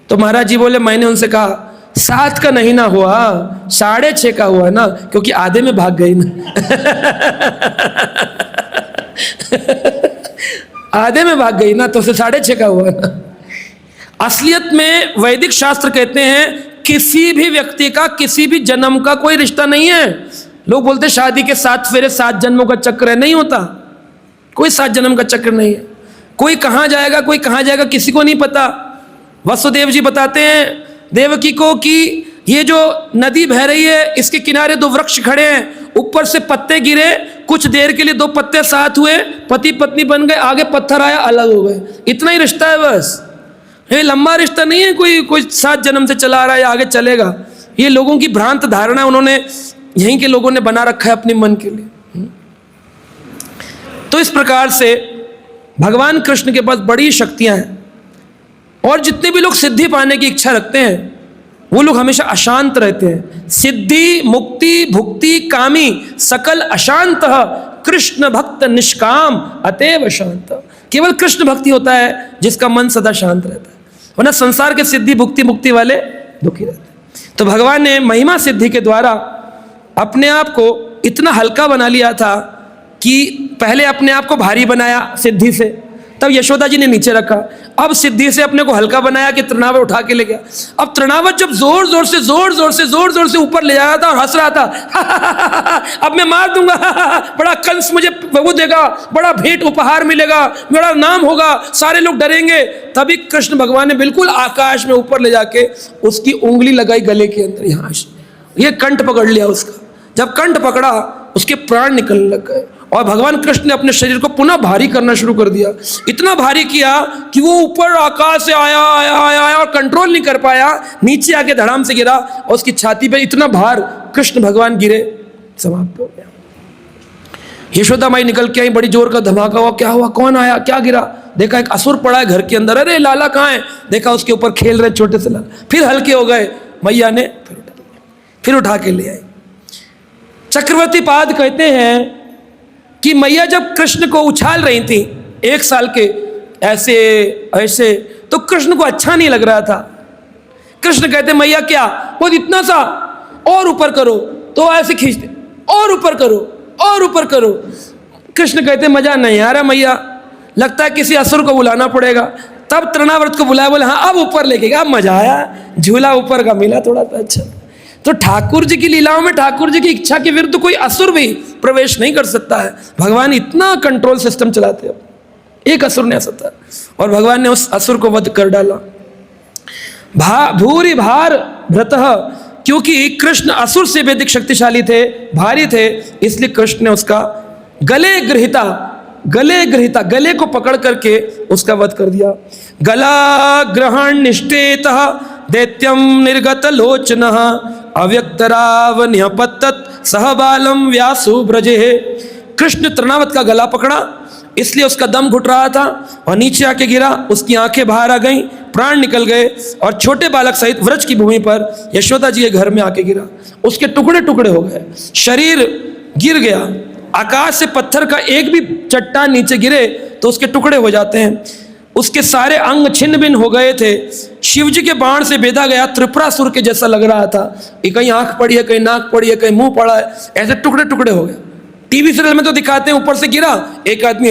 तो महाराज जी बोले, मैंने उनसे कहा 7 का नहीं ना हुआ, 6.5 का हुआ ना, क्योंकि आधे में भाग गई ना। आधे में भाग गई ना, तो उसे 6.5 का हुआ ना। असलियत में वैदिक शास्त्र कहते हैं किसी भी व्यक्ति का किसी भी जन्म का कोई रिश्ता नहीं है। लोग बोलते शादी के 7 फेरे 7 जन्मों का चक्र है, नहीं होता, कोई 7 जन्म का चक्र नहीं है। कोई कहाँ जाएगा, कोई कहाँ जाएगा, किसी को नहीं पता। वसुदेव जी बताते हैं देवकी को कि ये जो नदी बह रही है, इसके किनारे 2 वृक्ष खड़े हैं, ऊपर से पत्ते गिरे, कुछ देर के लिए 2 पत्ते साथ हुए, पति पत्नी बन गए, आगे पत्थर आया, अलग हो गए। इतना ही रिश्ता है बस, ये लंबा रिश्ता नहीं है, कोई 7 जन्म से चला आ रहा है या आगे चलेगा। ये लोगों की भ्रांत धारणा उन्होंने, यहीं के लोगों ने बना रखा है अपने मन के लिए। तो इस प्रकार से भगवान कृष्ण के पास बड़ी शक्तियां हैं, और जितने भी लोग सिद्धि पाने की इच्छा रखते हैं वो लोग हमेशा अशांत रहते हैं। सिद्धि मुक्ति भुक्ति कामी सकल अशांत, कृष्ण भक्त निष्काम अतएव शांत। केवल कृष्ण भक्ति होता है जिसका मन सदा शांत रहता है, वरना संसार के सिद्धि भुक्ति मुक्ति वाले दुखी रहते हैं। तो भगवान ने महिमा सिद्धि के द्वारा अपने आप को इतना हल्का बना लिया था कि पहले अपने आप को भारी बनाया सिद्धि से, तब यशोदा जी ने नीचे रखा। अब सिद्धि से अपने को हल्का बनाया कि तृणावत उठा के ले गया। अब तृणावत जब जोर जोर से ऊपर ले जा रहा था और हंस रहा था, अब मैं मार दूंगा, बड़ा कंस मुझे वो देगा, बड़ा भेंट उपहार मिलेगा, बड़ा नाम होगा, सारे लोग डरेंगे। तभी कृष्ण भगवान ने बिल्कुल आकाश में ऊपर ले जाके उसकी उंगली लगाई गले के अंदर, यहाँ ये कंठ पकड़ लिया उसका। जब कंठ पकड़ा उसके प्राण निकलने लग गए, और भगवान कृष्ण ने अपने शरीर को पुनः भारी करना शुरू कर दिया। इतना भारी किया कि वो ऊपर आकाश से आया और कंट्रोल नहीं कर पाया, नीचे आके धड़ाम से गिरा, और उसकी छाती पे इतना भार, कृष्ण भगवान गिरे, समाप्त हो गया। यशोदा माई निकल के आई, बड़ी जोर का धमाका हुआ, क्या हुआ, कौन आया, क्या गिरा? देखा एक असुर पड़ा है घर के अंदर, अरे लाला कहाँ है? देखा उसके ऊपर खेल रहे छोटे से लाला, फिर हल्के हो गए। मैया ने फिर उठा के ले आई। चक्रवर्ती पाद कहते हैं कि मैया जब कृष्ण को उछाल रही थी 1 साल के ऐसे ऐसे, तो कृष्ण को अच्छा नहीं लग रहा था। कृष्ण कहते मैया क्या, वो इतना सा और ऊपर करो, तो ऐसे खींचते, और ऊपर करो, और ऊपर करो। कृष्ण कहते मजा नहीं आ रहा मैया, लगता है किसी असुर को बुलाना पड़ेगा। तब तृणावर्त को बुलाया, बोले हाँ अब ऊपर लेके गया, अब मजा आया, झूला ऊपर का मिला थोड़ा सा अच्छा। तो ठाकुर जी की लीलाओं में ठाकुर जी की इच्छा के विरुद्ध कोई असुर भी प्रवेश नहीं कर सकता है। भगवान इतना कंट्रोल सिस्टम चलाते हैं, एक असुर ने ऐसा था, और भगवान ने उस असुर को वध कर डाला। भूरि भार भ्रतः, क्योंकि कृष्ण असुर से भी अधिक शक्तिशाली थे, भारी थे, इसलिए कृष्ण ने उसका गले गले को पकड़ करके उसका वध कर दिया। गला ग्रहण निष्ठेतः दैत्यम निर्गत लोचनः अव्यक्तरावन्यपतत सह बालम व्यासु ब्रजे। कृष्ण तृणावत का गला पकड़ा, इसलिए उसका दम घुट रहा था और नीचे आके गिरा, उसकी आंखें बाहर आ गईं, प्राण निकल गए और छोटे बालक सहित व्रज की भूमि पर यशोदा जी के घर में आके गिरा। उसके टुकड़े टुकड़े हो गए, शरीर गिर गया। आकाश से पत्थर का एक भी चट्टान नीचे गिरे तो उसके टुकड़े हो जाते हैं। उसके सारे अंग छिन्न भिन्न हो गए थे। शिव जी के बाण से बेधा गया त्रिपुरासुर के जैसा लग रहा था। ये कहीं आंख पड़ी है, कहीं नाक पड़ी है, कहीं मुंह पड़ा है, ऐसे टुकड़े टुकड़े हो गए। टीवी सीरियल में तो दिखाते हैं ऊपर से गिरा एक आदमी,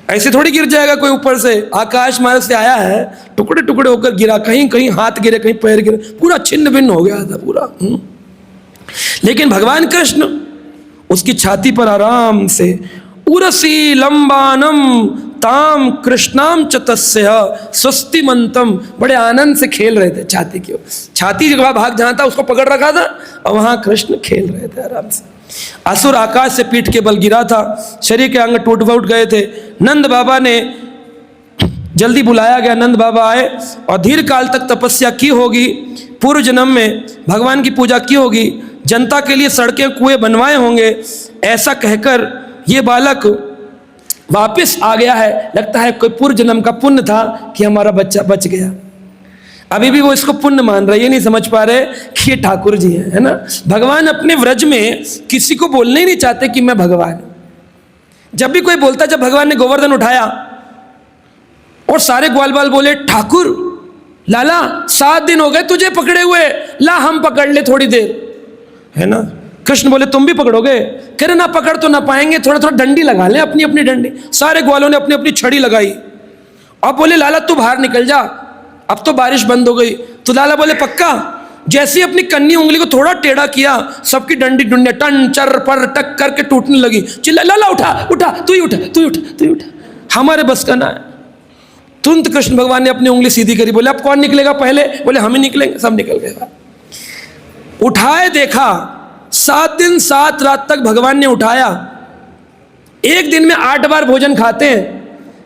ऐसे थोड़ी गिर जाएगा कोई ऊपर से, आकाश मार्ग से आया है, टुकड़े टुकड़े होकर गिरा, कहीं कहीं हाथ गिरे, कहीं पैर गिरे, पूरा छिन्न भिन्न हो गया था पूरा। लेकिन भगवान कृष्ण उसकी छाती पर आराम से उरसी लंबानम ताम कृष्णाम चतस्य स्वस्तिमंतम, बड़े आनंद से खेल रहे थे छाती की। छाती का भाग जहां था उसको पकड़ रखा था और वहां कृष्ण खेल रहे थे आराम से। असुर आकाश से पीठ के बल गिरा था, शरीर के अंग टूट फूट गए थे। नंद बाबा ने जल्दी बुलाया गया, नंद बाबा आए और दीर्घ काल तक तपस्या की होगी, पूर्व जन्म में भगवान की पूजा की होगी, जनता के लिए सड़कें कुएं बनवाए होंगे। ऐसा कहकर ये बालक वापस आ गया है। लगता है कोई पूर्व जन्म का पुण्य था कि हमारा बच्चा बच गया। अभी भी वो इसको पुण्य मान रहे, ये नहीं समझ पा रहे कि ये ठाकुर जी हैं, है ना। भगवान अपने व्रज में किसी को बोलने ही नहीं चाहते कि मैं भगवान हूं। जब भी कोई बोलता, जब भगवान ने गोवर्धन उठाया और सारे ग्वाल बाल बोले, ठाकुर लाला 7 दिन हो गए तुझे पकड़े हुए, ला हम पकड़ ले थोड़ी देर, है ना। कृष्ण बोले तुम भी पकड़ोगे? कह रहे ना पकड़ तो ना पाएंगे, थोड़ा थोड़ा डंडी लगा ले, अपनी अपनी डंडी। सारे ग्वालों ने अपनी अपनी छड़ी लगाई और बोले लाला तू बाहर निकल जा, अब तो बारिश बंद हो गई। तो लाला बोले पक्का। जैसे ही अपनी कन्नी उंगली को थोड़ा टेढ़ा किया, सबकी डंडी डुंडिया टन चर पर टक करके टूटने लगी। चिल्ला लाला उठा उठा, तू ही उठा, तू ही उठा, तू ही उठा, हमारे बस का ना है। तुरंत कृष्ण भगवान ने अपनी उंगली सीधी करी, बोले अब कौन निकलेगा पहले? बोले हम ही निकलेंगे। सब निकल गए। उठाए देखा, 7 दिन 7 रात तक भगवान ने उठाया। एक दिन में 8 बार भोजन खाते हैं,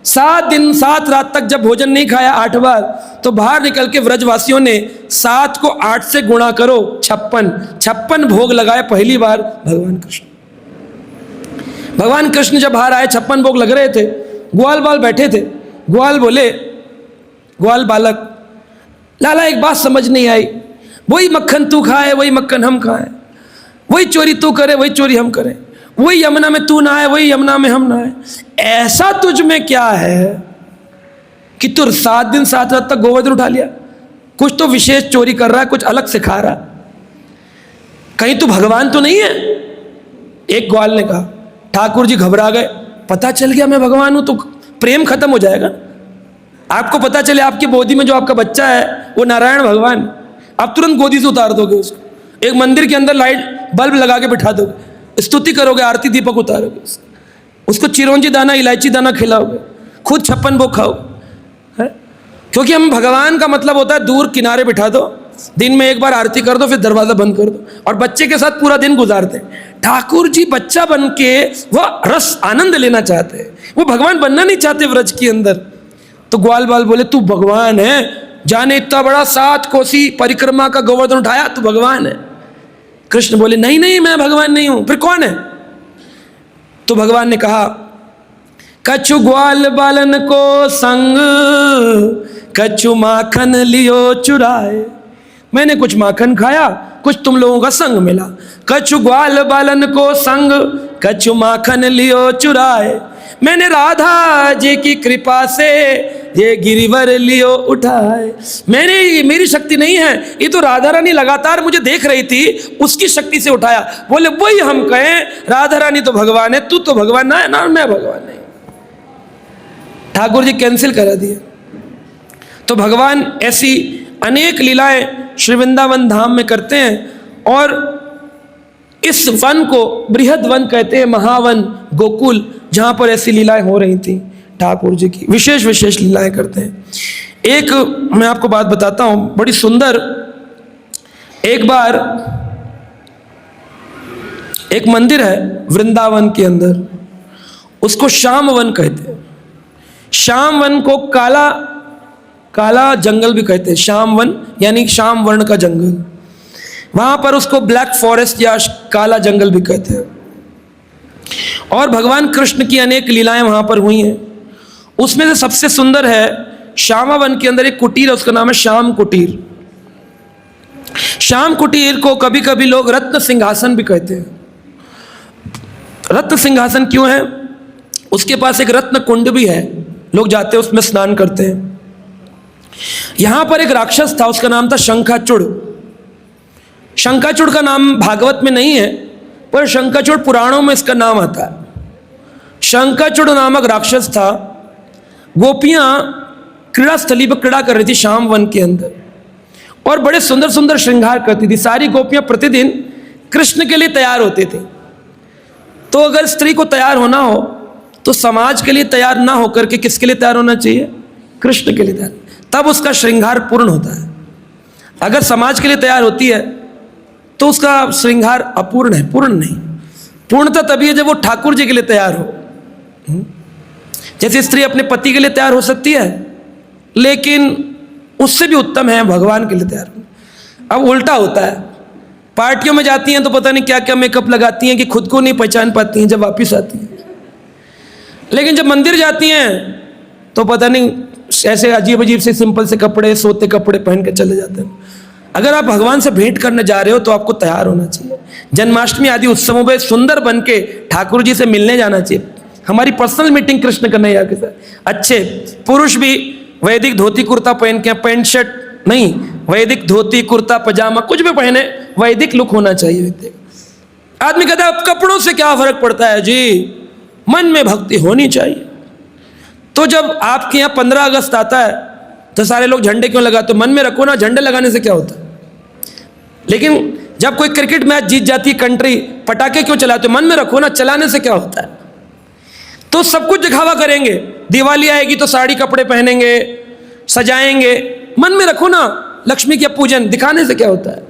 7 दिन 7 रात तक जब भोजन नहीं खाया 8 बार, तो बाहर निकल के व्रजवासियों ने 7 को 8 से गुणा करो, 56 भोग लगाए पहली बार भगवान कृष्ण। भगवान कृष्ण जब बाहर आए 56 भोग लग रहे थे। ग्वाल बाल बैठे थे। ग्वाल बोले, ग्वाल बालक, लाला एक बात समझ नहीं आई, वही मक्खन तू खाए, वही मक्खन हम खाएं, वही चोरी तू करे, वही चोरी हम करें, वही यमुना में तू नहाए, वही यमुना में हम नहाए। ऐसा तुझ में क्या है कि तू 7 दिन 7 रात तक गोवर्धन उठा लिया? कुछ तो विशेष चोरी कर रहा है, कुछ अलग सिखा रहा, कहीं तू भगवान तो नहीं है? एक ग्वाल ने कहा। ठाकुर जी घबरा गए, पता चल गया मैं भगवान हूं तो प्रेम खत्म हो जाएगा। आपको पता चले आपकी गोदी में जो आपका बच्चा है वो नारायण भगवान, आप तुरंत गोदी से उतार दोगे उसको, एक मंदिर के अंदर लाइट बल्ब लगा के बिठा दोगे, स्तुति करोगे, आरती दीपक उतारोगे, उसको चिरौंजी दाना इलायची दाना खिलाओगे, खुद 56 भोग खाओगे, क्योंकि हम भगवान का मतलब होता है दूर किनारे बिठा दो, दिन में एक बार आरती कर दो, फिर दरवाजा बंद कर दो और बच्चे के साथ पूरा दिन गुजारते हैं। ठाकुर जी बच्चा बन के वो रस आनंद लेना चाहते हैं, वो भगवान बनना नहीं चाहते व्रज के अंदर। तो ग्वाल बाल बोले तू भगवान है, जाने इतना बड़ा 7 कोसी परिक्रमा का गोवर्धन उठाया, तू भगवान है। कृष्ण बोले नहीं नहीं मैं भगवान नहीं हूं, फिर कौन है? तो भगवान ने कहा, कछु ग्वाल बालन को संग, कछु माखन लियो चुराए। मैंने कुछ माखन खाया, कुछ तुम लोगों का संग मिला। कछु ग्वाल बालन को संग, कछु माखन लियो चुराए। मैंने राधा जी की कृपा से ये गिरिवर लियो उठाए। मेरी शक्ति नहीं है, ये तो राधा रानी लगातार मुझे देख रही थी, उसकी शक्ति से उठाया। बोले वही हम कहें, राधा रानी तो भगवान है, तू तो भगवान ना है ना, मैं भगवान नहीं। ठाकुर जी कैंसिल करा दिए। तो भगवान ऐसी अनेक लीलाएं श्री वृंदावन धाम में करते हैं और इस वन को बृहद वन कहते हैं, महावन गोकुल, जहाँ पर ऐसी लीलाएं हो रही थी ठाकुर जी की, विशेष विशेष लीलाएं करते हैं। एक मैं आपको बात बताता हूँ बड़ी सुंदर। एक बार एक मंदिर है वृंदावन के अंदर, उसको श्याम वन कहते हैं। श्याम वन को काला काला जंगल भी कहते हैं। श्याम वन यानी श्याम वर्ण का जंगल, वहां पर उसको ब्लैक फॉरेस्ट या काला जंगल भी कहते हैं। और भगवान कृष्ण की अनेक लीलाएं वहां पर हुई हैं। उसमें से सबसे सुंदर है श्यामा वन के अंदर एक कुटीर है, उसका नाम है श्याम कुटीर। श्याम कुटीर को कभी कभी लोग रत्न सिंहासन भी कहते हैं। रत्न सिंहासन क्यों है? उसके पास एक रत्न कुंड भी है, लोग जाते हैं उसमें स्नान करते हैं। यहां पर एक राक्षस था, उसका नाम था शंखाचूड़। शंखाचूड़ का नाम भागवत में नहीं है, पर शंखाचूड़ पुराणों में इसका नाम आता है। शंखाचूड़ नामक राक्षस था। गोपियां क्रीड़ा स्थली पर क्रीड़ा कर रही थी श्याम वन के अंदर, और बड़े सुंदर सुंदर श्रृंगार करती थी। सारी गोपियां प्रतिदिन कृष्ण के लिए तैयार होती थी। तो अगर स्त्री को तैयार होना हो तो समाज के लिए तैयार ना होकर के किसके लिए तैयार होना चाहिए? कृष्ण के लिए तैयार, तब उसका श्रृंगार पूर्ण होता है। अगर समाज के लिए तैयार होती है तो उसका श्रृंगार अपूर्ण है, पूर्ण नहीं। पूर्णता तभी है जब वो ठाकुर जी के लिए तैयार हो। जैसे स्त्री अपने पति के लिए तैयार हो सकती है, लेकिन उससे भी उत्तम है भगवान के लिए तैयार हो। अब उल्टा होता है, पार्टियों में जाती हैं तो पता नहीं क्या क्या मेकअप लगाती हैं कि खुद को नहीं पहचान पाती हैं जब वापस आती हैं, लेकिन जब मंदिर जाती हैं तो पता नहीं ऐसे अजीब अजीब से सिंपल से कपड़े, सोते कपड़े पहन के चले जाते हैं। अगर आप भगवान से भेंट करने जा रहे हो तो आपको तैयार होना चाहिए। जन्माष्टमी आदि उत्सवों में सुंदर बन के ठाकुर जी से मिलने जाना चाहिए। हमारी पर्सनल मीटिंग कृष्ण कन्हैया के साथ। अच्छे पुरुष भी वैदिक धोती कुर्ता पहन के, पैंट शर्ट नहीं, वैदिक धोती कुर्ता पजामा कुछ भी पहने, वैदिक लुक होना चाहिए। आदमी कहता है अब कपड़ों से क्या फर्क पड़ता है जी, मन में भक्ति होनी चाहिए। तो जब आपके यहाँ 15 अगस्त आता है तो सारे लोग झंडे क्यों लगाते? मन में रखो ना, झंडे लगाने से क्या होता है। लेकिन जब कोई क्रिकेट मैच जीत जाती है कंट्री, पटाखे क्यों चलाते? मन में रखो ना, चलाने से क्या होता है। तो सब कुछ दिखावा करेंगे, दिवाली आएगी तो साड़ी कपड़े पहनेंगे, सजाएंगे, मन में रखो ना लक्ष्मी के पूजन, दिखाने से क्या होता है।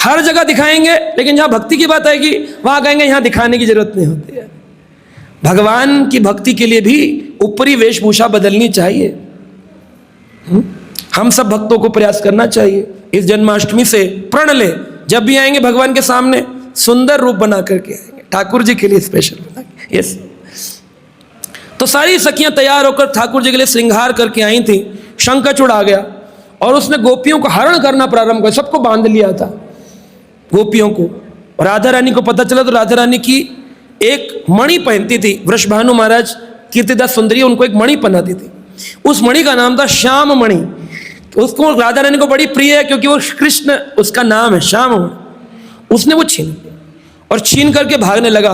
हर जगह दिखाएंगे, लेकिन जहां भक्ति की बात आएगी वहां कहेंगे यहां दिखाने की जरूरत नहीं होती है। भगवान की भक्ति के लिए भी ऊपरी वेशभूषा बदलनी चाहिए। हम सब भक्तों को प्रयास करना चाहिए इस जन्माष्टमी से प्रण ले, जब भी आएंगे भगवान के सामने सुंदर रूप बना करके आएंगे, ठाकुर जी के लिए स्पेशल बना के। यस, तो सारी सखियां तैयार होकर ठाकुर जी के लिए श्रृंगार करके आई थी। शंखाचूड़ आ गया और उसने गोपियों को हरण करना प्रारंभ किया, सबको बांध लिया था गोपियों को। राधा रानी को पता चला तो राधा रानी की एक मणि पहनती थी। वृषभानु महाराज कीर्तिदास सुंदरी उनको एक मणि पहनाती थी, उस मणि का नाम था श्याम मणि। तो उसको राधा रानी को बड़ी प्रिय है क्योंकि वो कृष्ण उसका नाम है श्याम मणि। उसने वो छीन और छीन करके भागने लगा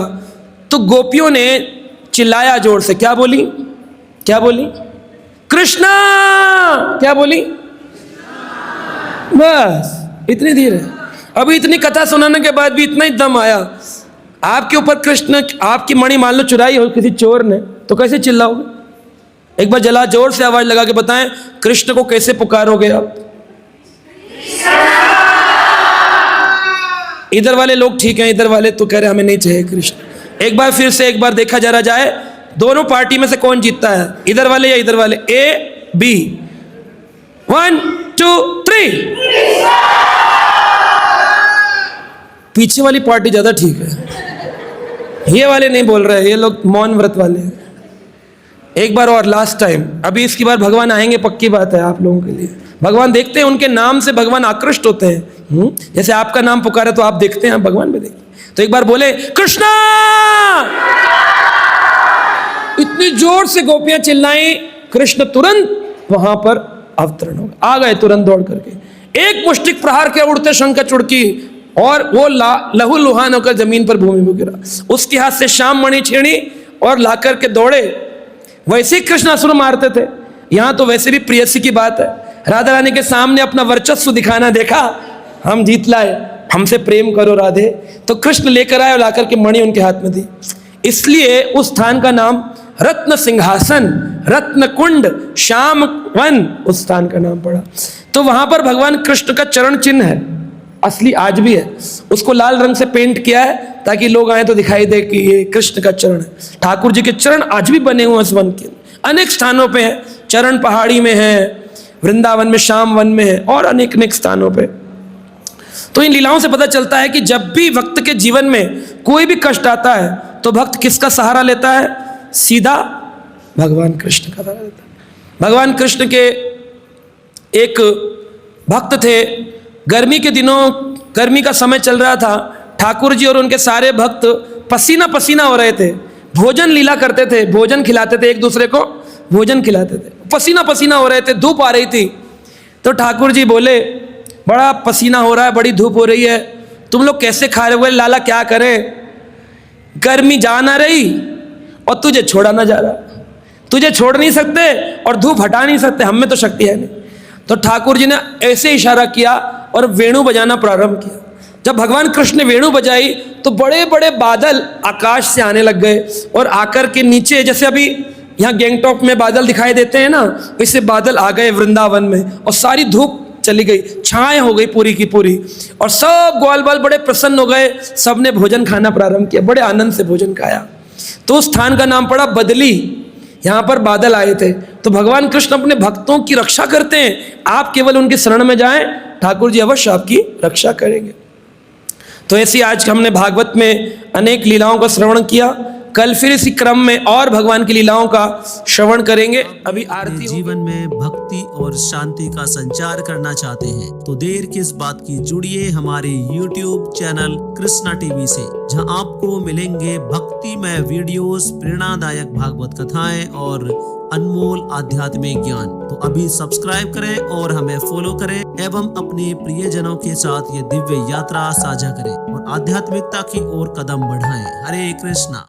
तो गोपियों ने चिल्लाया जोर से, क्या बोली? क्या बोली? कृष्णा! क्या बोली? बस इतनी देर है। अभी इतनी कथा सुनाने के बाद भी इतना ही दम आया आपके ऊपर। कृष्ण आपकी मणि मान लो चुराई हो किसी चोर ने, तो कैसे चिल्लाओगे? एक बार जला जोर से आवाज लगा के बताएं, कृष्ण को कैसे पुकारोगे आप? इधर वाले लोग ठीक हैं, इधर वाले तो कह रहे हमें नहीं चाहिए कृष्ण। एक बार फिर से एक बार देखा जरा जाए, दोनों पार्टी में से कौन जीतता है, इधर वाले या इधर वाले? A B, 1 2 3। पीछे वाली पार्टी ज्यादा ठीक है, ये वाले नहीं बोल रहे, ये लोग मौन व्रत वाले हैं। एक बार और लास्ट टाइम, अभी इसकी बार भगवान आएंगे, पक्की बात है आप लोगों के लिए। भगवान देखते हैं, उनके नाम से भगवान आकृष्ट होते हैं। जैसे आपका नाम पुकारा तो आप देखते हैं, आप भगवान में देखते हैं। तो एक बार बोले कृष्णा, इतनी जोर से गोपियां चिल्लाई, कृष्ण तुरंत वहां पर अवतरण हो गए, आ गए तुरंत दौड़ करके। एक मुष्टिक प्रहार के उड़ते शंखाचूड़ की और वो लहू लुहान होकर जमीन पर भूमि में गिरा। उसके हाथ से श्याम मणि छीनी और ला करके दौड़े। वैसे ही कृष्णासुर मारते थे, यहां तो वैसे भी प्रेयसी की बात है। राधा रानी के सामने अपना वर्चस्व दिखाना, देखा हम जीत लाए, हमसे प्रेम करो राधे। तो कृष्ण लेकर आए और लाकर के मणि उनके हाथ में दी। इसलिए उस स्थान का नाम रत्न सिंहासन, रत्न कुंड, श्याम वन, उस स्थान का नाम पड़ा। तो वहां पर भगवान कृष्ण का चरण चिन्ह है, असली आज भी है। उसको लाल रंग से पेंट किया है ताकि लोग आए तो दिखाई दे कि ये कृष्ण का चरण है। ठाकुर जी के चरण आज भी बने हुए इस वन के अनेक स्थानों पे है। चरण पहाड़ी में है, वृंदावन में श्याम वन में है, और अनेक अनेक स्थानों पे। तो इन लीलाओं से पता चलता है कि जब भी भक्त के जीवन में कोई भी कष्ट आता है तो भक्त किसका सहारा लेता है? सीधा भगवान कृष्ण का सहारा लेता है। भगवान कृष्ण के एक भक्त थे, गर्मी के दिनों, गर्मी का समय चल रहा था, ठाकुर जी और उनके सारे भक्त पसीना पसीना हो रहे थे, भोजन लीला करते थे, भोजन खिलाते थे, एक दूसरे को भोजन खिलाते थे, पसीना पसीना हो रहे थे, धूप आ रही थी। तो ठाकुर जी बोले, बड़ा पसीना हो रहा है, बड़ी धूप हो रही है, तुम लोग कैसे खा रहे हो? बोले, लाला क्या करें, गर्मी जा ना रही और तुझे छोड़ा ना जा रहा, तुझे छोड़ नहीं सकते और धूप हटा नहीं सकते, हम में तो शक्ति है नहीं। तो ठाकुर जी ने ऐसे इशारा किया और वेणु बजाना प्रारंभ किया। जब भगवान कृष्ण ने वेणु बजाई तो बड़े बड़े बादल आकाश से आने लग गए और आकर के नीचे, जैसे अभी यहाँ गैंगटॉक में बादल दिखाई देते हैं ना, वैसे बादल आ गए वृंदावन में और सारी धूप चली गई, छाए हो गई पूरी की पूरी, और सब ग्वाल बाल बड़े प्रसन्न हो गए, सबने भोजन खाना प्रारंभ किया, बड़े आनंद से भोजन खाया। तो उस स्थान का नाम पड़ा बदली। यहाँ पर बादल आए थे। तो भगवान कृष्ण अपने भक्तों की रक्षा करते हैं, आप केवल उनके शरण में जाएं, ठाकुर जी अवश्य आपकी रक्षा करेंगे। तो ऐसी आज हमने भागवत में अनेक लीलाओं का श्रवण किया। कल फिर इसी क्रम में और भगवान की लीलाओं का श्रवण करेंगे। अभी आरती जीवन में भक्ति और शांति का संचार करना चाहते हैं तो देर किस बात की, जुड़िए हमारे YouTube चैनल कृष्णा टीवी से, जहां आपको मिलेंगे भक्तिमय वीडियोस, प्रेरणादायक भागवत कथाएं और अनमोल आध्यात्मिक ज्ञान। तो अभी सब्सक्राइब करें और हमें फॉलो करें एवं अपने प्रियजनों के साथ ये दिव्य यात्रा साझा करें और आध्यात्मिकता की ओर कदम बढ़ाएं। हरे कृष्णा।